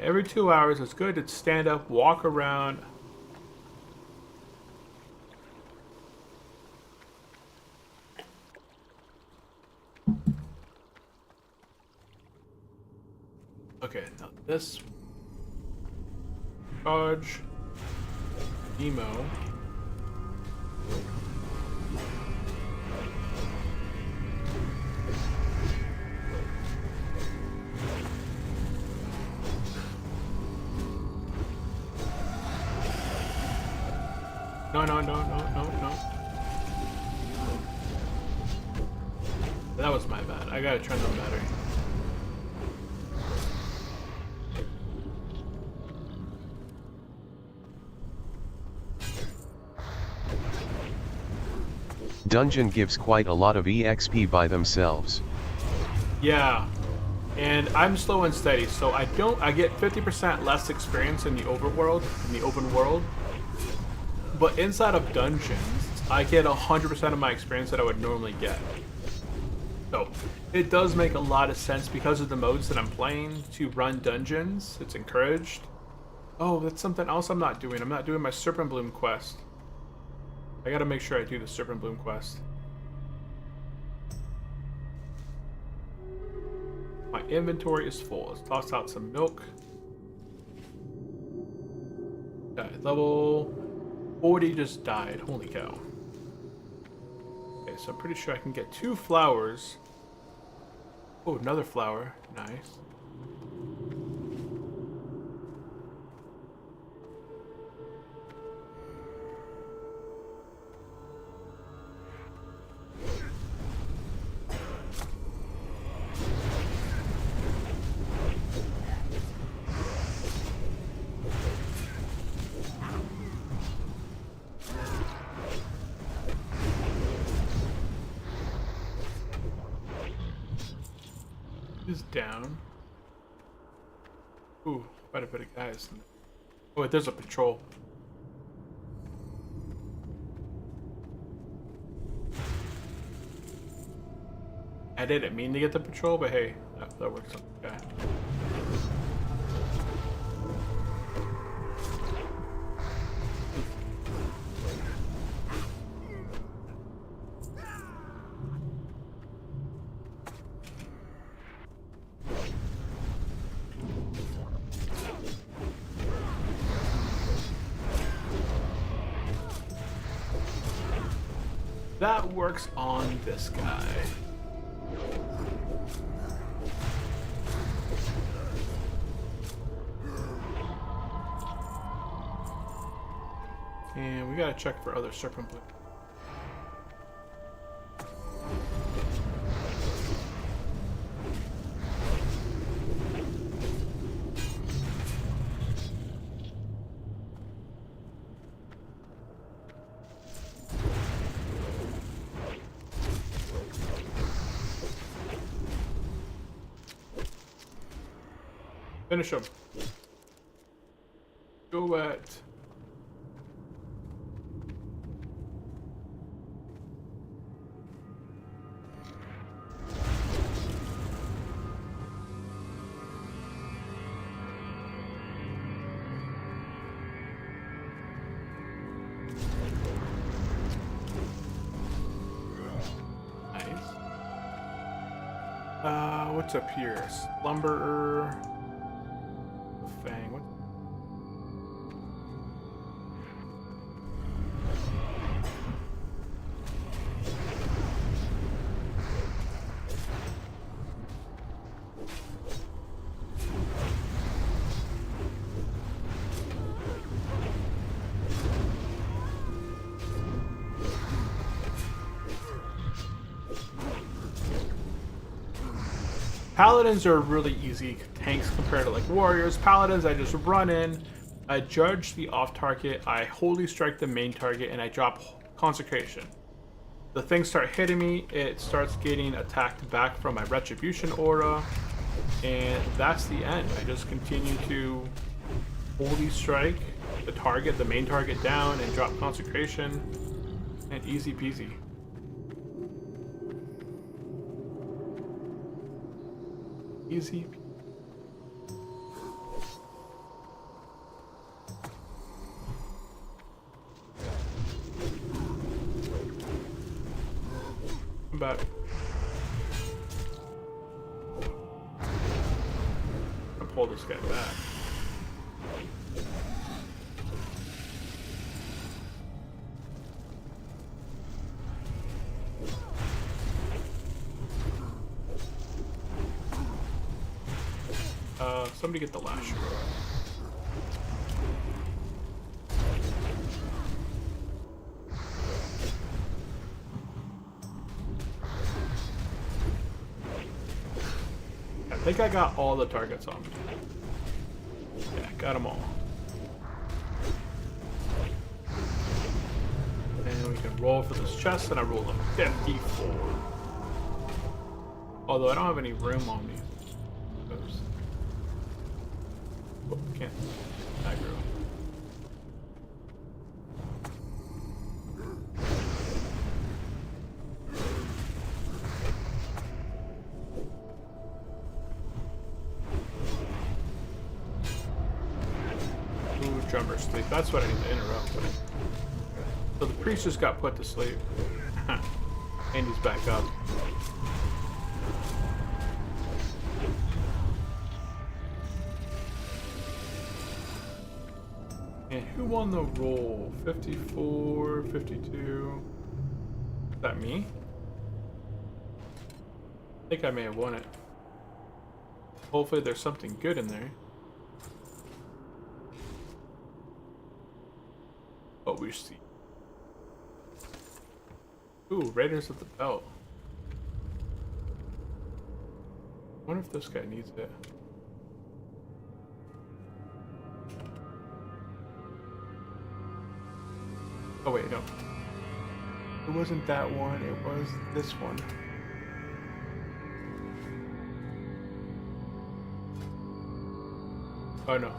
A: Every 2 hours, it's good to stand up, walk around. Okay, now this charge Nemo. No. That was my bad. I gotta turn the battery.
B: Dungeon gives quite a lot of EXP by themselves.
A: Yeah, and I'm slow and steady, so I get 50% less experience in the open world, but inside of dungeons, I get 100% of my experience that I would normally get. So it does make a lot of sense because of the modes that I'm playing to run dungeons. It's encouraged. Oh, that's something else I'm not doing. I'm not doing my Serpent Bloom quest. I gotta make sure I do the Serpent Bloom quest. My inventory is full. Let's toss out some milk. Okay, level 40 just died. Holy cow. Okay, so I'm pretty sure I can get 2 flowers. Oh, another flower. Nice. He's down. Ooh, quite a bit of guys. Oh, wait, there's a patrol. I didn't mean to get the patrol, but hey, that works on the guy. That works on this guy. And we gotta check for other serpent blue. Finish him. Go at. Nice. What's up here? Slumberer. Fang. What? Paladins are really easy tanks compared to like warriors. Paladins, I just run in, I judge the off target, I holy strike the main target, and I drop consecration. The things start hitting me, it starts getting attacked back from my retribution aura, and that's the end. I just continue to holy strike the target, the main target down, and drop consecration, and easy peasy. Easy. Come back. I'll pull this guy back. Somebody get the lash. I think I got all the targets on me. Yeah, got them all. And we can roll for this chest, and I rolled a 54. Although I don't have any room on me. Oh, can't aggro. Ooh, drummer sleep. That's what I need to interrupt. So the priest just got put to sleep. And he's back up. And who won the roll? 54, 52. Is that me? I think I may have won it. Hopefully there's something good in there. But we see. Ooh, Raiders of the Belt. I wonder if this guy needs it. Oh wait, no. It wasn't that one, it was this one. Oh no.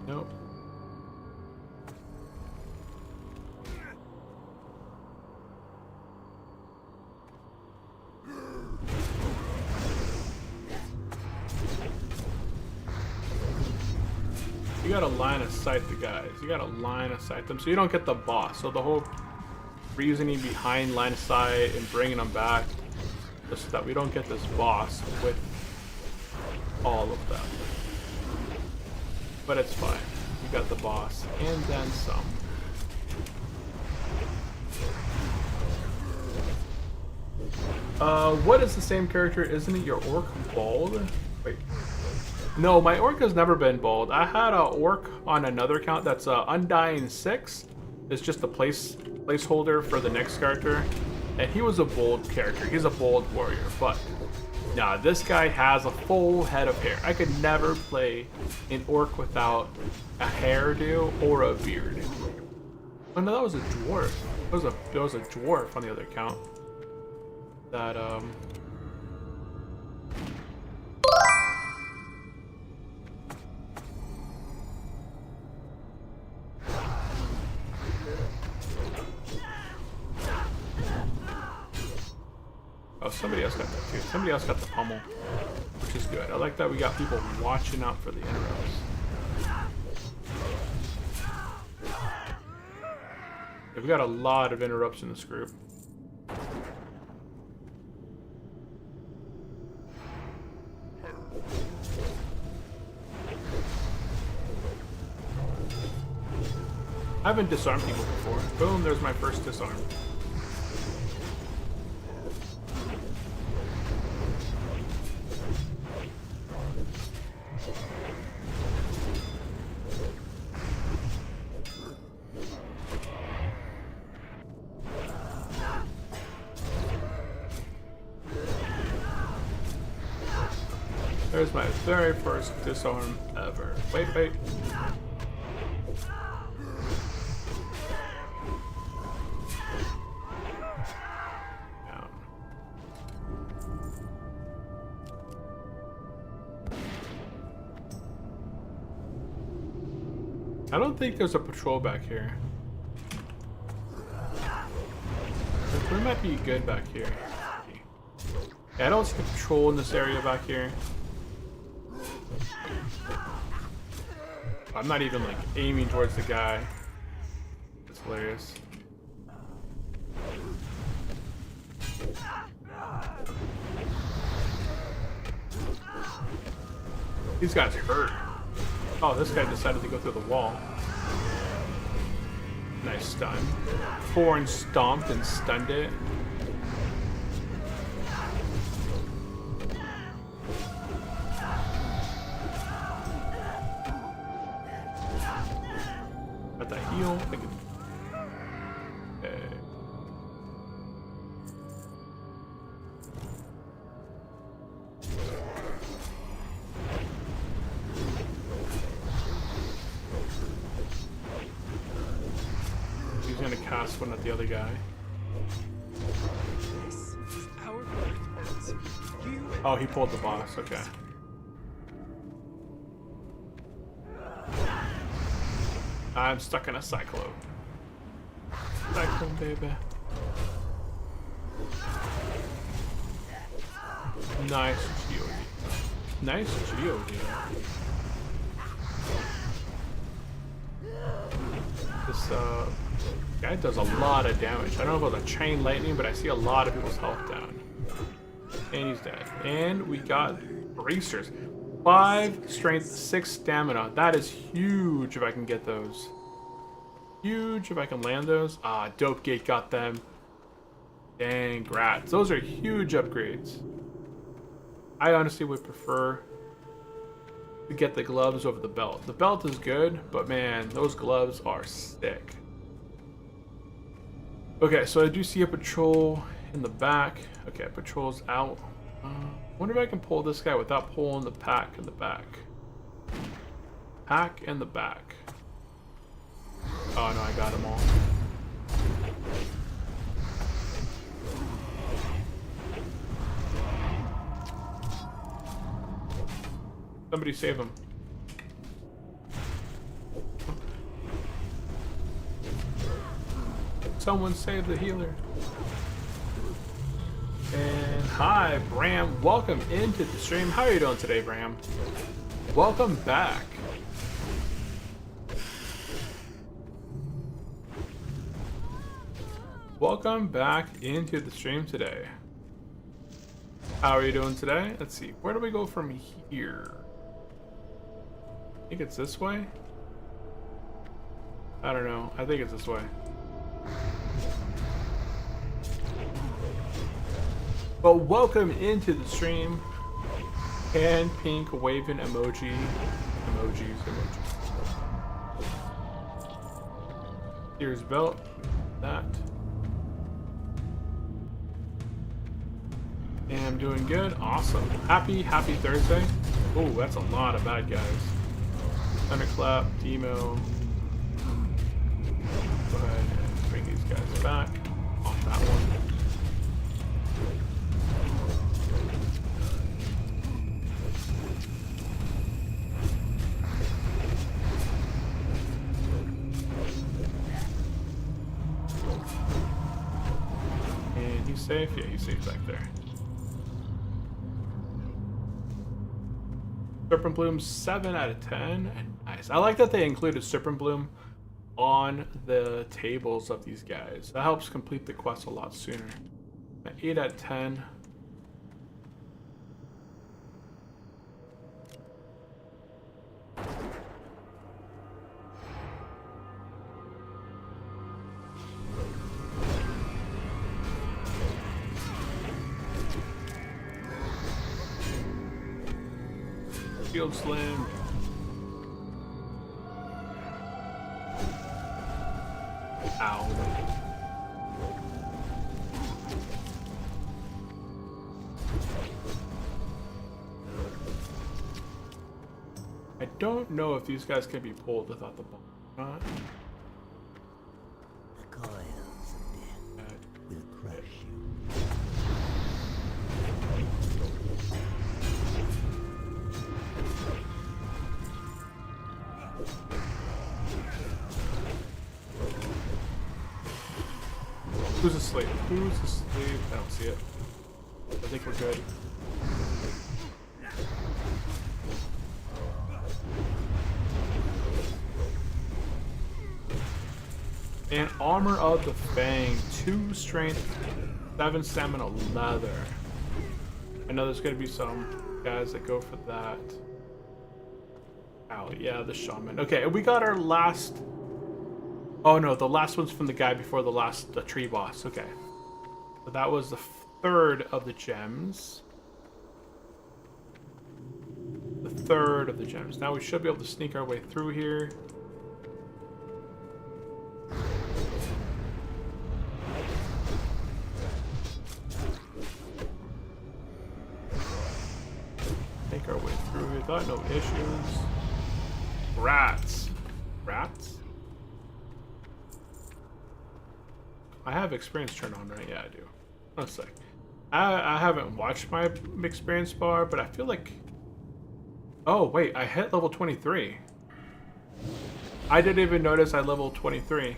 A: Nope. You gotta line of sight the guys. You gotta line of sight them so you don't get the boss. So the whole reasoning behind line of sight and bringing them back is so that we don't get this boss with all of them. But it's fine. We got the boss and then some. What is the same character? Isn't it your orc bald? Wait. No, my orc has never been bald. I had a orc on another account that's Undying 6. It's just a placeholder for the next character. And he was a bold character. He's a bold warrior. But, nah, this guy has a full head of hair. I could never play an orc without a hairdo or a beard. Oh no, that was a dwarf. There was a dwarf on the other account. That, Oh, somebody else got that too. Somebody else got the pummel, which is good. I like that we got people watching out for the interrupts. We've got a lot of interrupts in this group. I haven't disarmed people before. Boom, there's my first disarm. There's my very first disarm ever. Wait. Down. I don't think there's a patrol back here. We might be good back here. Yeah, I don't see a patrol in this area back here. I'm not even like aiming towards the guy. It's hilarious. These guys hurt. Oh, this guy decided to go through the wall. Nice stun. Thorn stomped and stunned it. Got that heal. Okay. He's gonna cast one at the other guy. Oh, he pulled the boss. Okay. I'm stuck in a cyclone. Cyclone, baby. Nice GOD. Nice GOD. This guy does a lot of damage. I don't know about the chain lightning, but I see a lot of people's health down. And he's dead. And we got bracers. 5 strength, 6 stamina. That is huge if I can get those. Huge if I can land those. Ah, Dope Gate got them. Dang, grats. Those are huge upgrades. I honestly would prefer to get the gloves over the belt. The belt is good, but man, those gloves are sick. Okay, so I do see a patrol in the back. Okay, patrol's out. Wonder if I can pull this guy without pulling the pack in the back. Pack in the back. Oh no, I got them all. Somebody save him. Someone save the healer. And hi, Bram. Welcome into the stream. How are you doing today, Bram? Welcome back. Welcome back into the stream today. How are you doing today? Let's see. Where do we go from here? I think it's this way. I don't know. I think it's this way. But welcome into the stream. And pink waving emojis. Here's belt. That. And I'm doing good. Awesome. Happy Thursday. Oh, that's a lot of bad guys. Thunderclap, Demo. Go ahead and bring these guys back. Off that one. And he's safe? Yeah, he's safe back there. Serpent Bloom 7 out of 10. Nice. I like that they included Serpent Bloom on the tables of these guys. That helps complete the quest a lot sooner. 8 out of 10. Shield slam. Ow. I don't know if these guys can be pulled without the bomb or not.
D: The coils of death will crush you.
A: Who's asleep? Who's asleep? I don't see it. I think we're good. And Armor of the Fang, 2 strength, 7 stamina leather. I know there's gonna be some guys that go for that. Ow, yeah, the shaman. Okay, we got our last. Oh no, the last one's from the guy before the tree boss. Okay. So that was the 3rd of the gems. The 3rd of the gems. Now we should be able to sneak our way through here. Make our way through here. Thought no issues. Rats. Rats? I have experience turned on, right? Yeah, I do. One sec. I haven't watched my experience bar, but I feel like... Oh, wait. I hit level 23. I didn't even notice I leveled 23.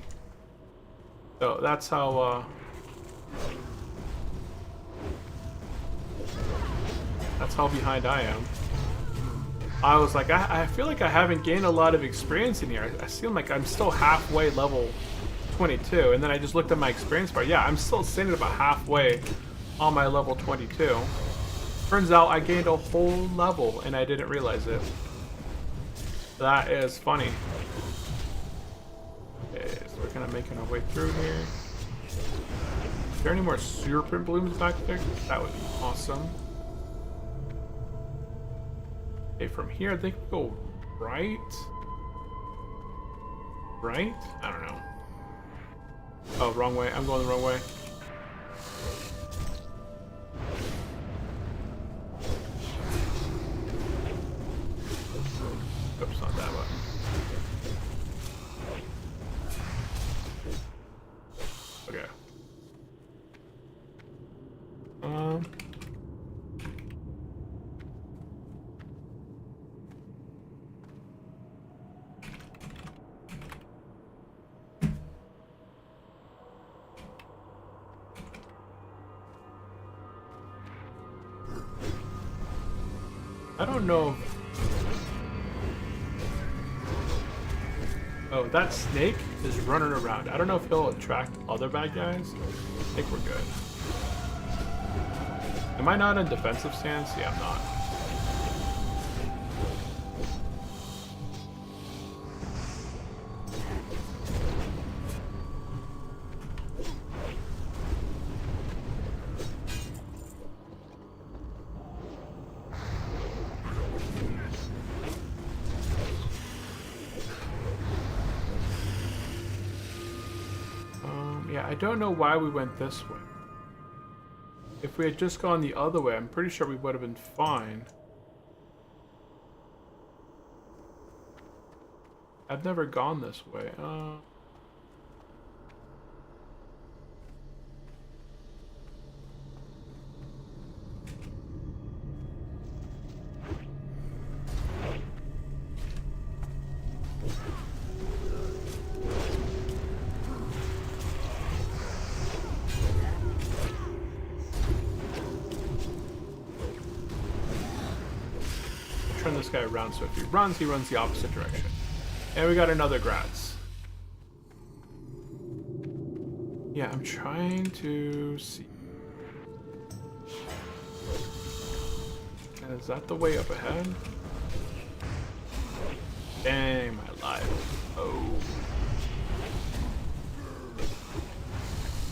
A: So that's how, that's how behind I am. I was like, I feel like I haven't gained a lot of experience in here. I feel like I'm still halfway level 22, and then I just looked at my experience bar. Yeah, I'm still sitting about halfway on my level 22. Turns out I gained a whole level and I didn't realize it. That is funny. Okay, so we're kind of making our way through here. Is there any more serpent blooms back there? That would be awesome. Okay, from here I think we go right. Right? I don't know. Oh, wrong way. I'm going the wrong way. Oops, not that button. Okay. I don't know. Oh, that snake is running around. I don't know if he'll attract other bad guys. I think we're good. Am I not in defensive stance? Yeah, I'm not. Yeah, I don't know why we went this way. If we had just gone the other way, I'm pretty sure we would have been fine. I've never gone this way. Turn this guy around so if he runs the opposite direction. And we got another Gratz. Yeah, I'm trying to see. Is that the way up ahead? Dang, my life. Oh.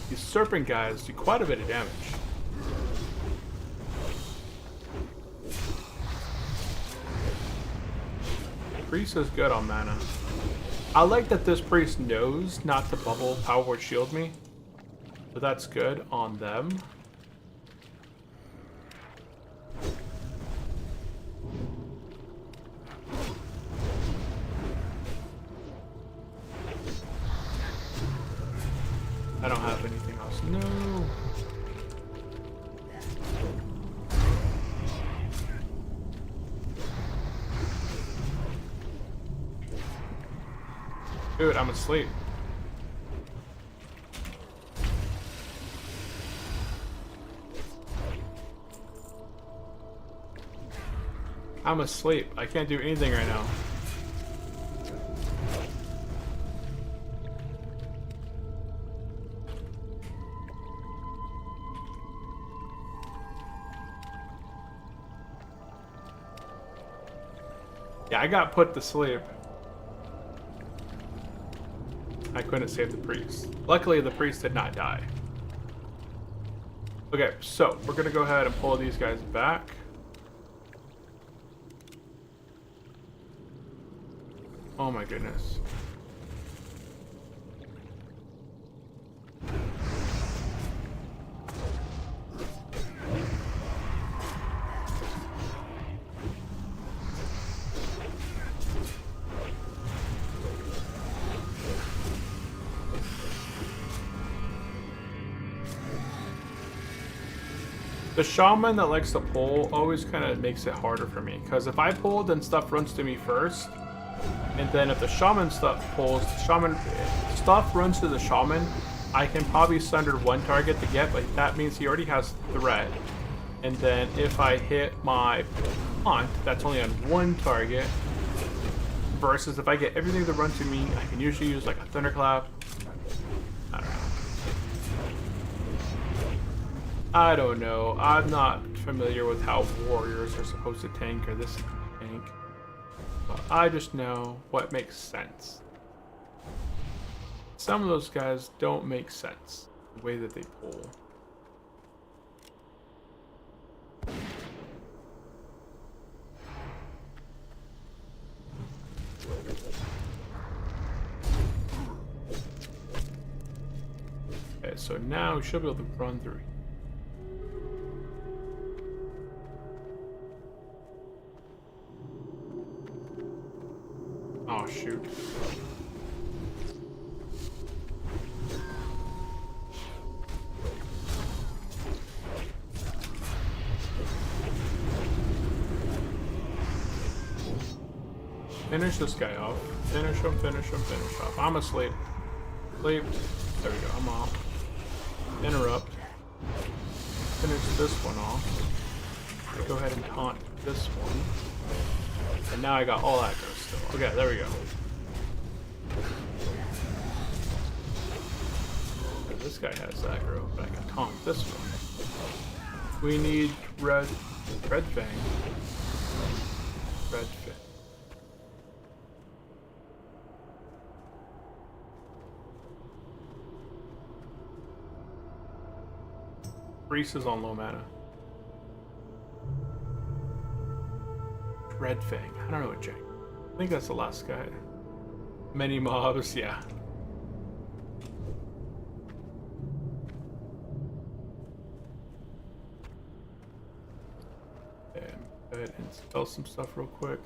A: These serpent guys do quite a bit of damage. Priest is good on mana. I like that this priest knows not to bubble power word shield me. So that's good on them. I don't have anything else. No. Dude, I'm asleep. I'm asleep. I can't do anything right now. Yeah, I got put to sleep. I couldn't save the priest. Luckily, the priest did not die. Okay, so we're gonna go ahead and pull these guys back. Oh my goodness. The shaman that likes to pull always kind of makes it harder for me, because if I pull, then stuff runs to me first, and then if the shaman stuff pulls, stuff runs to the shaman, I can probably sunder one target to get, but that means he already has threat. And then if I hit my taunt, that's only on one target, versus if I get everything to run to me, I can usually use like a thunderclap. I don't know. I'm not familiar with how warriors are supposed to tank or this tank. But I just know what makes sense. Some of those guys don't make sense, the way that they pull. Okay, so now we should be able to run through. Oh, shoot. Finish this guy off. Finish him, finish him, finish off. I'm asleep. Sleep. There we go, I'm off. Interrupt. Finish this one off. Go ahead and taunt this one. And now I got all aggro still. Okay, there we go. And this guy has aggro, but I can taunt this one. We need red fang. Red fang. Reese is on low mana. Red Fang. I don't know what Jake. I think that's the last guy. Many mobs, yeah. Okay, go ahead and spell some stuff real quick.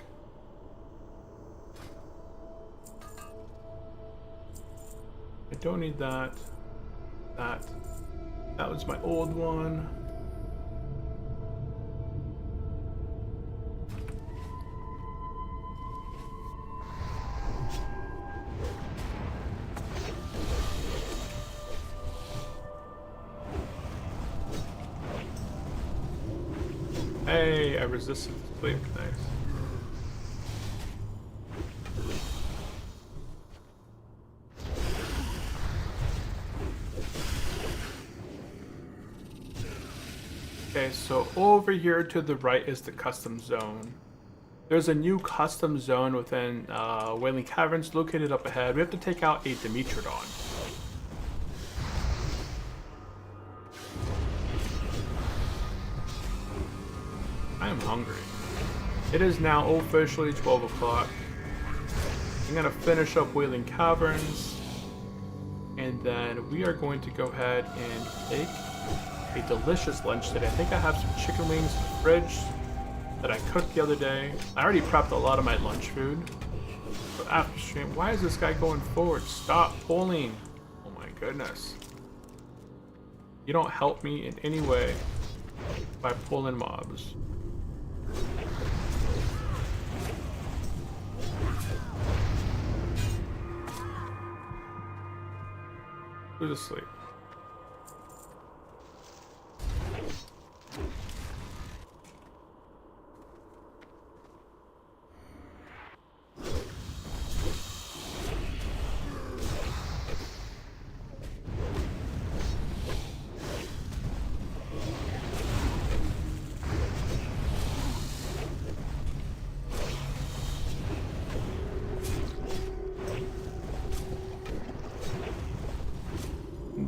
A: I don't need that. That was my old one. Hey, I resisted the sleep. Nice. Okay, so over here to the right is the custom zone. There's a new custom zone within Wailing Caverns located up ahead. We have to take out a Dimetrodon. I am hungry. It is now officially 12 o'clock. I'm gonna finish up Wailing Caverns, and then we are going to go ahead and take a delicious lunch today. I think I have some chicken wings in the fridge that I cooked the other day. I already prepped a lot of my lunch food. But after stream, why is this guy going forward? Stop pulling. Oh my goodness. You don't help me in any way by pulling mobs. Who's asleep?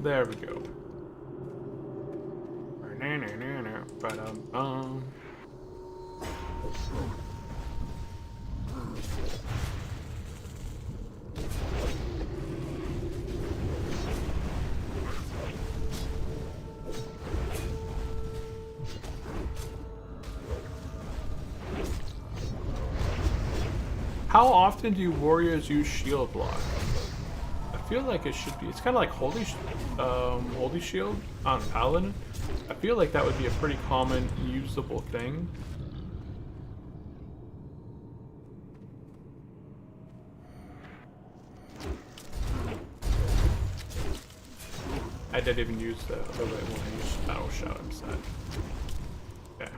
A: There we go. How often do warriors use shield block? I feel like it should be. It's kind of like Holy Shield on Paladin. I feel like that would be a pretty common usable thing. I didn't even use the other way when I used Battle Shout instead. Okay.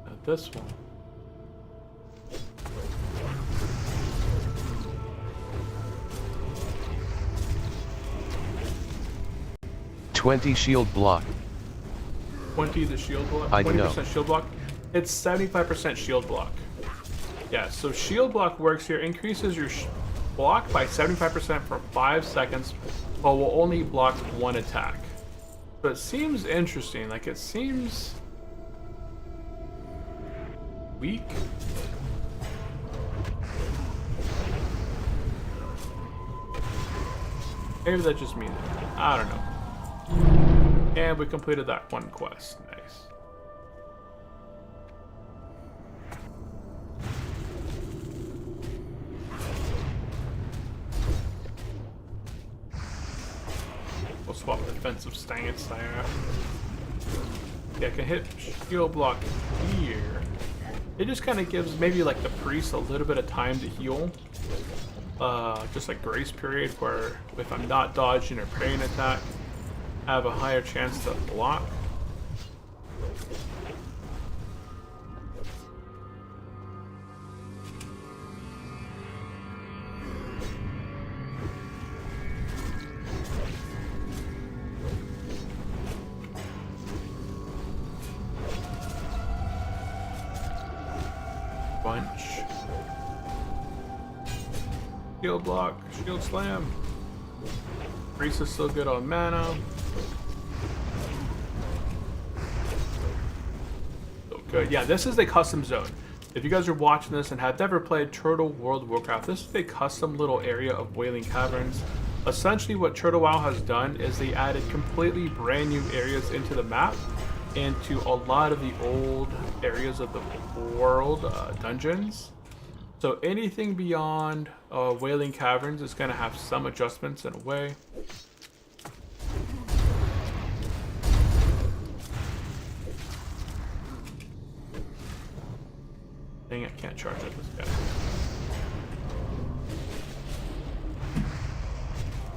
A: Now this one.
B: 20 shield block.
A: 20 the shield block?
B: I don't know.
A: 20% shield block? It's 75% shield block. Yeah, so shield block works here. Increases your block by 75% for 5 seconds, but will only block one attack. So it seems interesting. Like, it seems weak. Maybe that just means it. I don't know. And we completed that one quest. Nice. We'll swap defensive stance there. Yeah, I can hit shield block here. It just kind of gives maybe like the priest a little bit of time to heal. Just like grace period where if I'm not dodging or parrying attack, I have a higher chance to block. bunch. Shield block, shield slam. Priest is still good on mana. So good. Yeah, this is a custom zone. If you guys are watching this and have never played Turtle World of Warcraft, this is a custom little area of Wailing Caverns. Essentially what Turtle WoW has done is they added completely brand new areas into the map and to a lot of the old areas of the world dungeons. So anything beyond Wailing Caverns is going to have some adjustments in a way. Dang, I can't charge at this guy.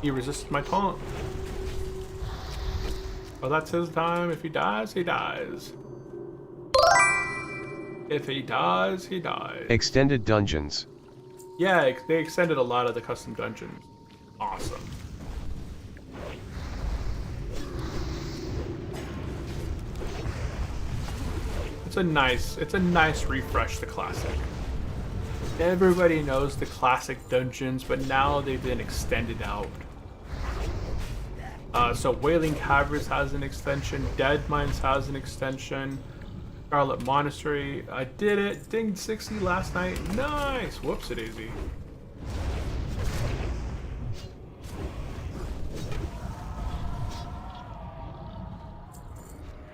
A: He resisted my taunt. Well, that's his time. If he dies, he dies. If he dies, he dies.
B: Extended dungeons.
A: Yeah, they extended a lot of the custom dungeons. Awesome. It's a nice refresh to classic. Everybody knows the classic dungeons, but now they've been extended out. So Wailing Caverns has an extension, Dead Mines has an extension, Scarlet Monastery. I did it. Dinged 60 last night. Nice. Whoops-a-daisy.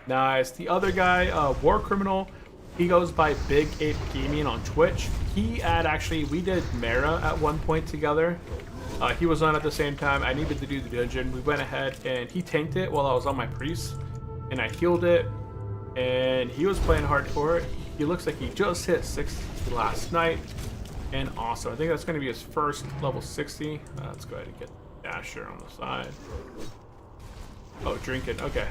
A: Nice. The other guy, War Criminal, he goes by Big Ape Gaming on Twitch. We did Mara at one point together. He was on at the same time. I needed to do the dungeon. We went ahead and he tanked it while I was on my priest, and I healed it. And he was playing hardcore. He looks like he just hit 60 last night, and awesome. I think that's going to be his first level 60. Let's go ahead and get Dasher on the side. Oh, drinking. Okay.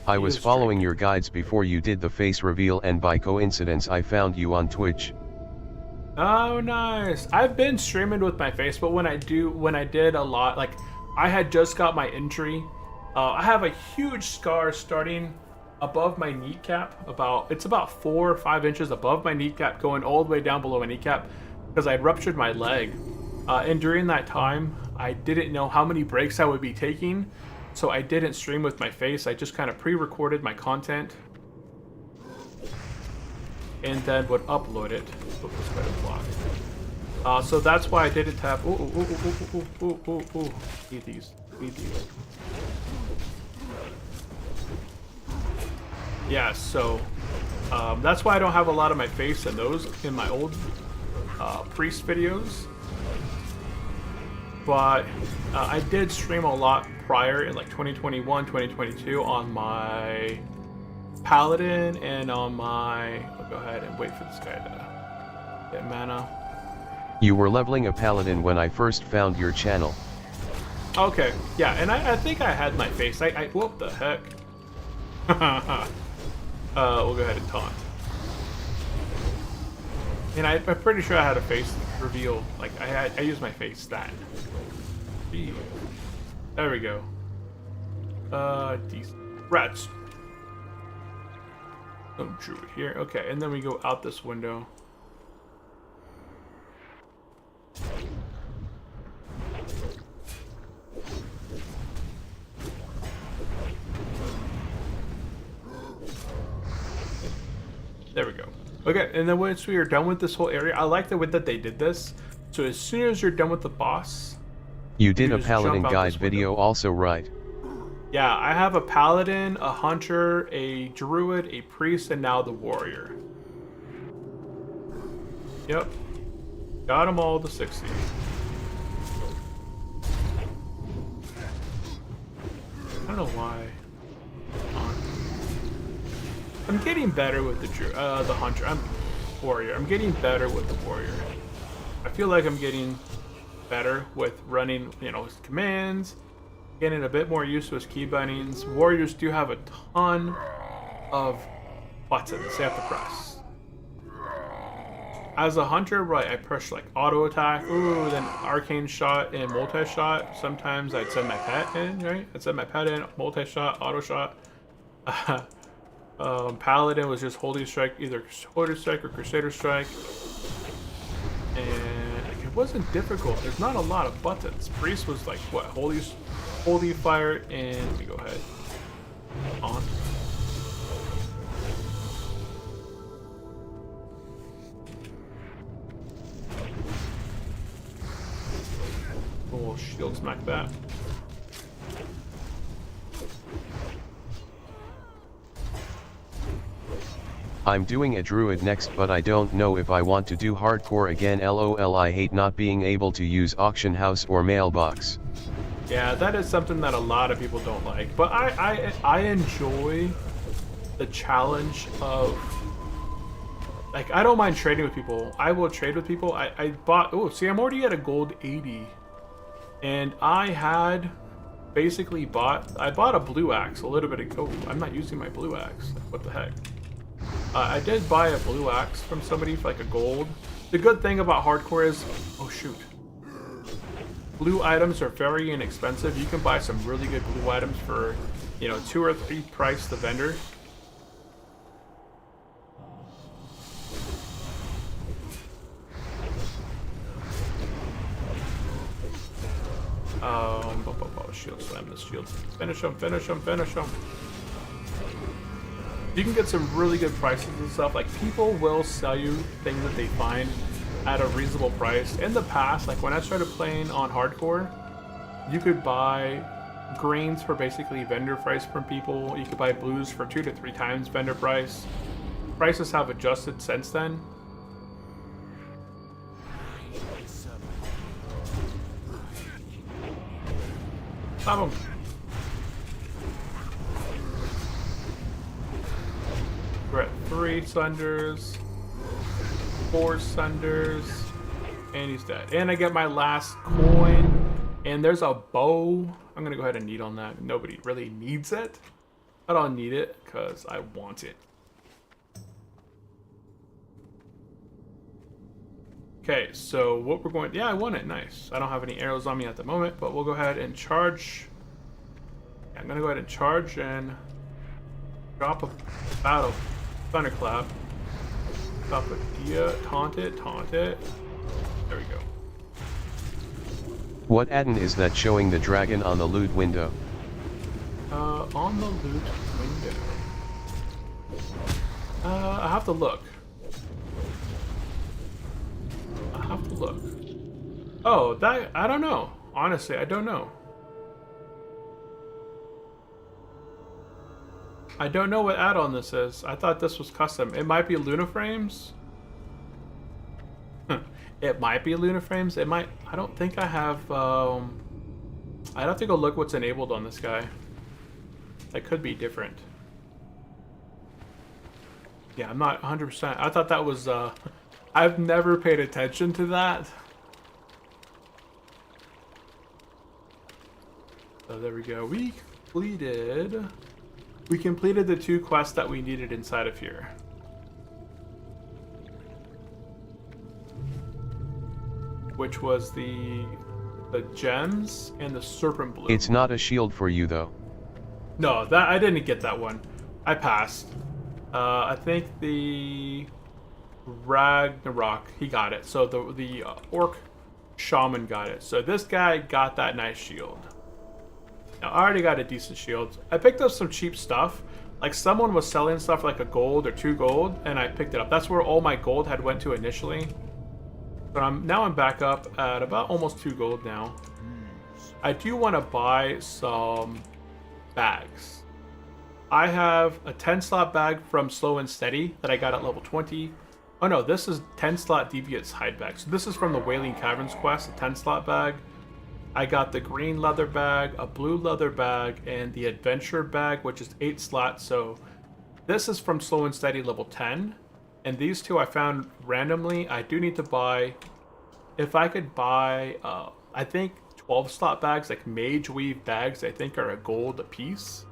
B: I was following your guides before you did the face reveal, and by coincidence I found you on Twitch.
A: Oh, nice. I've been streaming with my face, but when I did a lot, like I had just got my injury. I have a huge scar starting above my kneecap. It's about 4 or 5 inches above my kneecap, going all the way down below my kneecap because I ruptured my leg. And during that time, I didn't know how many breaks I would be taking. So I didn't stream with my face. I just kind of pre-recorded my content and then would upload it. So that's why I didn't have. Eat these. Eat these. Yeah. So that's why I don't have a lot of my face in those in my old priest videos. But I did stream a lot prior in like 2021, 2022 on my Paladin and on my... I'll go ahead and wait for this guy to get mana.
B: You were leveling a Paladin when I first found your channel.
A: Okay, yeah, and I think I had my face. What the heck? We'll go ahead and taunt. And I'm pretty sure I had a face reveal. Like I used my face stat. Jeez. There we go. Decent. Rats. Some druid here. Okay, and then we go out this window. There we go. Okay, and then once we are done with this whole area, I like the way that they did this. So as soon as you're done with the boss,
B: you did a Paladin guide video also, right?
A: Yeah, I have a Paladin, a Hunter, a Druid, a Priest, and now the Warrior. Yep. Got them all to 60. I don't know why. I'm getting better with the Hunter. Warrior. I'm getting better with the Warrior. I feel like I'm getting better with running, his commands, getting a bit more used to his key bindings. Warriors do have a ton of buttons they have to press. As a hunter, right, I push like auto attack, ooh, then arcane shot and multi-shot. Sometimes I'd send my pet in, right? I'd send my pet in, multi-shot, auto shot. Paladin was just Holy Strike, either Holy Strike or Crusader Strike. And it wasn't difficult. There's not a lot of buttons. Priest was like, what? Holy Fire, and let me go ahead. On. We'll shield smack that.
B: I'm doing a druid next, but I don't know if I want to do hardcore again. LOL, I hate not being able to use auction house or mailbox.
A: Yeah, that is something that a lot of people don't like, but I enjoy the challenge of, like, I don't mind trading with people. I will trade with people. I bought, oh, see, I'm already at a gold 80, and I had basically I bought a blue axe a little bit ago. I'm not using my blue axe. What the heck? I did buy a blue axe from somebody for like a gold. The good thing about hardcore is, oh shoot, blue items are very inexpensive. You can buy some really good blue items for, you know, 2 or 3 price the vendor. Shield slam this shield. Finish him, finish him, finish him. You can get some really good prices and stuff. Like, people will sell you things that they find at a reasonable price. In the past, like when I started playing on hardcore, you could buy greens for basically vendor price from people. You could buy blues for 2 to 3 times vendor price. Prices have adjusted since then. Stop him. We're at 3 sunders, 4 sunders, and he's dead. And I get my last coin, and there's a bow. I'm gonna go ahead and need on that. Nobody really needs it. I don't need it because I want it. Okay, so what we're going, yeah, I won it, nice. I don't have any arrows on me at the moment, but we'll go ahead and charge. Yeah, I'm gonna go ahead and charge and drop a battle. Thunderclap. Drop a Dia, taunt it, taunt it. There we go.
B: What add-in is that showing the dragon on the loot window?
A: On the loot window. I have to look. Oh, that, I don't know. Honestly, I don't know. I don't know what add-on this is. I thought this was custom. It might be Lunaframes. It might be Lunaframes. It might, I don't think I have, I'd have to go look what's enabled on this guy. That could be different. Yeah, I'm not 100%. I thought that was, I've never paid attention to that. So there we go. We completed the 2 quests that we needed inside of here. Which was the gems and the serpent bloom.
B: It's not a shield for you though.
A: No, that I didn't get that one. I passed. I think the Ragnarok, he got it. So the orc shaman got it. So this guy got that nice shield. Now, I already got a decent shield. I picked up some cheap stuff. Like, someone was selling stuff for like a gold or 2 gold, and I picked it up. That's where all my gold had went to initially. But now I'm back up at about almost 2 gold now. I do want to buy some bags. I have a 10 slot bag from Slow and Steady that I got at level 20. Oh no, this is 10 slot Deviant's hide bag. So this is from the Wailing Caverns quest, a 10 slot bag. I got the green leather bag, a blue leather bag, and the adventure bag, which is 8 slots. So this is from Slow and Steady level 10. And these 2 I found randomly. I do need to buy, if I could buy, I think 12 slot bags, like mage weave bags, I think are a gold a piece.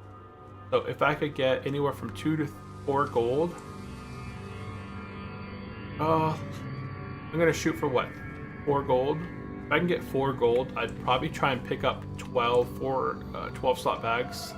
A: So if I could get anywhere from 2 to 4 gold, I'm gonna shoot for what? 4 gold. If I can get 4 gold, I'd probably try and pick up 12 slot bags.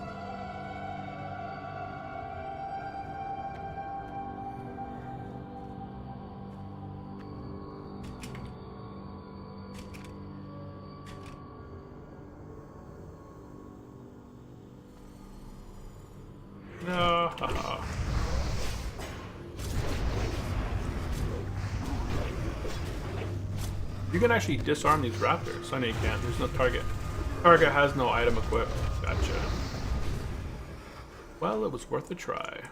A: You can actually disarm these raptors. I know you can't. There's no target. Target has no item equipped. Gotcha. Well, it was worth a try.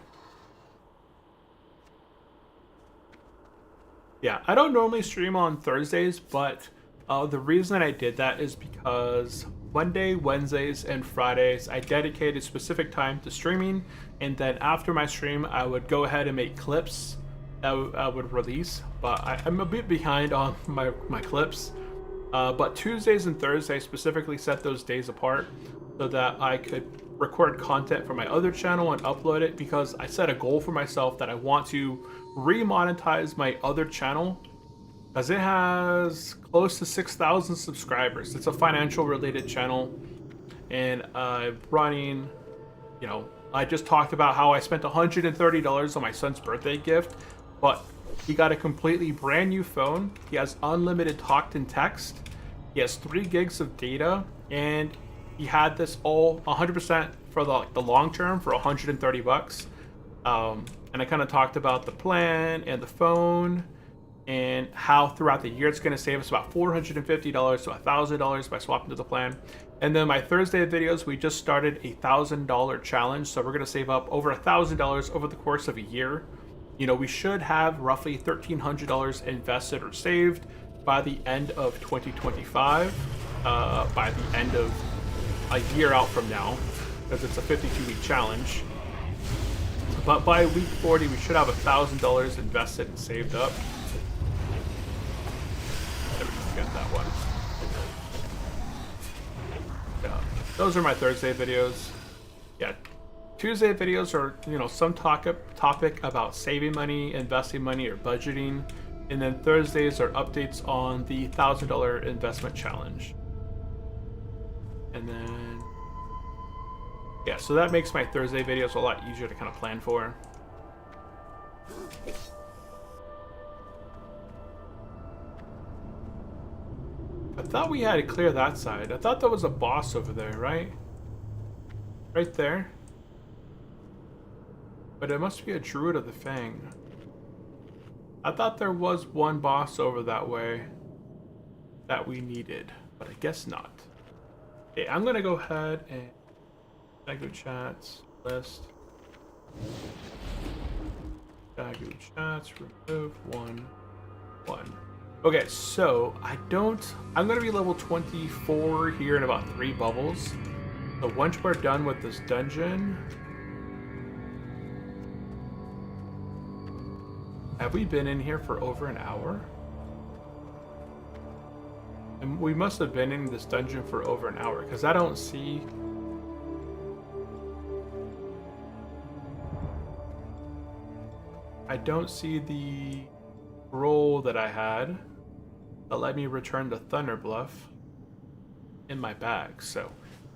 A: Yeah, I don't normally stream on Thursdays, but the reason I did that is because Monday, Wednesdays, and Fridays I dedicated specific time to streaming, and then after my stream I would go ahead and make clips that I would release. But I'm a bit behind on my clips. But Tuesdays and Thursdays specifically set those days apart so that I could record content for my other channel and upload it, because I set a goal for myself that I want to remonetize my other channel, because it has close to 6,000 subscribers. It's a financial related channel, and I'm running, you know, I just talked about how I spent $130 on my son's birthday gift, but he got a completely brand new phone. He has unlimited talk and text. He has 3 gigs of data, and he had this all 100% for the long term for $130. And I kind of talked about the plan and the phone and how throughout the year it's going to save us about $450 to $1,000 by swapping to the plan. And then my Thursday videos, we just started a $1,000 challenge, so we're going to save up over $1,000 over the course of a year. You know, we should have roughly $1,300 invested or saved by the end of 2025, by the end of a year out from now, because it's a 52-week challenge. But by week 40, we should have $1,000 invested and saved up. There we go, get that one. Yeah, those are my Thursday videos. Yeah, Tuesday videos are, you know, some topic about saving money, investing money, or budgeting. And then Thursdays are updates on the $1,000 investment challenge. And then, yeah, so that makes my Thursday videos a lot easier to kind of plan for. I thought we had to clear that side. I thought there was a boss over there, right? Right there. But it must be a Druid of the Fang. I thought there was one boss over that way that we needed, but I guess not. Okay, I'm gonna go ahead and Dagu chats list. Dagu chats, remove 1. Okay, so I'm gonna be level 24 here in about 3 bubbles. So once we're done with this dungeon, have we been in here for over an hour? And we must have been in this dungeon for over an hour, because I don't see... the roll that I had that let me return to Thunder Bluff in my bag. So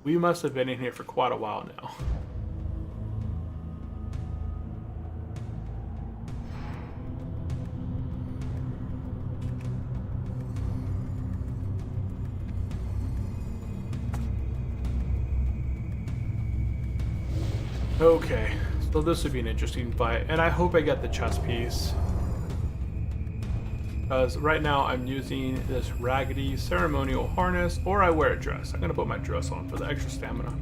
A: we must have been in here for quite a while now. Okay, so this would be an interesting fight, and I hope I get the chest piece. Because right now I'm using this raggedy ceremonial harness, or I wear a dress. I'm gonna put my dress on for the extra stamina.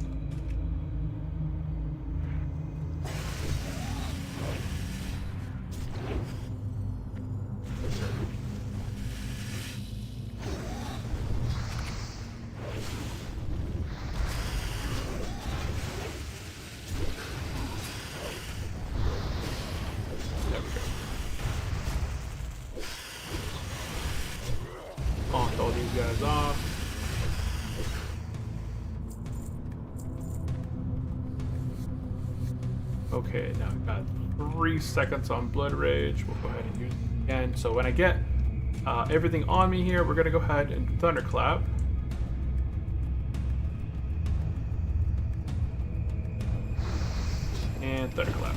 A: All these guys off. Okay, now I've got 3 seconds on Blood Rage. We'll go ahead and use it again. So when I get everything on me here, we're gonna go ahead and Thunderclap. And Thunderclap.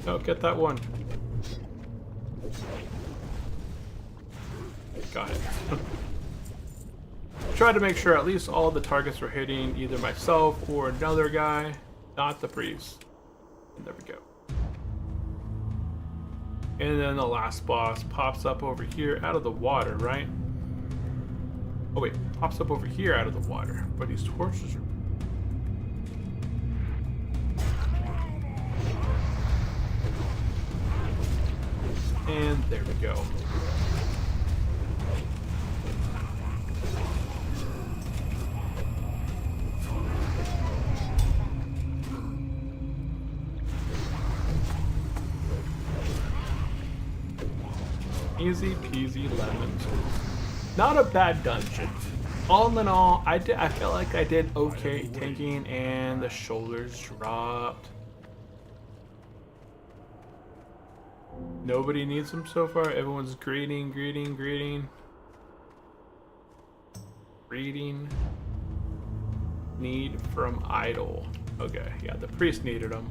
A: Oh, get that one. Got it. try to make sure at least all the targets were hitting either myself or another guy, not the priest. And there we go. And then the last boss pops up over here out of the water, right? Oh wait, pops up over here out of the water. But these torches are... And there we go. Easy peasy lemon. Not a bad dungeon. All in all, I felt like I did okay tanking, and the shoulders dropped. Nobody needs them so far. Everyone's greeting. Need from idol. Okay, yeah, the priest needed them.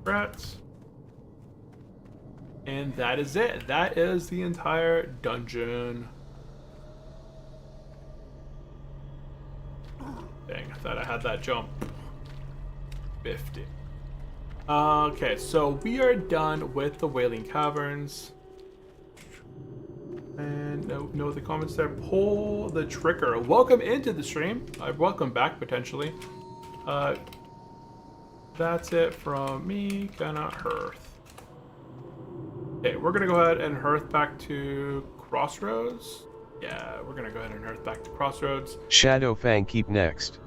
A: Rats. And that is it. That is the entire dungeon. Dang, I thought I had that jump. 50. Okay, so we are done with the Wailing Caverns. And no, the comments there. Pull the trigger. Welcome into the stream. Welcome back, potentially. That's it from me. Gonna hearth. Okay, we're gonna go ahead and hearth back to Crossroads. Yeah, we're gonna go ahead and hearth back to Crossroads.
B: Shadowfang Keep next.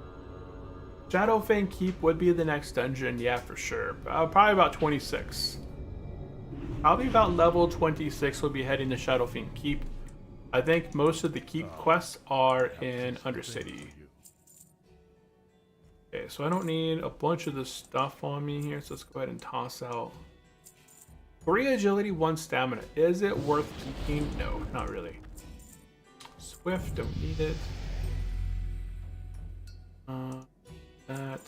A: Shadowfang Keep would be the next dungeon, yeah, for sure. Probably about 26. Probably about level 26 we'll be heading to Shadowfang Keep. I think most of the Keep quests are in Undercity. Okay, so I don't need a bunch of this stuff on me here, so let's go ahead and toss out 3 agility, 1 stamina. Is it worth keeping? No, not really. Swift, don't need it. That.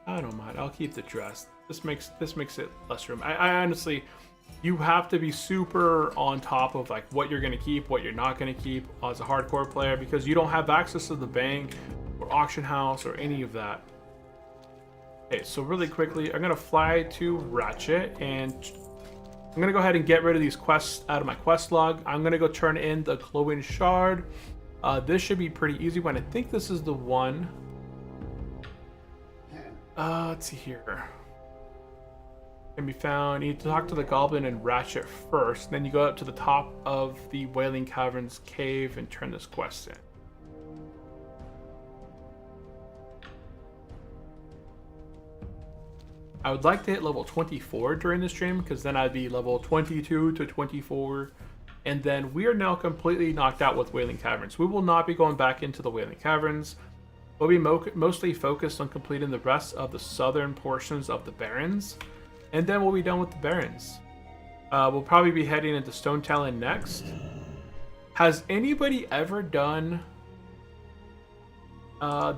A: I don't mind. I'll keep the dress. This makes it less room. I honestly, you have to be super on top of like what you're gonna keep, what you're not gonna keep as a hardcore player, because you don't have access to the bank or auction house or any of that. Okay, so really quickly, I'm gonna fly to Ratchet, and I'm gonna go ahead and get rid of these quests out of my quest log. I'm gonna go turn in the glowing shard. This should be pretty easy one. I think this is the one. Let's see here. Can be found. You need to talk to the goblin and Ratchet first. Then you go up to the top of the Wailing Caverns cave and turn this quest in. I would like to hit level 24 during the stream, because then I'd be level 22 to 24. And then we are now completely knocked out with Wailing Caverns. We will not be going back into the Wailing Caverns. We'll be mostly focused on completing the rest of the southern portions of the Barrens. And then we'll be done with the Barrens. We'll probably be heading into Stone Talon next. Has anybody ever done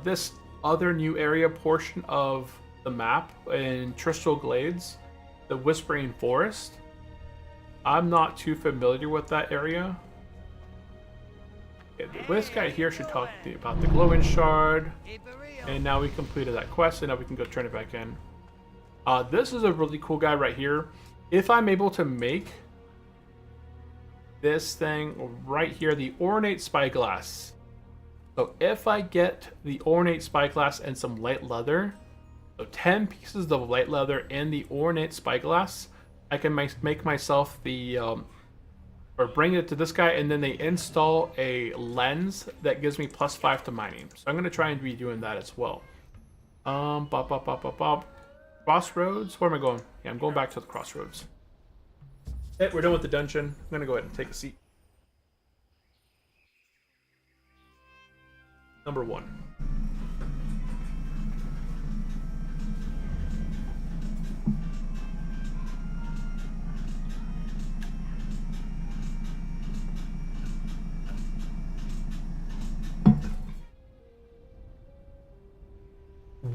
A: this other new area portion of the map in Crystal Glades, the Whispering Forest? I'm not too familiar with that area. Okay, this guy here should talk to you about the glowing shard. And now we completed that quest, and now we can go turn it back in. This is a really cool guy right here. If I'm able to make this thing right here, the ornate spyglass. So if I get the ornate spyglass and some light leather, so 10 pieces of light leather and the ornate spyglass, I can make myself the, or bring it to this guy, and then they install a lens that gives me +5 to mining. So I'm going to try and be doing that as well. Crossroads? Where am I going? Yeah, I'm going back to the Crossroads. Okay, we're done with the dungeon. I'm going to go ahead and take a seat. Number 1.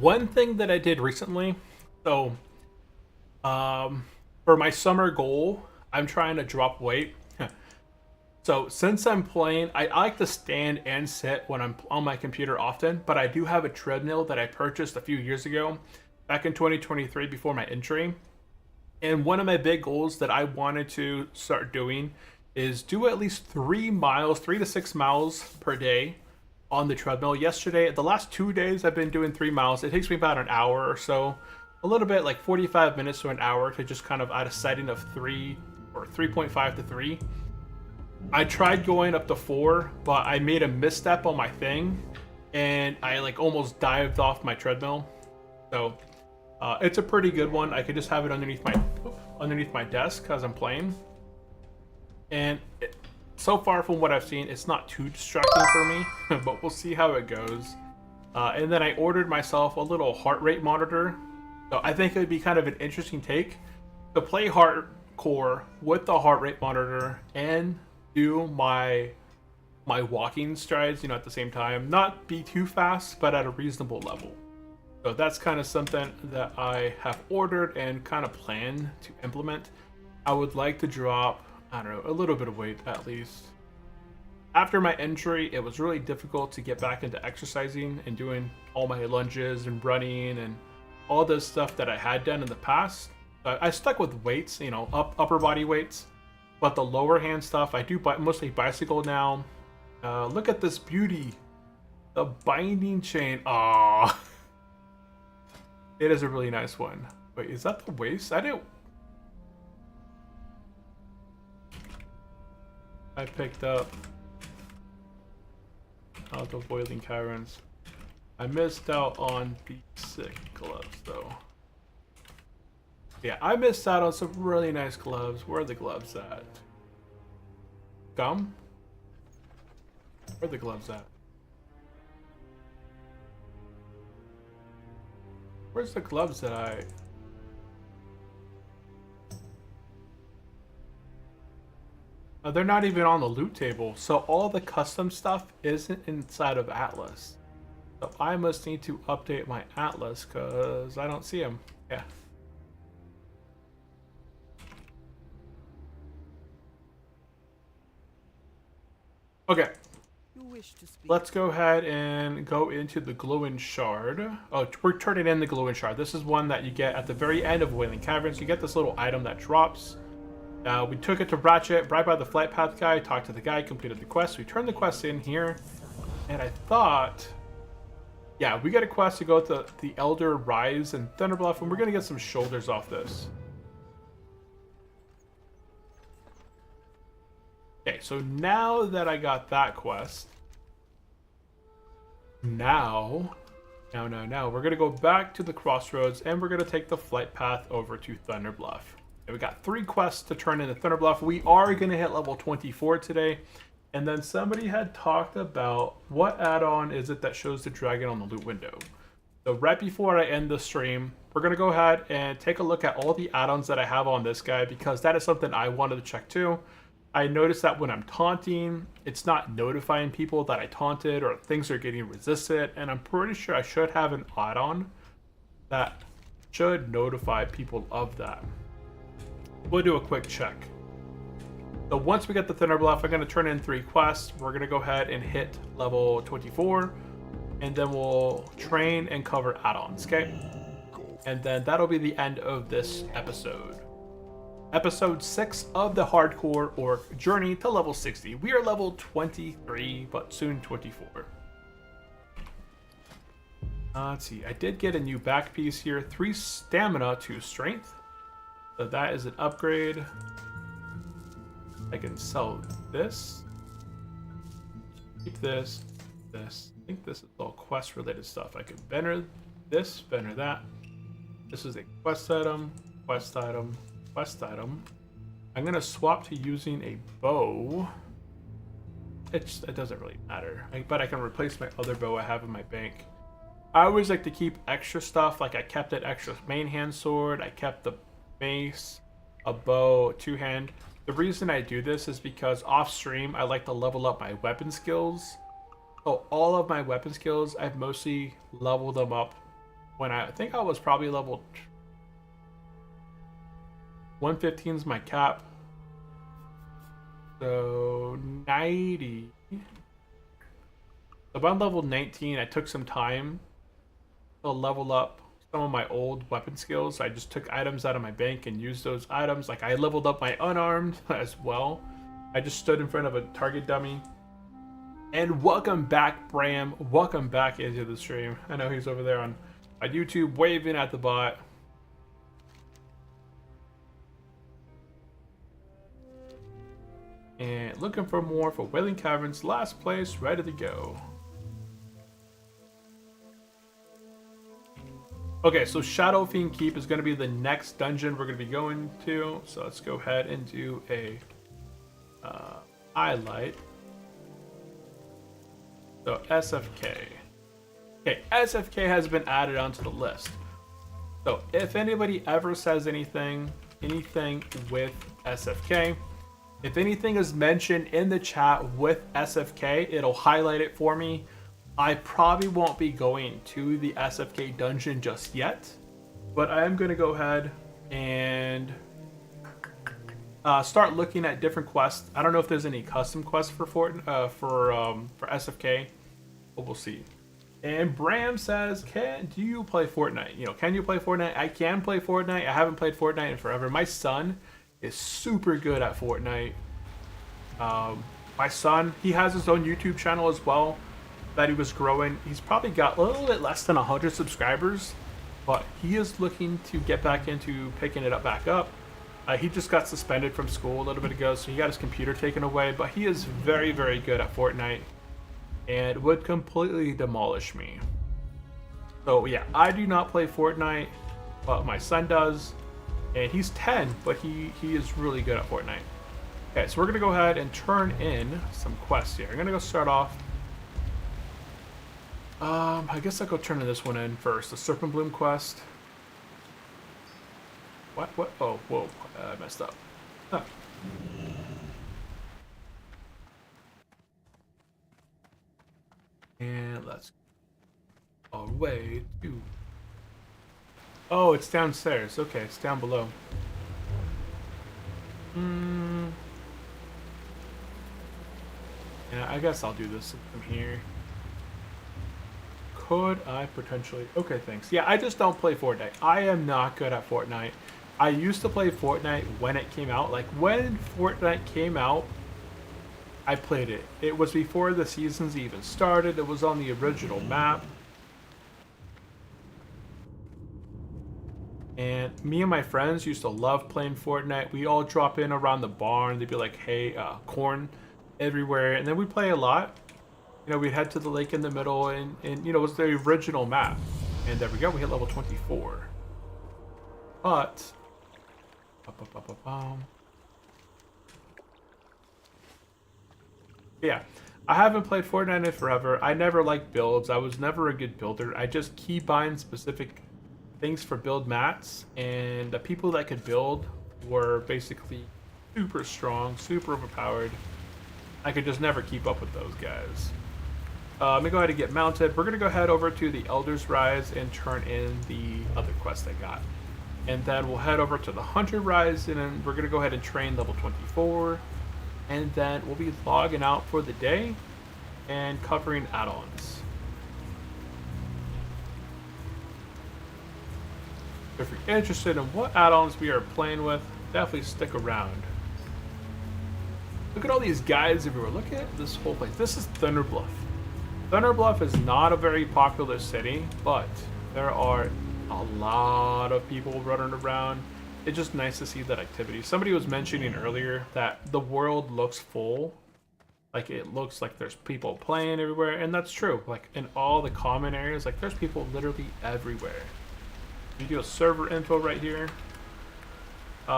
A: One thing that I did recently, so for my summer goal, I'm trying to drop weight. So since I'm playing, I like to stand and sit when I'm on my computer often, but I do have a treadmill that I purchased a few years ago, back in 2023 before my injury. And one of my big goals that I wanted to start doing is do at least 3 miles, 3 to 6 miles per day on the treadmill. Yesterday, the last 2 days, I've been doing 3 miles. It takes me about an hour or so, a little bit, like 45 minutes to an hour, to just kind of at a setting of 3 or 3.5 to 3. I tried going up to 4, but I made a misstep on my thing, and I like almost dived off my treadmill. So it's a pretty good one. I could just have it underneath my desk as I'm playing, and so far from what I've seen, it's not too distracting for me. But we'll see how it goes. And then I ordered myself a little heart rate monitor. So I think it would be kind of an interesting take to play hardcore with the heart rate monitor and do my walking strides, you know, at the same time. Not be too fast, but at a reasonable level. So that's kind of something that I have ordered and kind of plan to implement. I would like to drop, I don't know, a little bit of weight at least. After my injury, it was really difficult to get back into exercising and doing all my lunges and running and all this stuff that I had done in the past. I stuck with weights, you know, upper body weights, but the lower hand stuff, I do mostly bicycle now. Look at this beauty, the binding chain. Aww. It is a really nice one. Wait, is that the waist? I picked up out of Boiling Caverns. I missed out on the sick gloves though. Yeah, I missed out on some really nice gloves. Where are the gloves at? Gum? Where are the gloves at? Where's the gloves that I... they're not even on the loot table, so all the custom stuff isn't inside of Atlas. So I must need to update my Atlas because I don't see them. Yeah. Okay. Let's go ahead and go into the glowing shard. Oh, we're turning in the glowing shard. This is one that you get at the very end of Wailing Caverns. You get this little item that drops. We took it to Ratchet, right by the flight path guy, talked to the guy, completed the quest. We turned the quest in here, and I thought, yeah, we got a quest to go to the Elder Rise and Thunderbluff, and we're gonna get some shoulders off this. Okay, so now that I got that quest, now, we're gonna go back to the crossroads, and we're gonna take the flight path over to Thunderbluff. And we got 3 quests to turn into Thunderbluff. We are gonna hit level 24 today, and then somebody had talked about what add-on is it that shows the dragon on the loot window. So right before I end the stream, we're gonna go ahead and take a look at all the add-ons that I have on this guy, because that is something I wanted to check too. I noticed that when I'm taunting, it's not notifying people that I taunted or things are getting resisted, and I'm pretty sure I should have an add-on that should notify people of that. We'll do a quick check. So once we get the Thunderbluff, I'm going to turn in 3 quests. We're going to go ahead and hit level 24, and then we'll train and cover add-ons, okay? And then that'll be the end of this episode. Episode 6 of the Hardcore Orc Journey to level 60. We are level 23, but soon 24. Let's see, I did get a new back piece here. 3 stamina, 2 strength. So that is an upgrade. I can sell this. Keep this. This. I think this is all quest related stuff. I could banner this, banner that. This is a quest item, quest item, quest item. I'm gonna swap to using a bow. It doesn't really matter, but I can replace my other bow I have in my bank. I always like to keep extra stuff, like I kept an extra main hand sword, I kept the mace, a bow, 2-hand. The reason I do this is because off stream I like to level up my weapon skills. So all of my weapon skills, I've mostly leveled them up when I think I was probably level 115 is my cap, So 90. About level 19, I took some time to level up some of my old weapon skills. I just took items out of my bank and used those items. Like I leveled up my unarmed as well. I just stood in front of a target dummy. And welcome back, Bram. Welcome back into the stream. I know he's over there on YouTube waving at the bot. And looking for more for Wailing Caverns, last place, ready to go. Okay, so Shadow Fiend Keep is going to be the next dungeon we're going to be going to. So let's go ahead and do a highlight. So SFK. Okay, SFK has been added onto the list. So if anybody ever says anything with SFK, if anything is mentioned in the chat with SFK, it'll highlight it for me. I probably won't be going to the SFK dungeon just yet, but I am going to go ahead and start looking at different quests. I don't know if there's any custom quests for SFK, but we'll see. And Bram says, do you play Fortnite? You know, can you play Fortnite? I can play Fortnite. I haven't played Fortnite in forever. My son is super good at Fortnite. My son, he has his own YouTube channel as well that he was growing. He's probably got a little bit less than 100 subscribers, but he is looking to get back into picking it up back up. He just got suspended from school a little bit ago, so he got his computer taken away, but he is very, very good at Fortnite and would completely demolish me. So yeah, I do not play Fortnite, but my son does, and he's 10, but he is really good at Fortnite. Okay, so we're gonna go ahead and turn in some quests here. I'm gonna go start off. I guess I'll go turn this one in first. The Serpent Bloom quest. What? Oh, whoa, I messed up. Huh. And let's go all the way to... Oh, it's downstairs. Okay, it's down below. Yeah, I guess I'll do this from here. Could I potentially... Okay, thanks. Yeah, I just don't play Fortnite. I am not good at Fortnite. I used to play Fortnite when it came out. Like, when Fortnite came out, I played it. It was before the seasons even started. It was on the original map. And me and my friends used to love playing Fortnite. We all drop in around the barn. They'd be like, hey, corn everywhere. And then we'd play a lot. You know, we'd head to the lake in the middle, and you know, it was the original map. And there we go, we hit level 24. But... yeah, I haven't played Fortnite in forever. I never liked builds. I was never a good builder. I just keep buying specific things for build mats, and the people that could build were basically super strong, super overpowered. I could just never keep up with those guys. Let me go ahead and get mounted. We're going to go head over to the Elder's Rise and turn in the other quest I got. And then we'll head over to the Hunter Rise, and then we're going to go ahead and train level 24. And then we'll be logging out for the day and covering add-ons. If you're interested in what add-ons we are playing with, definitely stick around. Look at all these guys everywhere. Look at this whole place. This is Thunder Bluff. Thunder Bluff is not a very popular city, but there are a lot of people running around. It's just nice to see that activity. Somebody was mentioning earlier that the world looks full. Like, it looks like there's people playing everywhere, and that's true. Like, in all the common areas, like, there's people literally everywhere. You do a server info right here.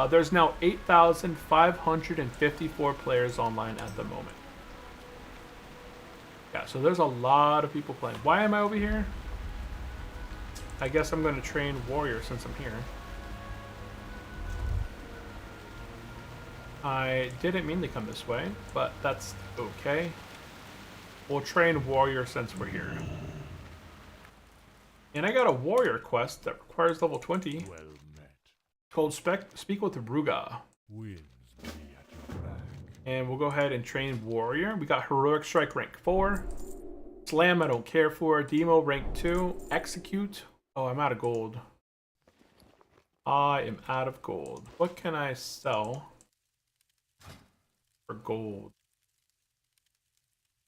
A: There's now 8,554 players online at the moment. Yeah, so there's a lot of people playing. Why am I over here? I guess I'm going to train warrior since I'm here. I didn't mean to come this way, but that's okay. We'll train warrior since we're here. And I got a warrior quest that requires level 20.
C: Well met.
A: Called Speak with Ruga.
C: Winds be at your back.
A: And we'll go ahead and train Warrior. We got Heroic Strike rank 4. Slam, I don't care for. Demo rank 2. Execute. Oh, I'm out of gold. I am out of gold. What can I sell for gold?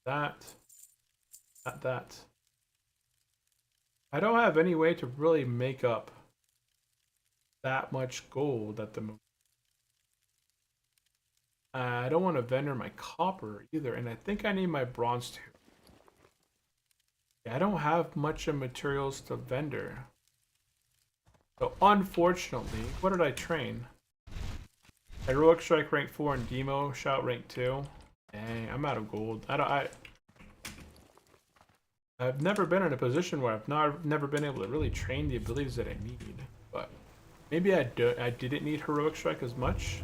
A: That. I don't have any way to really make up that much gold at the moment. I don't want to vendor my copper either, and I think I need my bronze too. Yeah, I don't have much of materials to vendor. So unfortunately, what did I train? Heroic Strike rank 4 and Demo Shout rank 2. Dang, I'm out of gold. I've never been in a position where I've never been able to really train the abilities that I need. But maybe I didn't need Heroic Strike as much.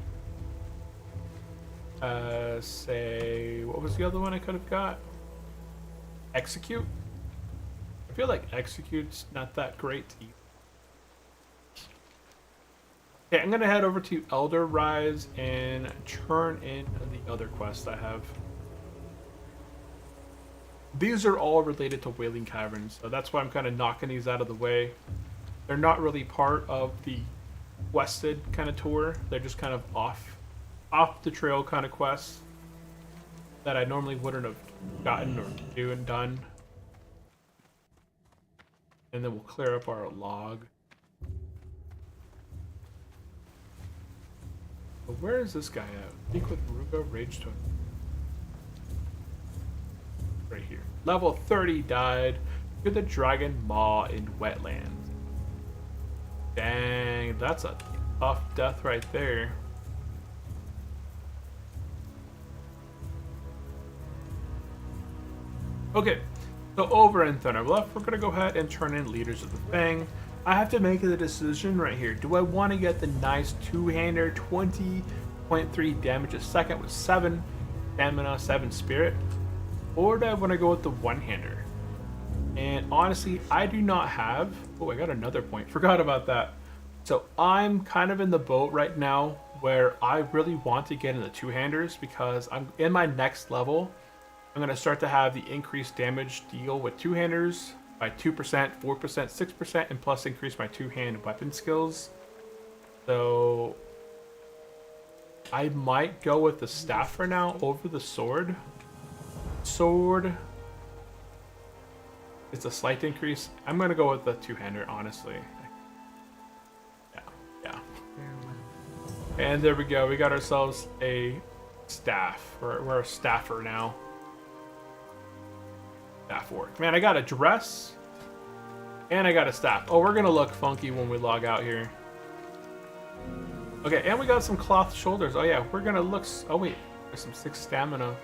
A: Say, what was the other one I could have got? Execute? I feel like Execute's not that great either. Okay, I'm gonna head over to Elder Rise and turn in the other quests I have. These are all related to Wailing Caverns, so that's why I'm kind of knocking these out of the way. They're not really part of the quested kind of tour. They're just kind of off the trail kind of quests that I normally wouldn't have gotten or done. And then we'll clear up our log. But where is this guy at? Speak with Ruga Rage Totem. Right here. Level 30 died to the Dragon Maw in Wetlands. Dang, that's a tough death right there. Okay, so over in Thunderbluff, we're gonna go ahead and turn in Leaders of the Fang. I have to make the decision right here. Do I want to get the nice two-hander, 20.3 damage a second with 7 stamina, 7 spirit? Or do I want to go with the one-hander? And honestly, I do not have... Oh, I got another point. Forgot about that. So I'm kind of in the boat right now where I really want to get into two-handers because I'm in my next level. I'm going to start to have the increased damage deal with two-handers by 2%, 4%, 6%, and plus increase my two-hand weapon skills. So I might go with the staff for now over the sword. Sword, it's a slight increase. I'm going to go with the two-hander, honestly. Yeah. And there we go. We got ourselves a staff. We're a staffer now. Staff work. Man, I got a dress and I got a staff. Oh, we're gonna look funky when we log out here. Okay, and we got some cloth shoulders. Oh yeah, we're gonna look. Oh wait, there's some 6 stamina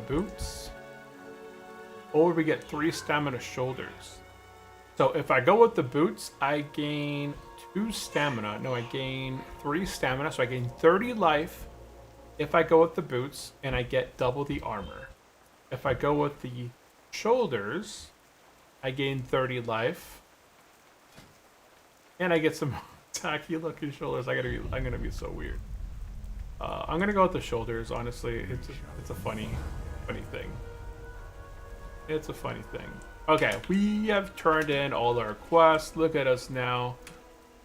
A: boots. Or we get 3 stamina shoulders. So if I go with the boots, I gain 2 stamina. No, I gain 3 stamina, so I gain 30 life if I go with the boots, and I get double the armor. If I go with the shoulders, I gain 30 life. And I get some tacky looking shoulders. I'm gonna be so weird. I'm gonna go with the shoulders, honestly. It's a funny thing. It's a funny thing. Okay, we have turned in all our quests. Look at us now.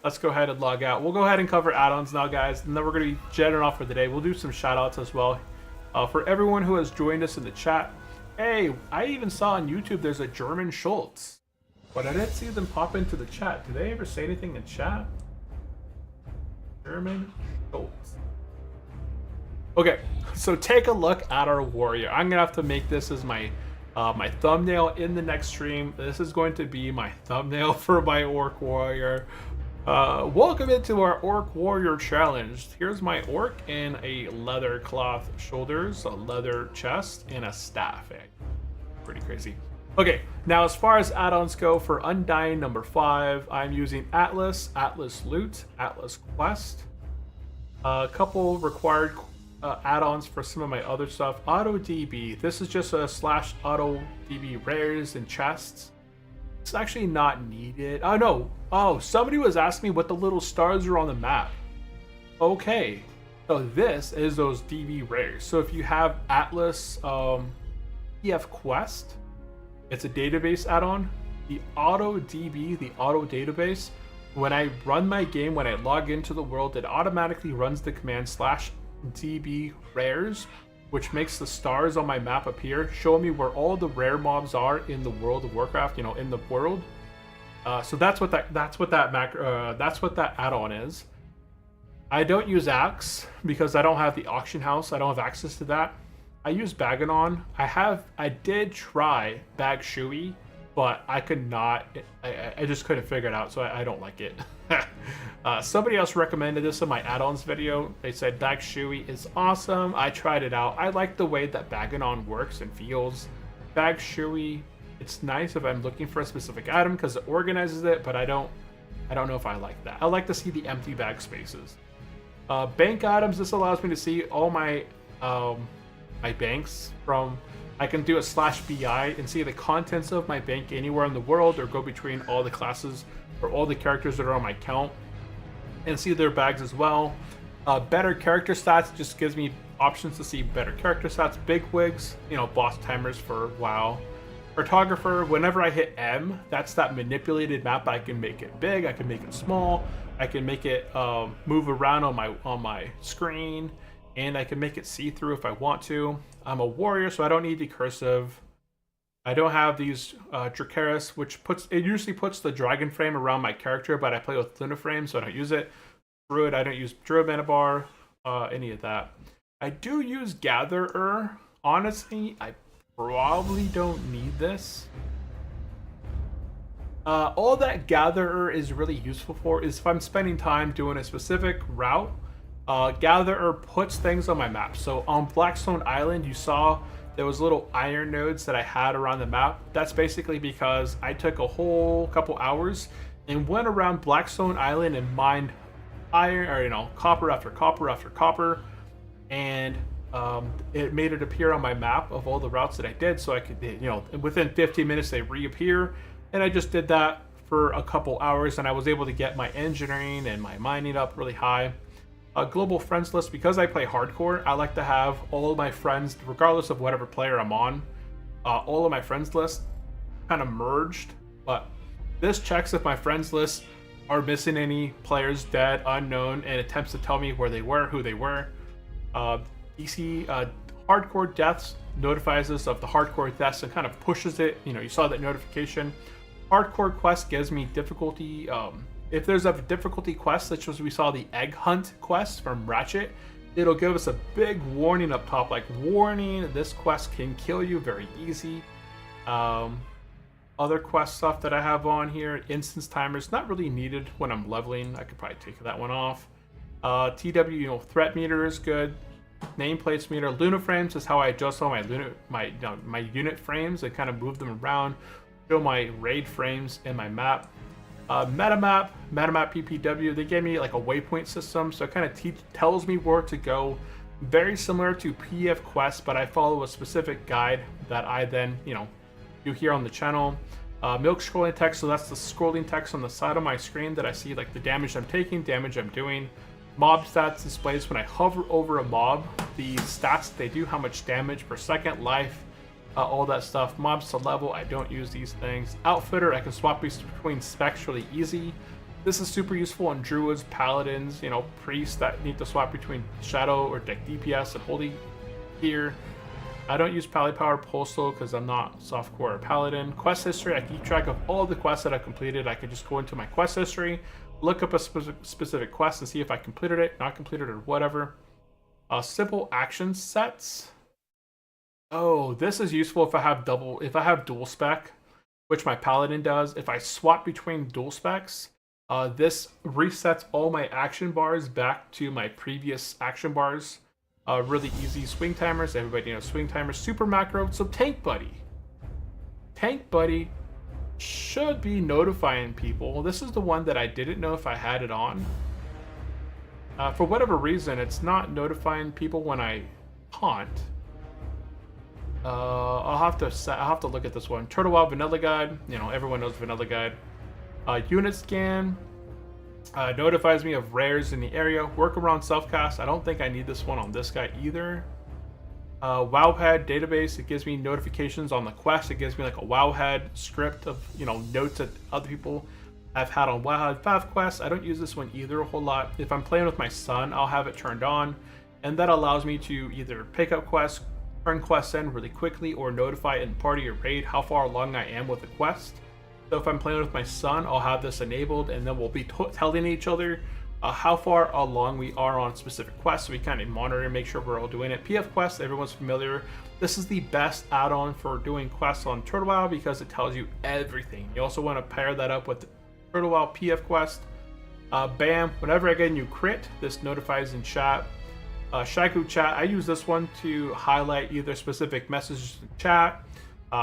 A: Let's go ahead and log out. We'll go ahead and cover add-ons now, guys, and then we're gonna be jetting off for the day. We'll do some shout-outs as well. For everyone who has joined us in the chat, hey, I even saw on YouTube there's a German Schultz, but I didn't see them pop into the chat. Do they ever say anything in chat? German Schultz. Okay, so take a look at our warrior. I'm gonna have to make this as my my thumbnail in the next stream. This is going to be my thumbnail for my orc warrior. Welcome into our Orc Warrior Challenge. Here's my orc in a leather cloth shoulders, a leather chest, and a staff. Pretty crazy. Okay, now as far as add-ons go, for Undying number 5, I'm using Atlas, Atlas Loot, Atlas Quest. A couple required add-ons for some of my other stuff. Auto DB. This is just a / auto DB rares and chests. It's actually not needed. Oh no. Oh, somebody was asking me what the little stars are on the map. Okay. So this is those DB rares. So if you have Atlas EF Quest, it's a database add-on. The auto DB, the auto database, when I run my game, when I log into the world, it automatically runs the command /DB rares, which makes the stars on my map appear, showing me where all the rare mobs are in the World of Warcraft, you know, in the world. So that's what that add-on is. I don't use Axe because I don't have the auction house. I don't have access to that. I use Baganon. I did try Bag Shui, but I could not. I just couldn't figure it out, so I don't like it. Somebody else recommended this in my add-ons video. They said Bag Shui is awesome. I tried it out. I like the way that Baganon works and feels. Bag Shui, it's nice if I'm looking for a specific item because it organizes it, but I don't know if I like that. I like to see the empty bag spaces. Bank items, this allows me to see all my my banks from. I can do a /BI and see the contents of my bank anywhere in the world, or go between all the classes or all the characters that are on my account and see their bags as well. Better character stats just gives me options to see better character stats. Big wigs, you know, boss timers for WoW. Cartographer, whenever I hit M, that's that manipulated map. I can make it big, I can make it small, I can make it move around on my screen, and I can make it see-through if I want to. I'm a warrior, so I don't need the cursive. I don't have these Dracaris, which usually puts the dragon frame around my character, but I play with Luna frame, so I don't use it. Druid, I don't use Druid mana bar, any of that. I do use Gatherer. Honestly, I probably don't need this. All that Gatherer is really useful for is if I'm spending time doing a specific route. Gatherer puts things on my map. So on Blackstone Island, you saw there was little iron nodes that I had around the map. That's basically because I took a whole couple hours and went around Blackstone Island and mined iron, or, you know, copper after copper after copper, and it made it appear on my map of all the routes that I did, so I could, you know, within 15 minutes they reappear. And I just did that for a couple hours, and I was able to get my engineering and my mining up really high. Global friends list, because I play hardcore, I like to have all of my friends, regardless of whatever player I'm on, all of my friends list kind of merged. But this checks if my friends list are missing any players, dead, unknown, and attempts to tell me where they were, who they were. DC hardcore deaths notifies us of the hardcore deaths and kind of pushes it. You know, you saw that notification. Hardcore quest gives me difficulty. If there's a difficulty quest, such as we saw the egg hunt quest from Ratchet, it'll give us a big warning up top, like, warning, this quest can kill you very easy. Other quest stuff that I have on here, instance timers, not really needed when I'm leveling. I could probably take that one off. TW, you know, threat meter is good. Nameplates meter. Luna frames is how I adjust all my unit frames and kind of move them around. Show my raid frames in my map. Metamap PPW, they gave me like a waypoint system, so it kind of tells me where to go. Very similar to PF Quest, but I follow a specific guide that I then, you know, do here on the channel. Milk scrolling text, so that's the scrolling text on the side of my screen that I see, like the damage I'm taking, damage I'm doing. Mob stats displays when I hover over a mob, the stats they do, how much damage per second, life, all that stuff. Mobs to level, I don't use these things. Outfitter, I can swap between specs really easy. This is super useful on druids, paladins, you know, priests that need to swap between shadow or deck DPS and holy gear. I don't use Pally Power Postal because I'm not softcore or paladin. Quest history, I keep track of all the quests that I completed. I could just go into my quest history, look up a specific quest and see if I completed it, not completed, or whatever. Simple action sets. Oh, this is useful if I have dual spec, which my paladin does. If I swap between dual specs, this resets all my action bars back to my previous action bars. Really easy. Swing timers, everybody knows swing timers. Super macro. So Tank Buddy should be notifying people. This is the one that I didn't know if I had it on. For whatever reason, it's not notifying people when I taunt. I'll have to look at this one. Turtle Wild Vanilla Guide. You know, everyone knows Vanilla Guide. Unit scan. Notifies me of rares in the area. Work around self-cast. I don't think I need this one on this guy either. Wowhead database. It gives me notifications on the quest. It gives me like a Wowhead script of, you know, notes that other people have had on Wowhead 5 quests. I don't use this one either a whole lot. If I'm playing with my son, I'll have it turned on, and that allows me to either pick up quests, turn quests in really quickly, or notify in party or raid how far along I am with the quest. So if I'm playing with my son, I'll have this enabled, and then we'll be telling each other how far along we are on specific quests, so we kind of monitor and make sure we're all doing it. PF quests, everyone's familiar. This is the best add-on for doing quests on Turtle Wow because it tells you everything. You also want to pair that up with the Turtle Wow PF quest. Bam, whenever I get a new crit, this notifies in chat. Shaku chat, I use this one to highlight either specific messages in chat,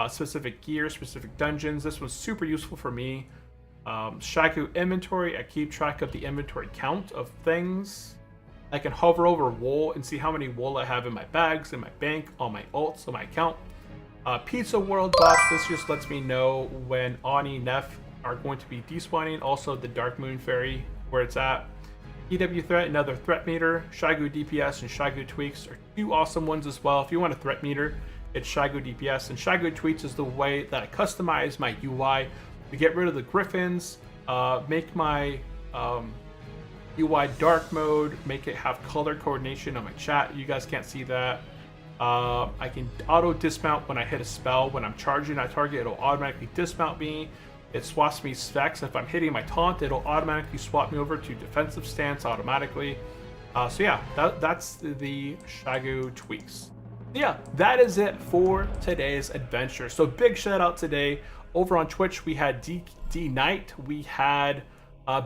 A: specific gear, specific dungeons. This one's super useful for me. Shaku inventory, I keep track of the inventory count of things. I can hover over wool and see how many wool I have in my bags, in my bank, on my alts, on my account. Pizza World buff, this just lets me know when Ani, Neff are going to be despawning. Also the Dark Moon Fairy, where it's at. EW threat, another threat meter. Shagu DPS and Shagu tweaks are two awesome ones as well. If you want a threat meter, it's Shagu DPS, and Shagu tweaks is the way that I customize my UI to get rid of the griffins, make my UI dark mode, make it have color coordination on my chat. You guys can't see that. I can auto dismount when I hit a spell. When I'm charging a target, it'll automatically dismount me. It swaps me specs. If I'm hitting my taunt, it'll automatically swap me over to defensive stance automatically. So yeah, that's the Shagu tweaks. Yeah, that is it for today's adventure. So big shout out today. Over on Twitch, we had D Knight, we had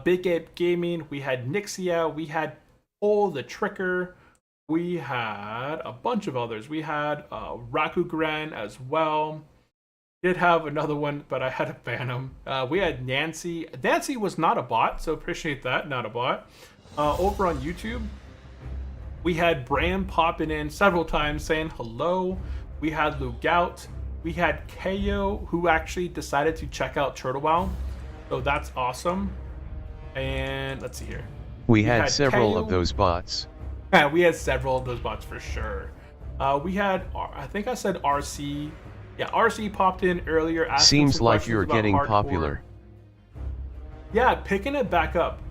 A: Big Ape Gaming, we had Nixia, we had Pole the Tricker, we had a bunch of others. We had Rakugren as well. Did have another one, but I had to ban him. We had Nancy. Nancy was not a bot, so appreciate that, not a bot. Over on YouTube, we had Bram popping in several times saying hello. We had Lugout. We had KO, who actually decided to check out Turtle Wow. So that's awesome. And let's see here.
B: We had several of those bots.
A: Yeah, we had several of those bots for sure. We had, I think I said RC. Yeah, RC popped in earlier.
B: Seems like you're getting popular.
A: Yeah, picking it back up.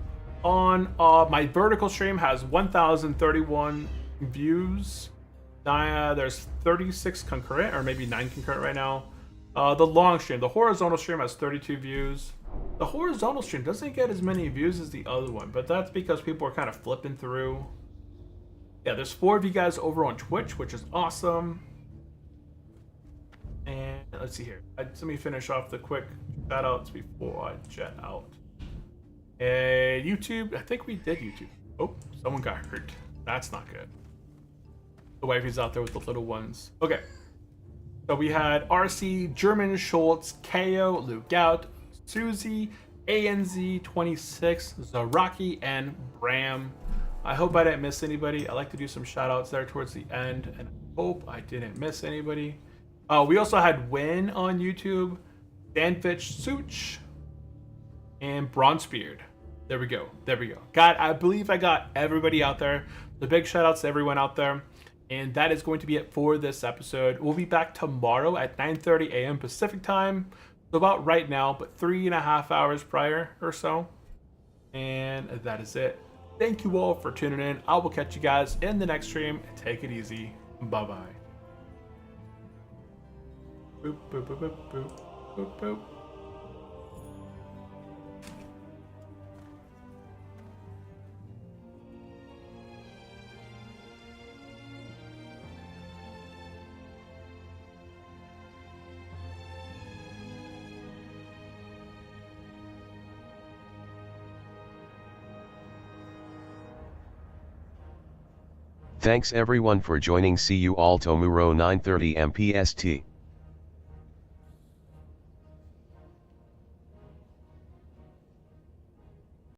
A: On my vertical stream has 1,031 views. There's 36 concurrent, or maybe 9 concurrent right now. The long stream, the horizontal stream has 32 views. The horizontal stream doesn't get as many views as the other one, but that's because people are kind of flipping through. Yeah, there's 4 of you guys over on Twitch, which is awesome. And let's see here. Let me finish off the quick shout outs before I jet out. And YouTube, I think we did YouTube. Oh, someone got hurt. That's not good. The wifey's out there with the little ones. Okay. So we had RC, German Schultz, KO, Lugout, Susie, ANZ26, Zaraki, and Bram. I hope I didn't miss anybody. I like to do some shout outs there towards the end, and I hope I didn't miss anybody. We also had Win on YouTube, Danfitch Such, and Bronzebeard. There we go. There we go. I believe I got everybody out there. The big shout outs to everyone out there. And that is going to be it for this episode. We'll be back tomorrow at 9:30 a.m. Pacific time. So about right now, but 3.5 hours prior or so. And that is it. Thank you all for tuning in. I will catch you guys in the next stream. Take it easy. Bye-bye. Boop, boop, boop, boop, boop, boop, boop.
B: Thanks everyone for joining. See you all tomorrow 9:30 MPST.